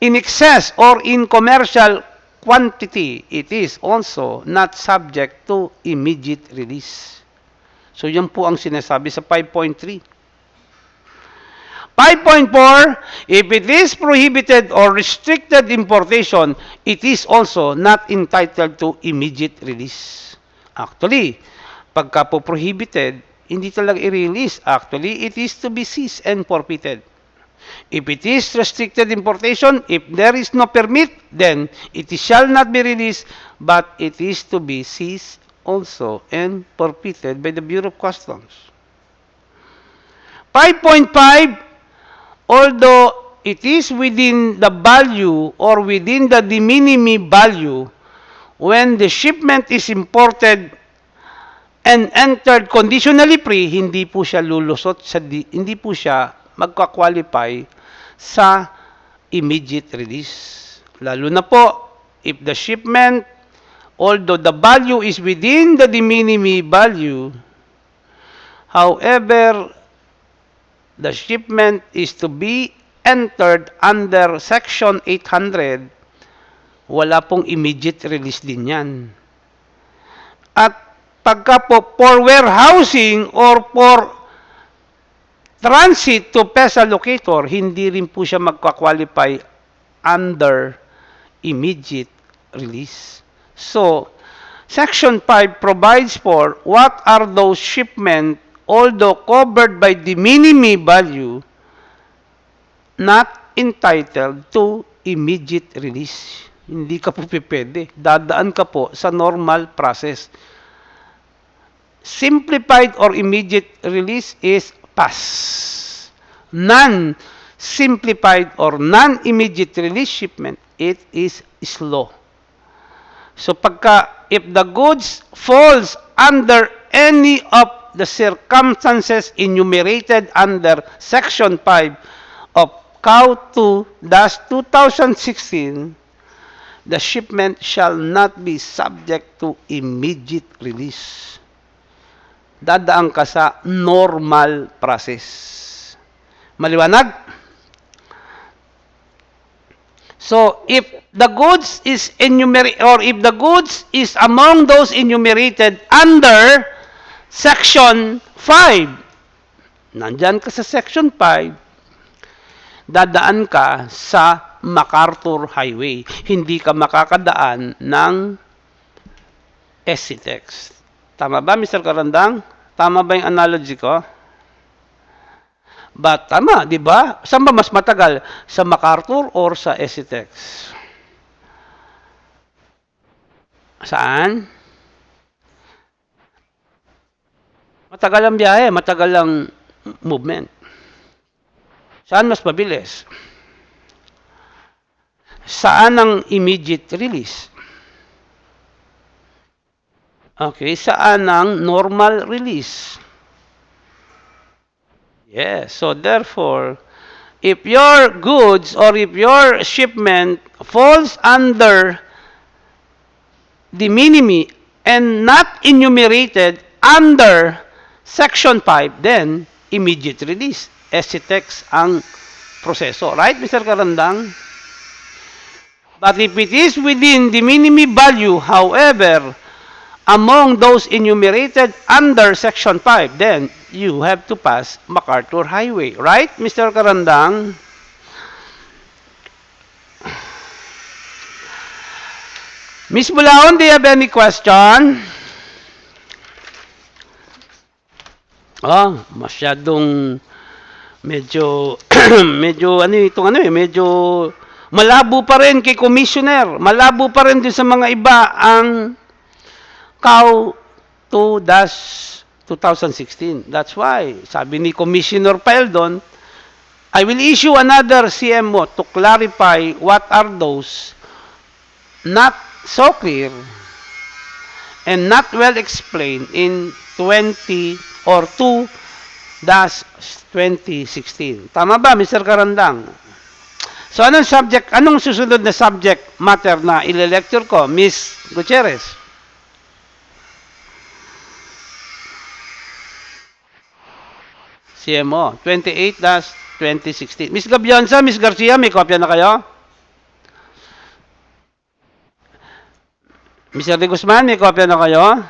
in excess or in commercial quantity, it is also not subject to immediate release. So yun po ang sinasabi sa 5.3. 5.4, if it is prohibited or restricted importation, it is also not entitled to immediate release. Actually, pagka po prohibited, hindi talaga i-release. Actually, it is to be seized and forfeited. If it is restricted importation, if there is no permit, then it shall not be released, but it is to be seized also and forfeited by the Bureau of Customs. 5.5, although it is within the value or within the de minimis value when the shipment is imported and entered conditionally free, hindi po siya lulusot sa hindi po siya magka-qualify sa immediate release. Lalo na po if the shipment, although the value is within the de minimis value, however, the shipment is to be entered under Section 800, wala pong immediate release din yan. At pagka po for warehousing or for transit to PESA locator, hindi rin po siya magka-qualify under immediate release. So, Section 5 provides for what are those shipments, although covered by the minimis value, not entitled to immediate release. Hindi ka po pwede. Dadaan ka po sa normal process. Simplified or immediate release is pass. Non-simplified or non-immediate release shipment, it is slow. So if the goods falls under any of the circumstances enumerated under Section 5 of COW 2-2016, the shipment shall not be subject to immediate release. Dadaan ka sa normal process. Maliwanag? So, if the goods is enumerated, or if the goods is among those enumerated under Section 5, nandyan ka sa Section 5, dadaan ka sa MacArthur Highway. Hindi ka makakadaan ng SCTEX. Tama ba, Mr. Karandang? Tama ba yung analogy ko? But tama, di ba? Saan ba mas matagal? Sa MacArthur or sa SCTEX? Saan? Matagal ang biyahe, matagal ang movement. Saan mas mabilis? Saan ang immediate release? Okay, saan ang normal release? Yes, so therefore, if your goods or if your shipment falls under the minimis and not enumerated under Section 5, then immediate release. SCTEX ang proseso. Right, Mr. Karandang? But if it is within the minimis value, however, among those enumerated under Section 5, then you have to pass MacArthur Highway. Right, Mr. Karandang? Ms. Bulaon, do you have any question? Masyadong medyo medyo malabo pa rin kay Commissioner. Malabo pa rin din sa mga iba ang COW 2-2016. That's why, sabi ni Commissioner Peldon, I will issue another CMO to clarify what are those not so clear and not well explained in 20 or 2-2016. Tama ba, Mr. Karandang? So, anong susunod na subject matter na ile-lecture ko, Ms. Gutierrez? CMO, 28-2016. Ms. Gabionza, Ms. Garcia, may kopya na kayo? Mr. De Guzman, may kopya na kayo?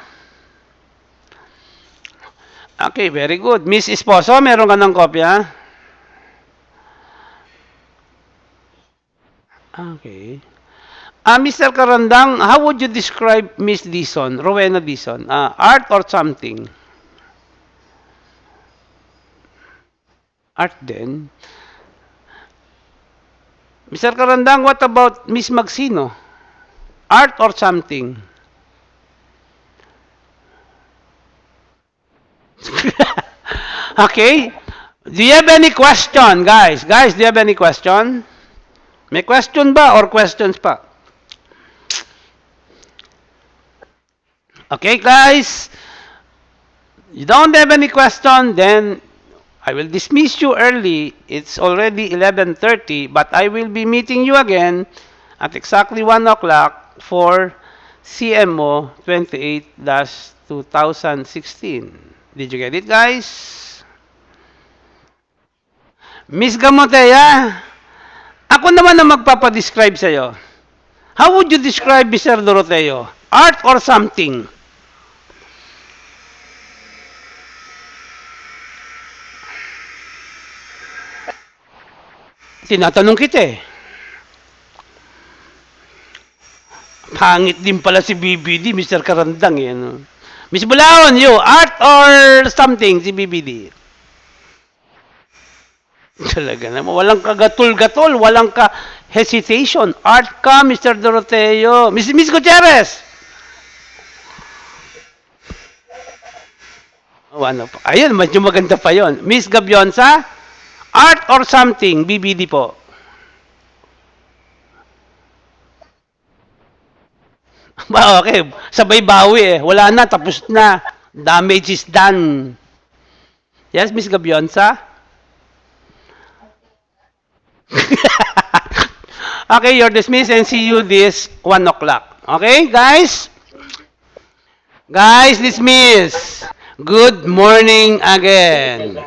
Okay, very good. Ms. Esposo, meron ka ng kopya? Okay. Mr. Karandang, how would you describe Ms. Dison, Rowena Dison? Art or something? Art din. Mr. Karandang, what about Ms. Magsino? Art or something? Okay? Do you have any question, guys? Guys, do you have any question? May question ba or questions pa? Okay, guys? You don't have any question, then I will dismiss you early. It's already 11:30, but I will be meeting you again at exactly 1 o'clock for CMO 28-2016. Did you get it, guys? Miss Gamoteya, ako naman ang magpapadescribe sa'yo. How would you describe Mr. Doroteo? Art or something? Tinatanong kita eh. Pangit din pala si BBD, Mr. Karandang eh. Ano? Miss Bulaon, you, art or something si BBD? Talaga naman, walang kagatol-gatol, walang ka hesitation. Art ka, Mr. Doroteo. Miss Gutierrez! Oh, ano pa? Ayun, medyo maganda pa yon. Miss Gabionsa, art or something, BBD po. Ba, okay, sabay bawi eh. Wala na, tapos na. Damage is done. Yes, Miss Gabionsa? Okay, you're dismissed and see you this 1 o'clock. Okay, guys? Guys, dismiss. Good morning again.